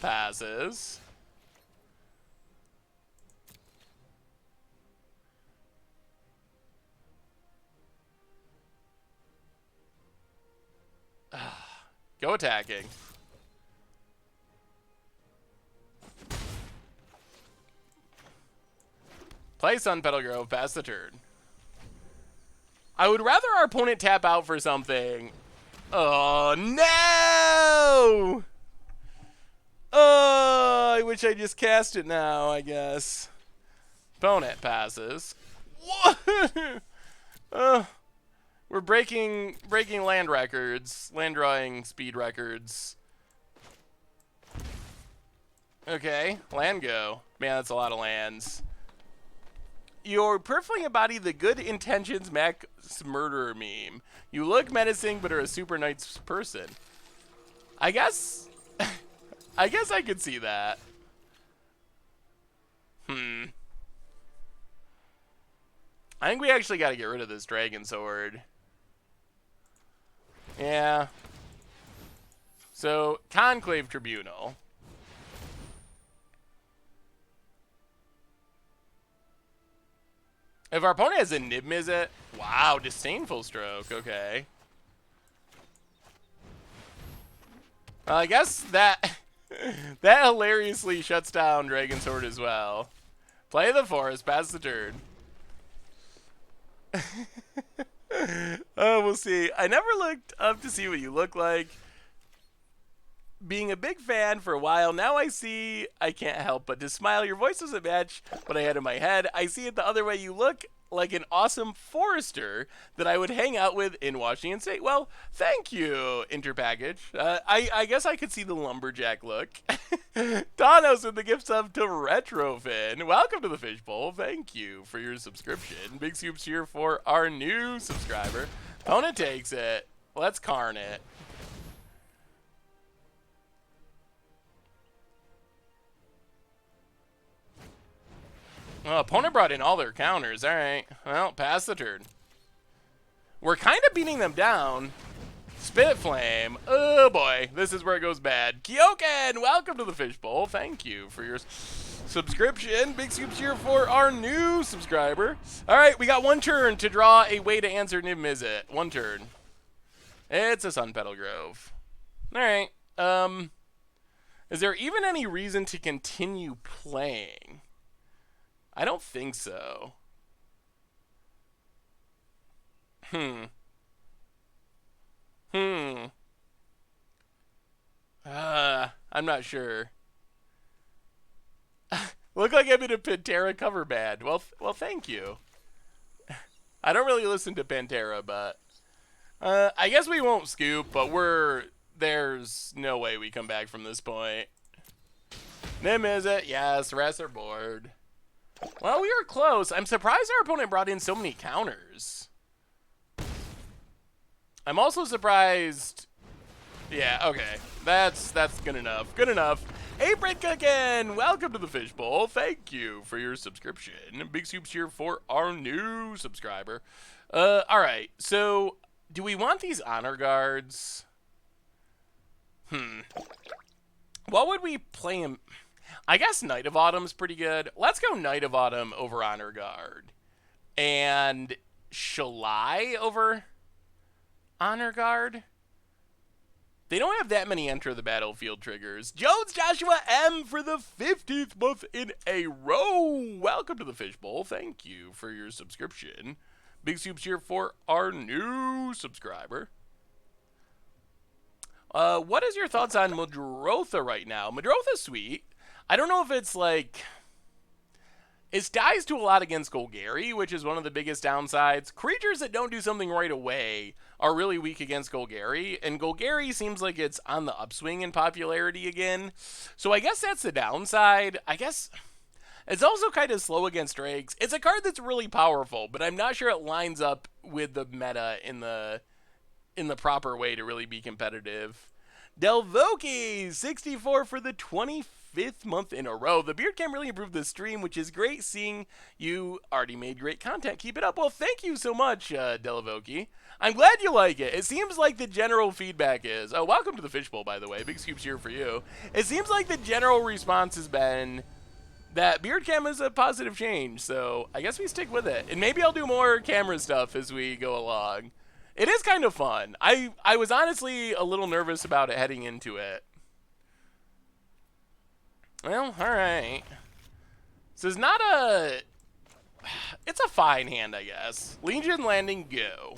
Passes. Go attacking. Play Sun Petal Grove, pass the turn. I would rather our opponent tap out for something. Oh, no! Oh, I wish I just cast it now, I guess. Opponent passes. What? We're breaking land records, land drawing speed records. Okay, land go. Man, that's a lot of lands. You perfectly embody the good intentions Max Murderer meme. You look menacing, but are a super nice person. I guess I could see that. I think we actually got to get rid of this Dragon Sword. Yeah. So, Conclave Tribunal. If our opponent has a Niv Mizzet, wow, Disdainful Stroke, okay. Well, I guess that that hilariously shuts down Dragon Sword as well. Play the Forest, pass the turn. Oh, we'll see. I never looked up to see what you look like. Being a big fan for a while, now I see I can't help but to smile. Your voice doesn't match what I had in my head. I see it the other way. You look like an awesome forester that I would hang out with in Washington State. Well, thank you, Interpackage. I guess I could see the lumberjack look. Donos with the gift sub to Retrofin. Welcome to the Fishbowl. Thank you for your subscription. Big soups here for our new subscriber. Opponent takes it. Let's carn it. Oh, opponent brought in all their counters. All right. Well, pass the turn. We're kind of beating them down. Spit Flame. Oh, boy. This is where it goes bad. Kyoken, welcome to the Fishbowl. Thank you for your subscription. Big soups here for our new subscriber. All right, we got one turn to draw a way to answer Niv Mizzet. One turn. It's a Sun Petal Grove. All right. Is there even any reason to continue playing? I don't think so. I'm not sure. Look like I'm in a Pantera cover band. Well, thank you. I don't really listen to Pantera, but I guess we won't scoop, but there's no way we come back from this point. Nim is it? Yes, the rest are bored. Well, we were close. I'm surprised our opponent brought in so many counters. I'm also surprised. Yeah, okay. That's good enough. Good enough. Hey, Brent Cookin! Welcome to the Fishbowl. Thank you for your subscription. Big soups here for our new subscriber. Alright. So, do we want these honor guards? What would we play him? I guess Knight of Autumn's pretty good. Let's go Knight of Autumn over Honor Guard. And Shalai over Honor Guard. They don't have that many enter the battlefield triggers. Jones Joshua M for the 15th month in a row. Welcome to the Fishbowl. Thank you for your subscription. Big soups here for our new subscriber. What is your thoughts on Madrotha right now? Madrotha's sweet. I don't know if it's like... It dies to a lot against Golgari, which is one of the biggest downsides. Creatures that don't do something right away are really weak against Golgari, and Golgari seems like it's on the upswing in popularity again. So I guess that's the downside. I guess it's also kind of slow against Drakes. It's a card that's really powerful, but I'm not sure it lines up with the meta in the proper way to really be competitive. Delvoki, 64 for the 25th month in a row. The beard cam really improved the stream, which is great seeing you already made great content. Keep it up. Well, thank you so much, Delvoki. I'm glad you like it. It seems like the general feedback is... Oh, welcome to the Fishbowl, by the way. Big scoops here for you. It seems like the general response has been that beard cam is a positive change, so I guess we stick with it. And maybe I'll do more camera stuff as we go along. It is kind of fun. I was honestly a little nervous about it heading into it. Well, alright. So it's not a... It's a fine hand, I guess. Legion Landing, go.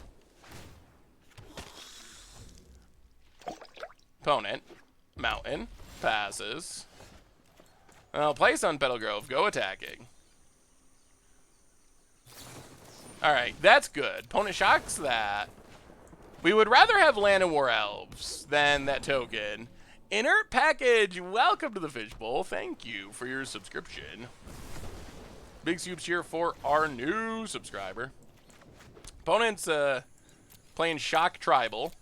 Opponent. Mountain. Passes. Well, place on Petal Grove. Go attacking. Alright, that's good. Opponent shocks that. We would rather have Land and War Elves than that token. Inert Package, welcome to the Fishbowl. Thank you for your subscription. Big soups here for our new subscriber. Opponent's playing Shock Tribal.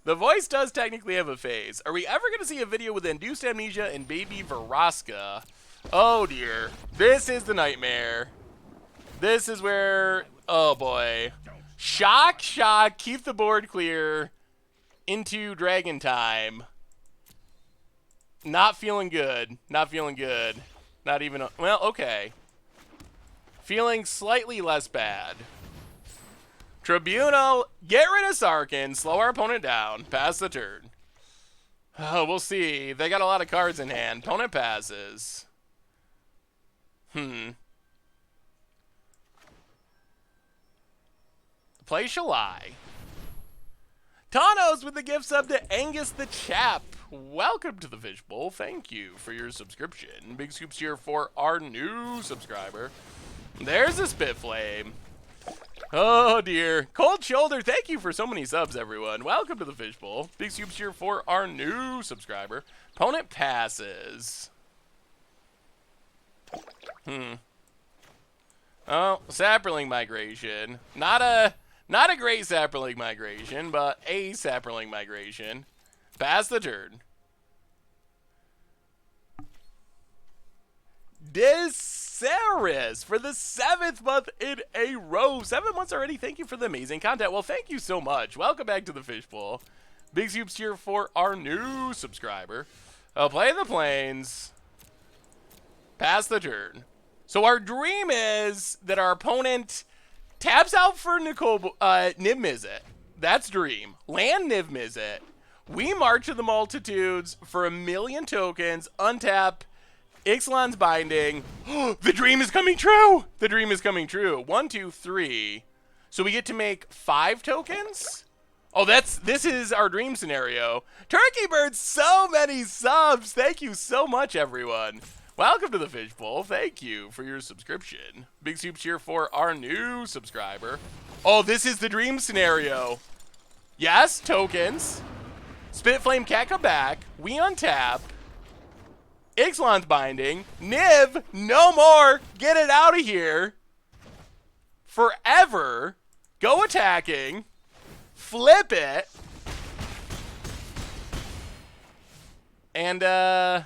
The voice does technically have a phase. Are we ever going to see a video with Induced Amnesia and Baby Veraska? Oh dear. This is the nightmare. This is where... Oh boy. Shock, shock, keep the board clear into Dragon Time. Not feeling good. Not feeling good. Not even... Well, okay. Feeling slightly less bad. Tribunal, get rid of Sarkin, slow our opponent down, pass the turn. Oh, we'll see. They got a lot of cards in hand. Opponent passes. Play Shalai. Tanos with the gift sub to Angus the Chap. Welcome to the Fishbowl. Thank you for your subscription. Big scoops here for our new subscriber. There's a spit flame. Oh dear. Cold shoulder, thank you for so many subs, everyone. Welcome to the Fishbowl. Big soups here for our new subscriber. Opponent passes. Oh, sapperling migration. Not a great sapperling migration, but a sapperling migration. Pass the turn. Desaris for the 7th month in a row. 7 months already. Thank you for the amazing content. Well, thank you so much. Welcome back to the Fishbowl. Big soups here for our new subscriber. I'll play the planes. Pass the turn. So our dream is that our opponent taps out for Niv Mizzet. That's dream. Land Niv Mizzet. We march to the multitudes for 1,000,000 tokens. Untap. Ixalan's binding. The dream is coming true. The dream is coming true. 1, 2, 3. So we get to make 5 tokens? Oh, this is our dream scenario. Turkey Bird, so many subs. Thank you so much, everyone. Welcome to the Fishbowl. Thank you for your subscription. Big soups here for our new subscriber. Oh, this is the dream scenario. Yes, tokens. Spitflame can't come back. We untap. Ixalan's binding. Niv, no more. Get it out of here. Forever. Go attacking. Flip it. And, yeah,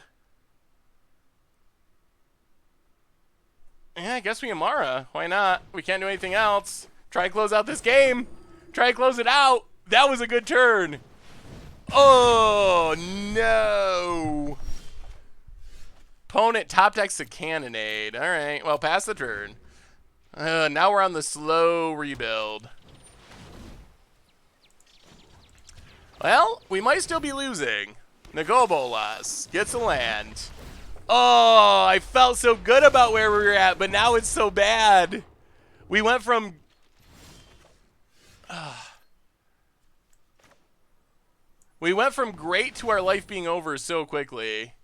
I guess we Amara. Why not? We can't do anything else. Try to close out this game. Try to close it out. That was a good turn. Oh, no. Opponent top decks a cannonade. All right, well, pass the turn. Now we're on the slow rebuild. Well, we might still be losing. Nagobolas gets a land. Oh, I felt so good about where we were at, but now it's so bad. We went from... we went from great to our life being over so quickly.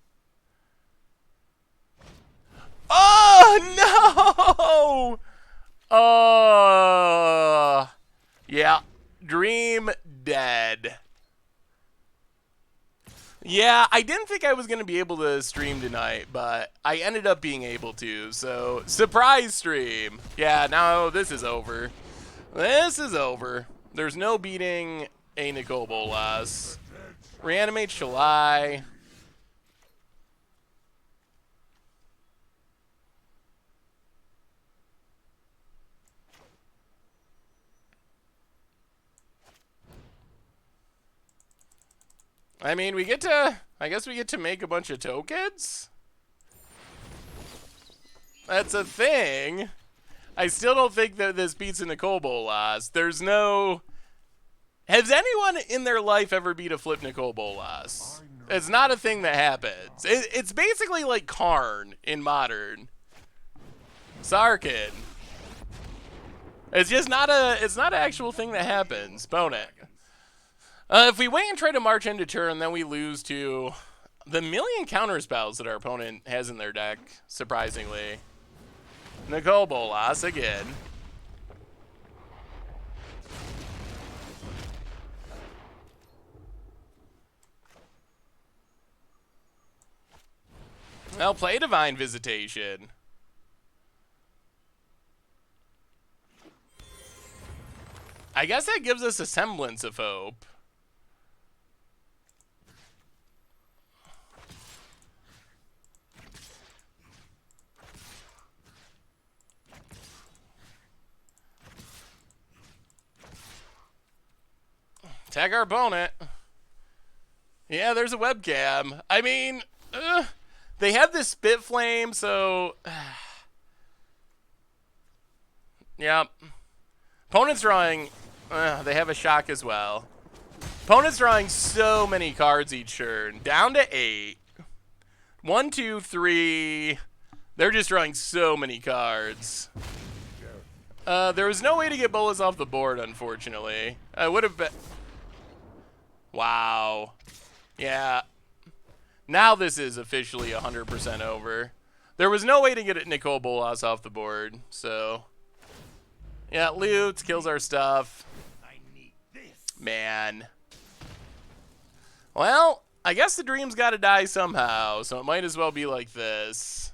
Oh, no! Oh, yeah. Dream dead. Yeah, I didn't think I was going to be able to stream tonight, but I ended up being able to, so surprise stream. Yeah, now this is over. This is over. There's no beating a Nicobolas. Reanimate Shalai. I mean, we get to, I guess we get to make a bunch of tokens? That's a thing. I still don't think that this beats a Nicobolas. There's no... Has anyone in their life ever beat a flip Nicobolas? It's not a thing that happens. It's basically like Karn in Modern. Sarkin. It's just not a, it's not an actual thing that happens. Bonnet. If we wait and try to march into turn, then we lose to the 1,000,000 counter spells that our opponent has in their deck, surprisingly. Nicobolas again. I'll play Divine Visitation. I guess that gives us a semblance of hope. Tag our opponent. Yeah, there's a webcam. I mean, they have this spit flame, so... Yep. Opponent's drawing... they have a shock as well. Opponent's drawing so many cards each turn. Down to 8. 1, 2, 3. They're just drawing so many cards. There was no way to get Bolas off the board, unfortunately. I would have been... Wow. Yeah. Now this is officially 100% over. There was no way to get Nicole Bolas off the board, so... Yeah, loots, kills our stuff. Man. Well, I guess the dream's gotta die somehow, so it might as well be like this.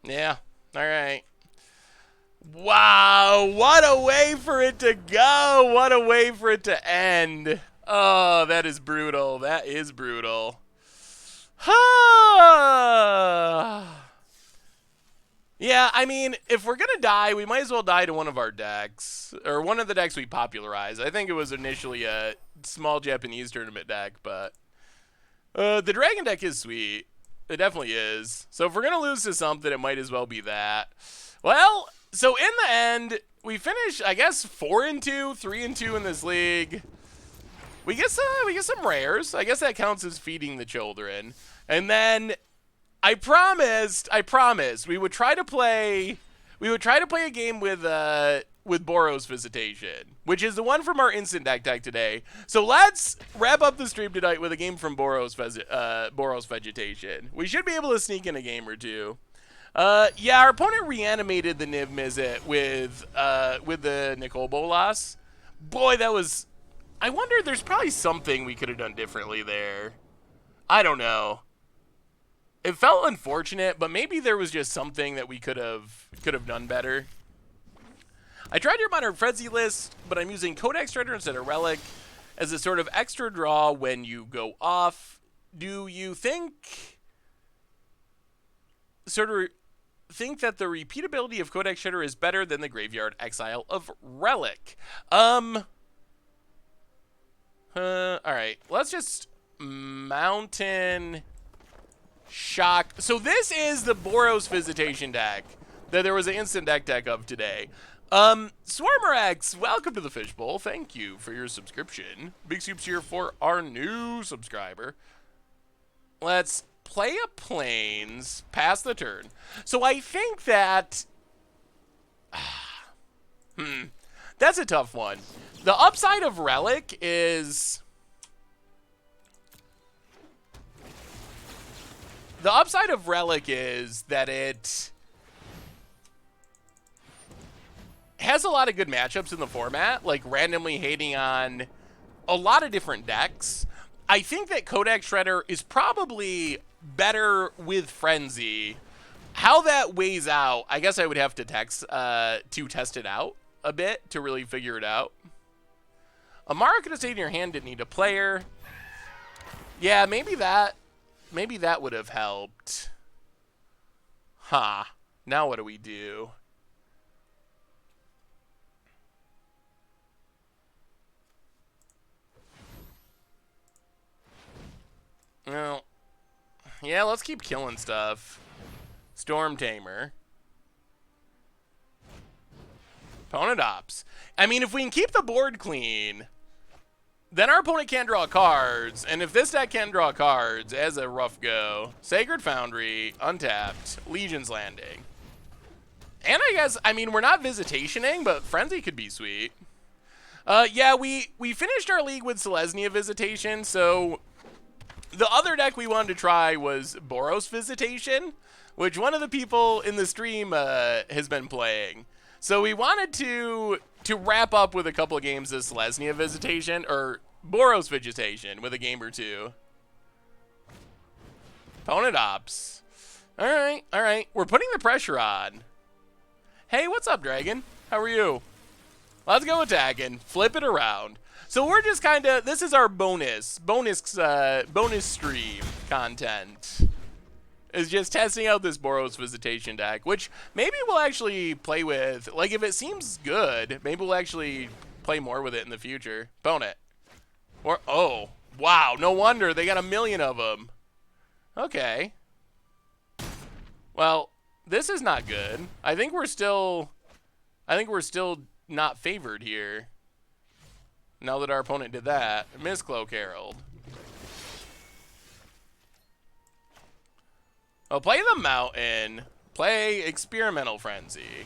Yeah, alright. Wow, what a way for it to go! What a way for it to end. Oh, that is brutal. That is brutal. Yeah, I mean, if we're gonna die, we might as well die to one of our decks. Or one of the decks we popularized. I think it was initially a small Japanese tournament deck, but... the Dragon deck is sweet. It definitely is. So if we're gonna lose to something, it might as well be that. Well, so in the end, we finish, I guess, 4-2, 3-2 in this league. We get some rares. I guess that counts as feeding the children. And then I promised we would try to play a game with Boros Visitation, which is the one from our instant deck today. So let's wrap up the stream tonight with a game from Boros Vegetation. We should be able to sneak in a game or two. Yeah, our opponent reanimated the Niv Mizzet with the Nicole Bolas. Boy, that was... I wonder, there's probably something we could have done differently there. I don't know. It felt unfortunate, but maybe there was just something that we could have done better. I tried your Modern Frenzy list, but I'm using Codex Shredder instead of Relic as a sort of extra draw when you go off. Do you think that the repeatability of Codex Shredder is better than the Graveyard Exile of Relic? Alright, let's just Mountain Shock. So this is the Boros Visitation deck that there was an instant deck of today. Swarmer welcome to the Fishbowl. Thank you for your subscription. Big soups here for our new subscriber. Let's play a Plains, pass the turn. So I think that... that's a tough one. The upside of Relic is... The upside of Relic is that it has a lot of good matchups in the format, like randomly hating on a lot of different decks. I think that Codex Shredder is probably better with Frenzy. How that weighs out, I guess I would have to test it out a bit to really figure it out. Amara could have stayed in your hand, didn't need a player. Yeah, maybe that would have helped. Huh. Now what do we do? Well, yeah, let's keep killing stuff. Storm Tamer. Opponent Ops. I mean, if we can keep the board clean, then our opponent can't draw cards. And if this deck can't draw cards, as a rough go, Sacred Foundry, Untapped, Legion's Landing. And I guess, I mean, we're not Visitationing, but Frenzy could be sweet. Yeah, we finished our league with Selesnya Visitation, so the other deck we wanted to try was Boros Visitation, which one of the people in the stream has been playing. So we wanted to wrap up with a couple of games of Selesnya Visitation, or Boros Vegetation, with a game or two. Opponent Ops. Alright, alright. We're putting the pressure on. Hey, what's up, Dragon? How are you? Let's go attacking. Flip it around. So we're just kind of, this is our bonus stream content. Is just testing out this Boros Visitation deck, which maybe we'll actually play with. Like, if it seems good, maybe we'll actually play more with it in the future. Opponent. Or, oh, wow, no wonder. They got a million of them. Okay. Well, this is not good. I think we're still not favored here. Now that our opponent did that. Miss Cloak Herald. Oh, play the Mountain. Play Experimental Frenzy.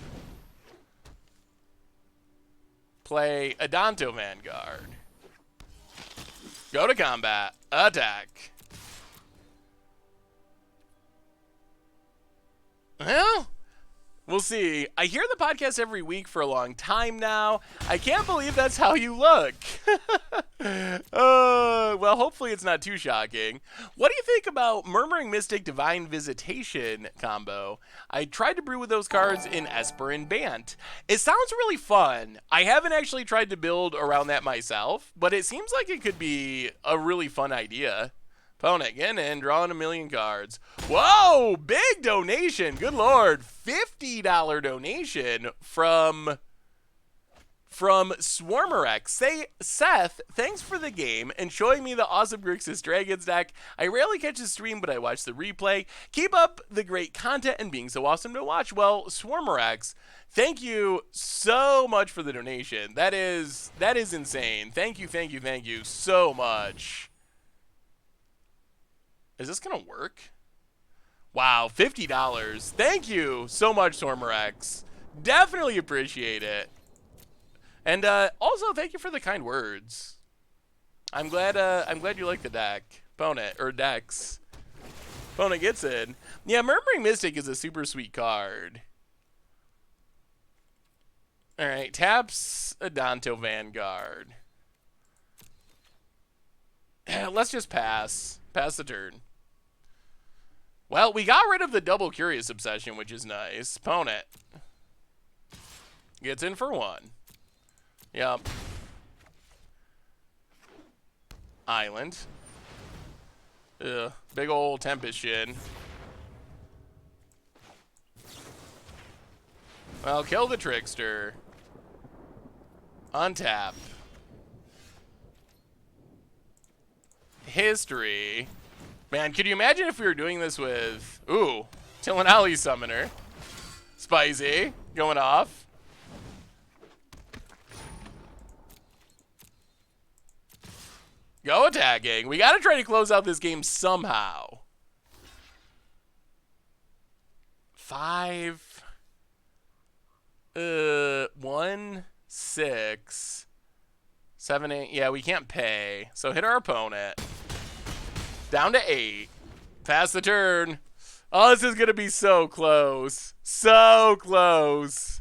Play Adanto Vanguard. Go to combat. Attack. Well, we'll see. I hear the podcast every week for a long time now. I can't believe that's how you look. Well, hopefully it's not too shocking. What do you think about Murmuring Mystic Divine Visitation combo? I tried to brew with those cards in Esper and Bant. It sounds really fun. I haven't actually tried to build around that myself, but it seems like it could be a really fun idea. Opponent getting in, drawing a million cards. Whoa, big donation. Good Lord. $50 donation from Swarmerex. Say, Seth, thanks for the game and showing me the awesome Grixis Dragons deck. I rarely catch a stream, but I watch the replay. Keep up the great content and being so awesome to watch. Well, Swarmerex, thank you so much for the donation. That is insane. Thank you so much. Is this gonna work? Wow, $50. Thank you so much, Swarmerex. Definitely appreciate it. And also, thank you for the kind words. I'm glad you like the deck. Opponent, or decks. Opponent gets in. Yeah, Murmuring Mystic is a super sweet card. Alright, taps Adanto Vanguard. Let's just pass. Pass the turn. Well, we got rid of the double Curious Obsession, which is nice. Opponent gets in for one. Yep. Island. Ugh. Big old Tempest Shin. Well, kill the Trickster. Untap. History. Man, could you imagine if we were doing this with... Ooh. Tillinali Summoner. Spicy. Going off. Go attacking. We gotta try to close out this game somehow. 5. 1, 6, 7, 8. Yeah, we can't pay. So hit our opponent. Down to 8. Pass the turn. Oh, this is gonna be so close. So close.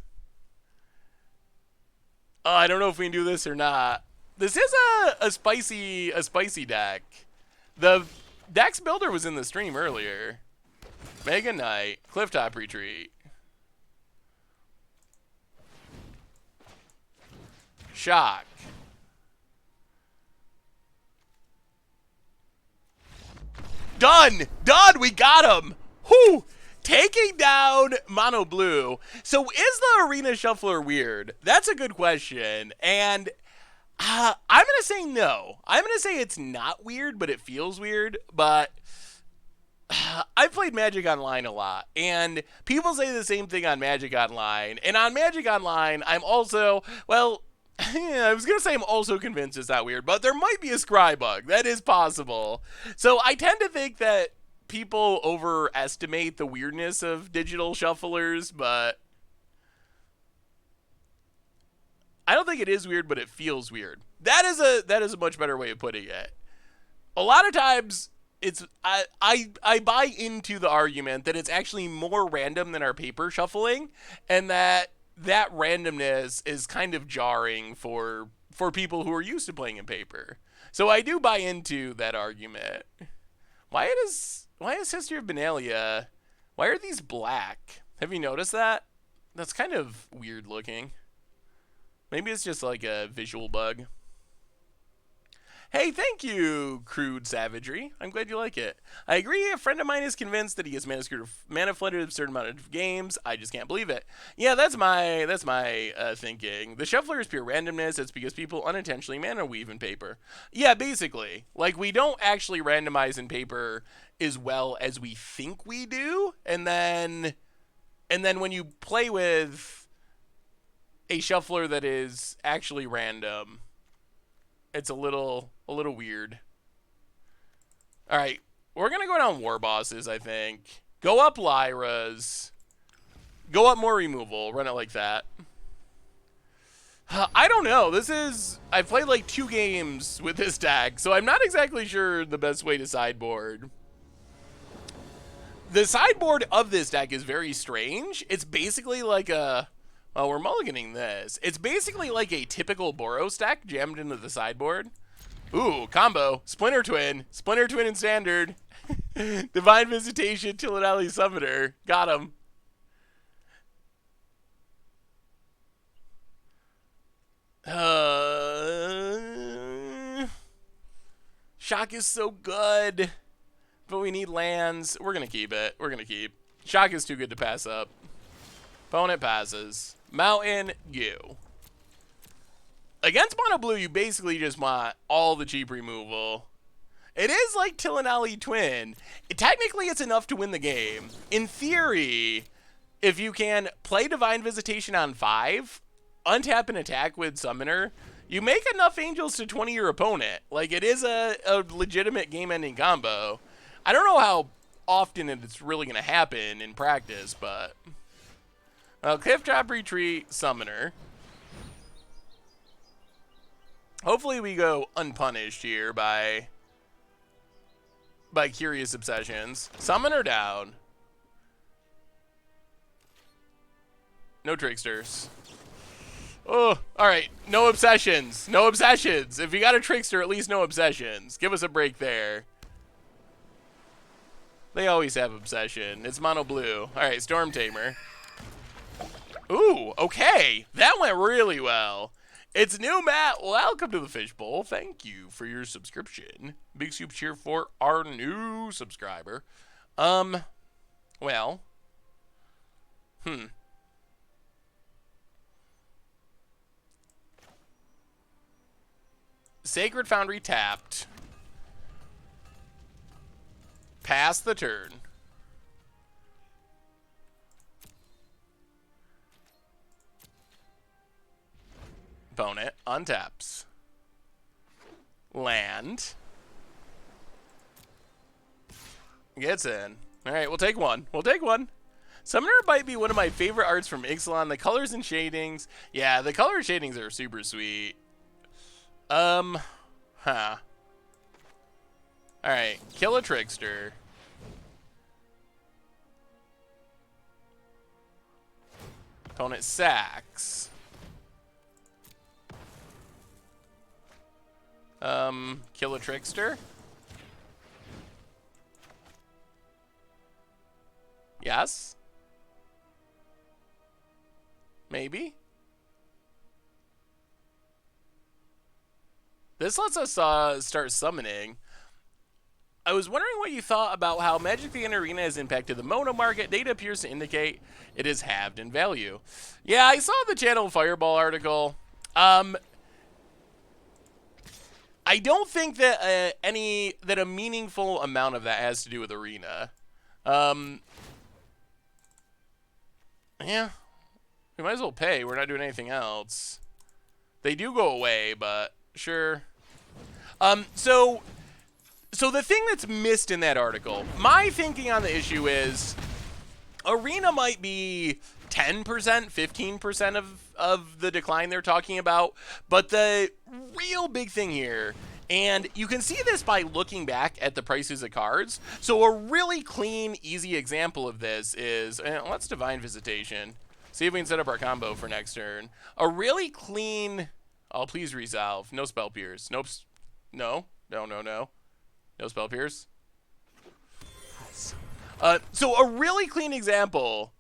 Oh, I don't know if we can do this or not. This is a spicy deck. The Dex Builder was in the stream earlier. Mega Knight, Clifftop Retreat. Shock. Done! Done! We got him! Whew! Taking down Mono Blue. So is the Arena Shuffler weird? That's a good question. And I'm going to say no. I'm going to say it's not weird, but it feels weird. But I've played Magic Online a lot, and people say the same thing on Magic Online. And on Magic Online, I'm also, well, I was going to say I'm also convinced it's not weird, but there might be a scry bug. That is possible. So I tend to think that people overestimate the weirdness of digital shufflers, but I don't think it is weird, but it feels weird. That is a much better way of putting it. A lot of times it's I buy into the argument that it's actually more random than our paper shuffling, and that randomness is kind of jarring for people who are used to playing in paper. So I do buy into that argument. Why is History of Benalia? Why are these black? Have you noticed that? That's kind of weird looking. Maybe it's just like a visual bug. Hey, thank you, Crude Savagery. I'm glad you like it. I agree. A friend of mine is convinced that he has mana flooded a certain amount of games. I just can't believe it. Yeah, that's my thinking. The shuffler is pure randomness. It's because people unintentionally mana weave in paper. Yeah, basically. Like, we don't actually randomize in paper as well as we think we do. And then when you play with a shuffler that is actually random, it's a little weird. All right, we're gonna go down War Bosses, I think. Go up Lyras. Go up more removal. Run it like that. I don't know. I've played like 2 games with this deck, so I'm not exactly sure the best way to sideboard. The sideboard of this deck is very strange. It's basically like a... Well, we're mulliganing this. It's basically like a typical Boros deck jammed into the sideboard. Ooh, combo. Splinter Twin in standard. Divine Visitation, Tillinelli Summoner. Got him. Shock is so good. But we need lands. We're going to keep it. We're going to keep. Shock is too good to pass up. Opponent passes. Mountain, you. Against mono blue, you basically just want all the cheap removal. It is like Tillinelli Twin. Technically, it's enough to win the game. In theory, if you can play Divine Visitation on 5, untap and attack with Summoner, you make enough angels to 20 your opponent. Like, it is a legitimate game-ending combo. I don't know how often it's really going to happen in practice, but... Cliff Drop Retreat, Summoner. Hopefully we go unpunished here by Curious Obsessions. Summoner down. No Tricksters. Oh, alright. No Obsessions. No Obsessions. If you got a Trickster, at least no Obsessions. Give us a break there. They always have Obsession. It's mono blue. Alright, Storm Tamer. Ooh, okay. That went really well. It's new, Matt. Welcome to the Fishbowl. Thank you for your subscription. Big super cheer for our new subscriber. Well. Sacred Foundry tapped. Pass the turn. Opponent untaps. Land. Gets in. Alright, we'll take one. We'll take one. Summoner might be one of my favorite arts from Ixalan. The colors and shadings. Yeah, the color shadings are super sweet. Alright, kill a Trickster. Opponent sacks. Kill a Trickster. Yes. Maybe. This lets us start summoning. I was wondering what you thought about how Magic the Arena has impacted the mono market. Data appears to indicate it is halved in value. Yeah, I saw the Channel Fireball article. I don't think that a meaningful amount of that has to do with Arena. Yeah, we might as well pay. We're not doing anything else. They do go away, but sure. So the thing that's missed in that article, my thinking on the issue is, Arena might be 10%, 15% of the decline they're talking about, but the real big thing here, and you can see this by looking back at the prices of cards. So a really clean, easy example of this is, let's Divine Visitation. See if we can set up our combo for next turn. A really clean, oh, please resolve. No Spell Pierce. Nope. No. No Spell Pierce. So a really clean example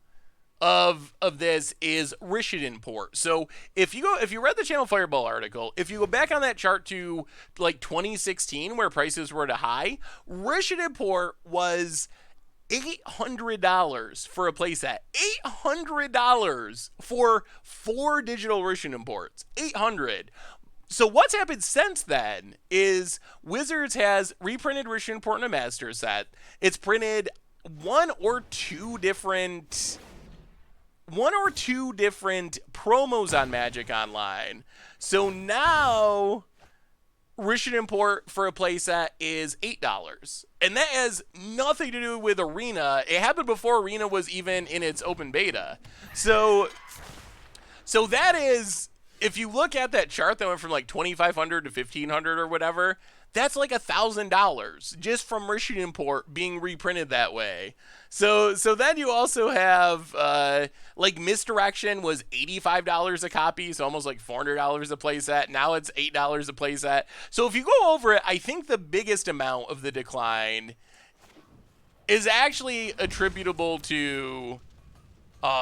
of this is Rishadan Port. So if you read the Channel Fireball article, if you go back on that chart to like 2016 where prices were at a high, Rishadan Port was $800 for a playset. $800 for 4 digital Rishadan Ports. $800. So what's happened since then is Wizards has reprinted Rishadan Port in a master set. It's printed one or two different promos on Magic Online. So now Rishadan Port for a playset is $8. And that has nothing to do with Arena. It happened before Arena was even in its open beta. So that is if you look at that chart that went from like 2,500 to 1,500 or whatever, that's like $1,000 just from Russian import being reprinted that way. So then you also have like Misdirection was $85 a copy, so almost like $400 a playset. Now it's $8 a playset. So if you go over it, I think the biggest amount of the decline is actually attributable to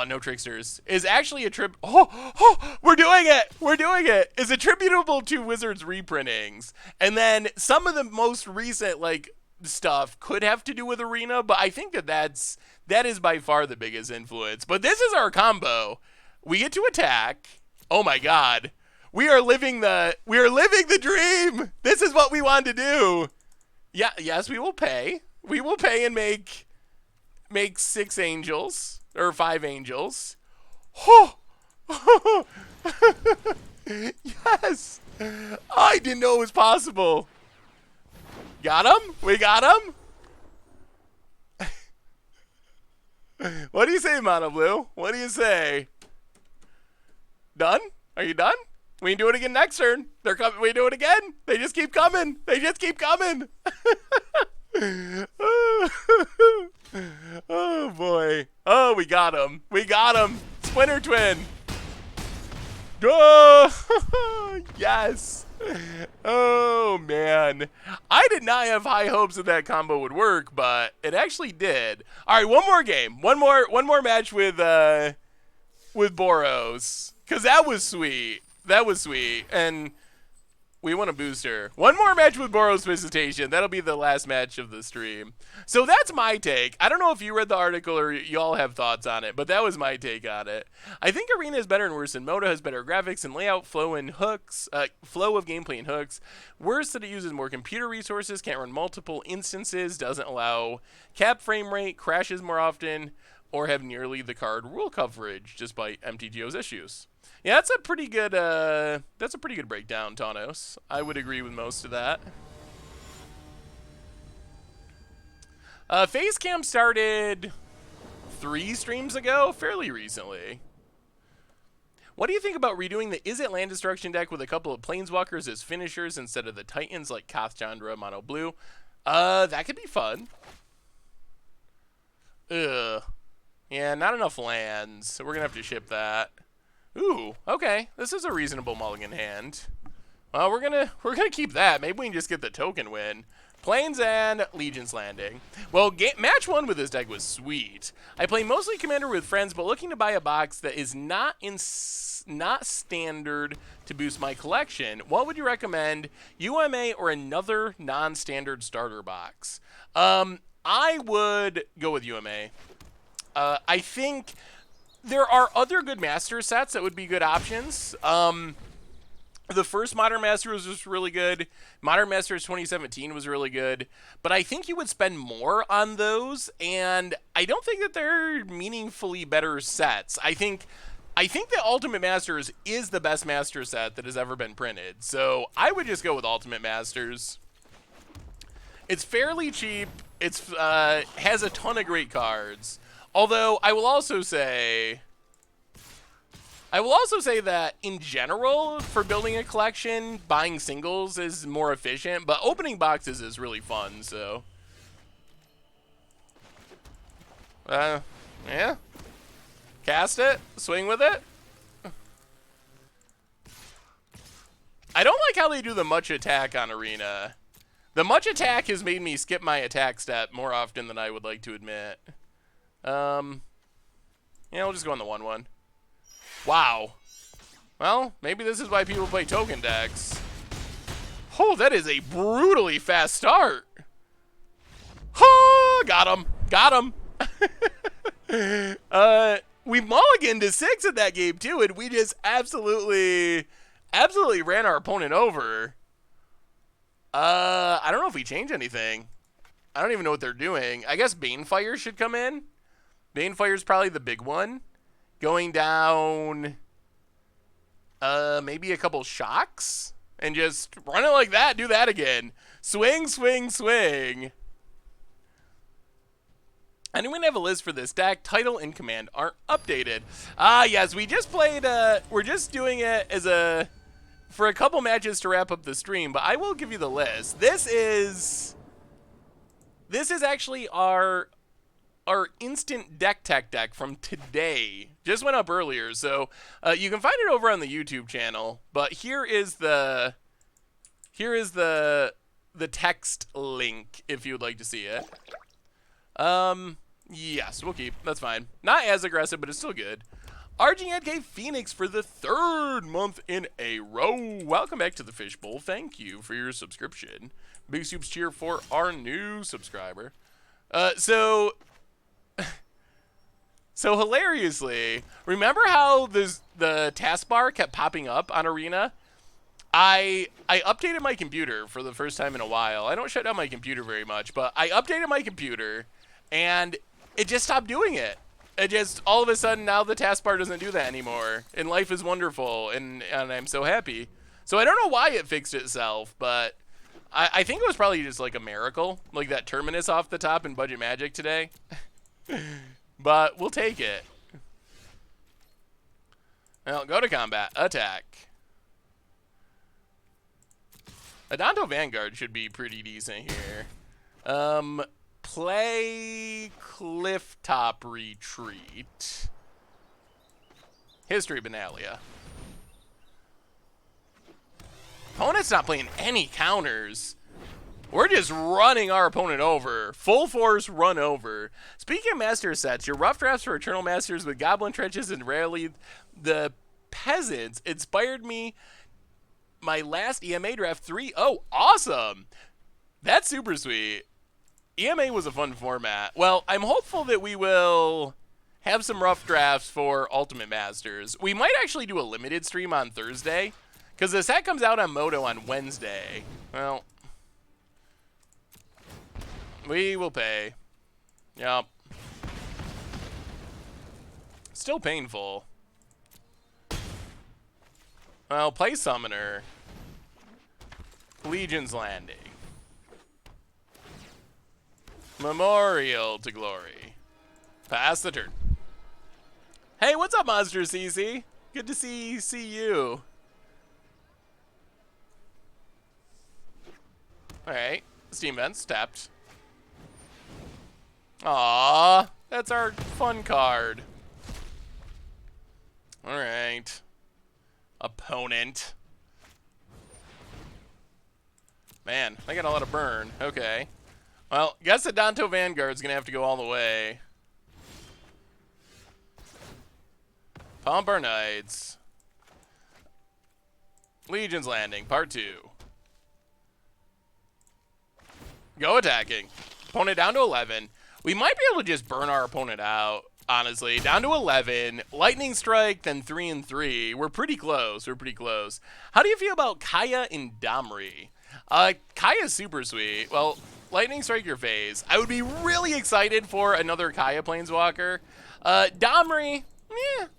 no tricksters. Is actually we're doing it. We're doing it. Is attributable to Wizards reprintings. And then some of the most recent like stuff could have to do with Arena, but I think that is by far the biggest influence. But this is our combo. We get to attack. Oh my god. We are living the dream. This is what we want to do. Yeah, yes, we will pay. We will pay and make 6 angels. Or 5 angels. Oh! Yes! I didn't know it was possible. Got him? We got him? What do you say, Mono Blue? What do you say? Done? Are you done? We can do it again next turn. They're coming. We do it again. They just keep coming. They just keep coming. Oh boy. Oh, we got him. We got him. Splinter Twin. Oh, yes. Oh man. I did not have high hopes that that combo would work, but it actually did. All right, one more game. One more match with Boros, cuz that was sweet. That was sweet. And we want a booster. One more match with Boros Visitation. That'll be the last match of the stream. So that's my take. I don't know if you read the article or y'all have thoughts on it, but that was my take on it. I think Arena is better and worse than Moto, has better graphics and layout, flow and hooks, flow of gameplay and hooks. Worse that it uses more computer resources, can't run multiple instances, doesn't allow cap frame rate, crashes more often, or have nearly the card rule coverage despite MTGO's issues. Yeah, that's a pretty good breakdown, Tanos. I would agree with most of that. Facecam started 3 streams ago, fairly recently. What do you think about redoing the Is It Land Destruction deck with a couple of Planeswalkers as finishers instead of the Titans like Koth Chandra, Mono Blue? That could be fun. Ugh. Yeah, not enough lands, so we're gonna have to ship that. Ooh, okay. This is a reasonable mulligan hand. Well, we're gonna keep that. Maybe we can just get the token win. Plains and Legion's Landing. Well, match 1 with this deck was sweet. I play mostly Commander with friends, but looking to buy a box that is not standard to boost my collection. What would you recommend? UMA or another non-standard starter box? I would go with UMA. I think there are other good Master sets that would be good options. The first Modern Masters was really good. Modern Masters 2017 was really good. But I think you would spend more on those, and I don't think that they're meaningfully better sets. I think that Ultimate Masters is the best Master set that has ever been printed. So I would just go with Ultimate Masters. It's fairly cheap. It's has a ton of great cards. Although I will also say that in general, for building a collection, buying singles is more efficient, but opening boxes is really fun, so. Yeah. Cast it, swing with it. I don't like how they do the much attack on Arena. The much attack has made me skip my attack step more often than I would like to admit. Yeah, we'll just go on the 1/1. Wow. Well, maybe this is why people play token decks. Oh, that is a brutally fast start. Oh, got him. Got him. We mulliganed to 6 in that game, too, and we just absolutely ran our opponent over. I don't know if we change anything. I don't even know what they're doing. I guess Banefire should come in. Banefire's probably the big one. Going down maybe a couple shocks and just run it like that. Do that again. Swing, swing, swing. Anyone have a list for this deck? Title and command aren't updated. Ah, yes, we just played, we're just doing it as for a couple matches to wrap up the stream, but I will give you the list. This is actually our instant deck tech deck from today. Just went up earlier, so you can find it over on the YouTube channel, but here is the text link if you would like to see it. Yes, we'll keep. That's fine. Not as aggressive, but it's still good. RGNK Phoenix for the 3rd month in a row. Welcome back to the Fishbowl. Thank you for your subscription. Big soups cheer for our new subscriber. So hilariously, remember how the taskbar kept popping up on Arena? I updated my computer for the first time in a while. I don't shut down my computer very much, but I updated my computer, and it just stopped doing it. It just, all of a sudden, now the taskbar doesn't do that anymore, and life is wonderful, and I'm so happy. So I don't know why it fixed itself, but I think it was probably just like a miracle, like that terminus off the top in Budget Magic today. But we'll take it. Well, go to combat. Attack. Adanto Vanguard should be pretty decent here. Play Clifftop Retreat. History Benalia. Opponent's not playing any counters. We're just running our opponent over. Full force run over. Speaking of master sets, your rough drafts for Eternal Masters with Goblin Trenches and rarely the Peasants inspired me my last EMA draft 3. Oh, awesome. That's super sweet. EMA was a fun format. Well, I'm hopeful that we will have some rough drafts for Ultimate Masters. We might actually do a limited stream on Thursday, because the set comes out on Moto on Wednesday. Well, we will pay. Yup. Still painful. Well, play Summoner. Legion's Landing. Memorial to Glory. Pass the turn. Hey, what's up, Monster CC? Good to see you. Alright. Steam Vents tapped. Aww. That's our fun card. Alright. Opponent. Man, I got a lot of burn. Okay. Well, guess the Adanto Vanguard's gonna have to go all the way. Pump our Knights. Legion's Landing, part 2. Go attacking. Opponent down to 11. We might be able to just burn our opponent out, honestly. Down to 11. Lightning Strike, then 3 and 3. We're pretty close. We're pretty close. How do you feel about Kaya and Domri? Kaya's super sweet. Well, Lightning Strike your phase. I would be really excited for another Kaya Planeswalker. Domri,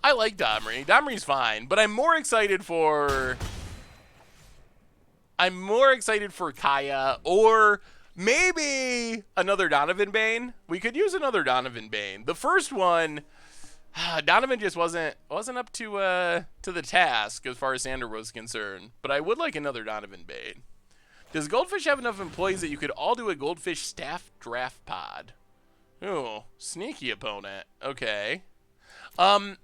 I like Domri. Domri's fine, but I'm more excited for Kaya, or maybe another Donovan Bane. We could use another Donovan Bane. The first one, Donovan just wasn't up to the task as far as Sander was concerned. But I would like another Donovan Bane. Does Goldfish have enough employees that you could all do a Goldfish staff draft pod? Ooh, sneaky opponent. Okay. I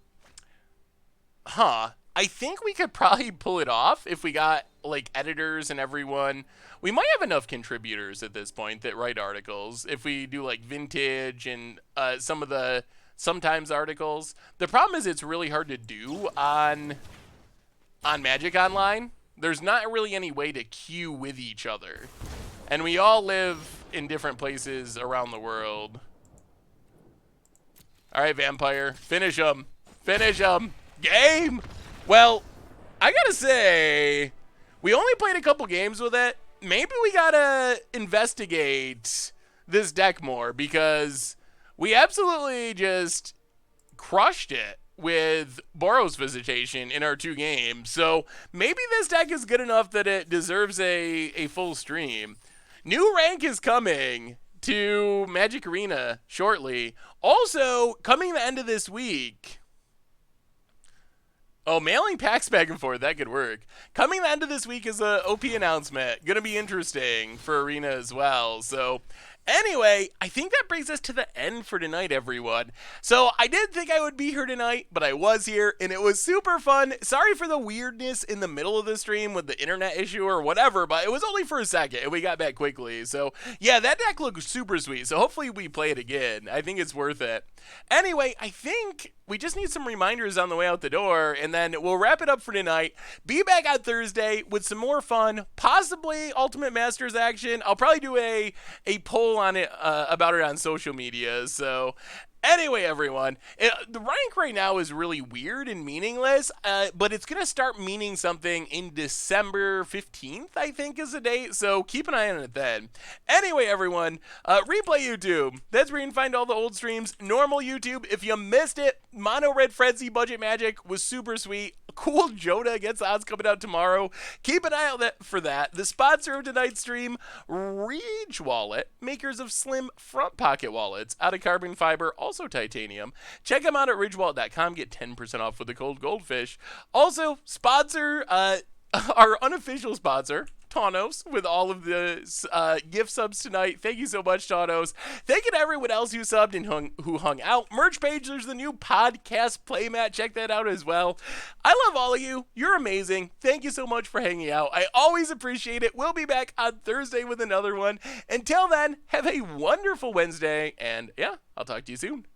think we could probably pull it off if we got, like, editors and everyone. We might have enough contributors at this point that write articles if we do, like, vintage and some of the sometimes articles. The problem is it's really hard to do on Magic Online. There's not really any way to queue with each other. And we all live in different places around the world. All right, Vampire. Finish him. Finish him. Game! Well, I gotta say, we only played a couple games with it. Maybe we gotta investigate this deck more, because we absolutely just crushed it with Boros Visitation in our 2 games. So maybe this deck is good enough that it deserves a full stream. New rank is coming to Magic Arena shortly. Also, coming the end of this week. Oh, mailing packs back and forth, that could work. Coming the end of this week is a OP announcement. Gonna be interesting for Arena as well. So, anyway, I think that brings us to the end for tonight, everyone. So, I didn't think I would be here tonight, but I was here, and it was super fun. Sorry for the weirdness in the middle of the stream with the internet issue or whatever, but it was only for a second, and we got back quickly. So, yeah, that deck looks super sweet. So, hopefully we play it again. I think it's worth it. Anyway, I think we just need some reminders on the way out the door, and then we'll wrap it up for tonight. Be back on Thursday with some more fun, possibly Ultimate Masters action. I'll probably do a poll on it about it on social media. So anyway, everyone, the rank right now is really weird and meaningless, but it's going to start meaning something in December 15th, I think is the date, so keep an eye on it then. Anyway, everyone, Replay YouTube, that's where you can find all the old streams. Normal YouTube, if you missed it, Mono Red Frenzy Budget Magic was super sweet. Cool Joda against odds coming out tomorrow. Keep an eye out for that. The sponsor of tonight's stream, Reach Wallet, makers of slim front pocket wallets out of carbon fiber, also titanium. Check them out at ridgewallet.com. Get 10% off with the cold goldfish. Also, sponsor, our unofficial sponsor, Taunos, with all of the gift subs tonight. Thank you so much, Taunos. Thank you to everyone else who subbed and who hung out. Merch page, there's the new podcast playmat. Check that out as well. I love all of you. You're amazing. Thank you so much for hanging out. I always appreciate it. We'll be back on Thursday with another one. Until then, have a wonderful Wednesday, and yeah, I'll talk to you soon.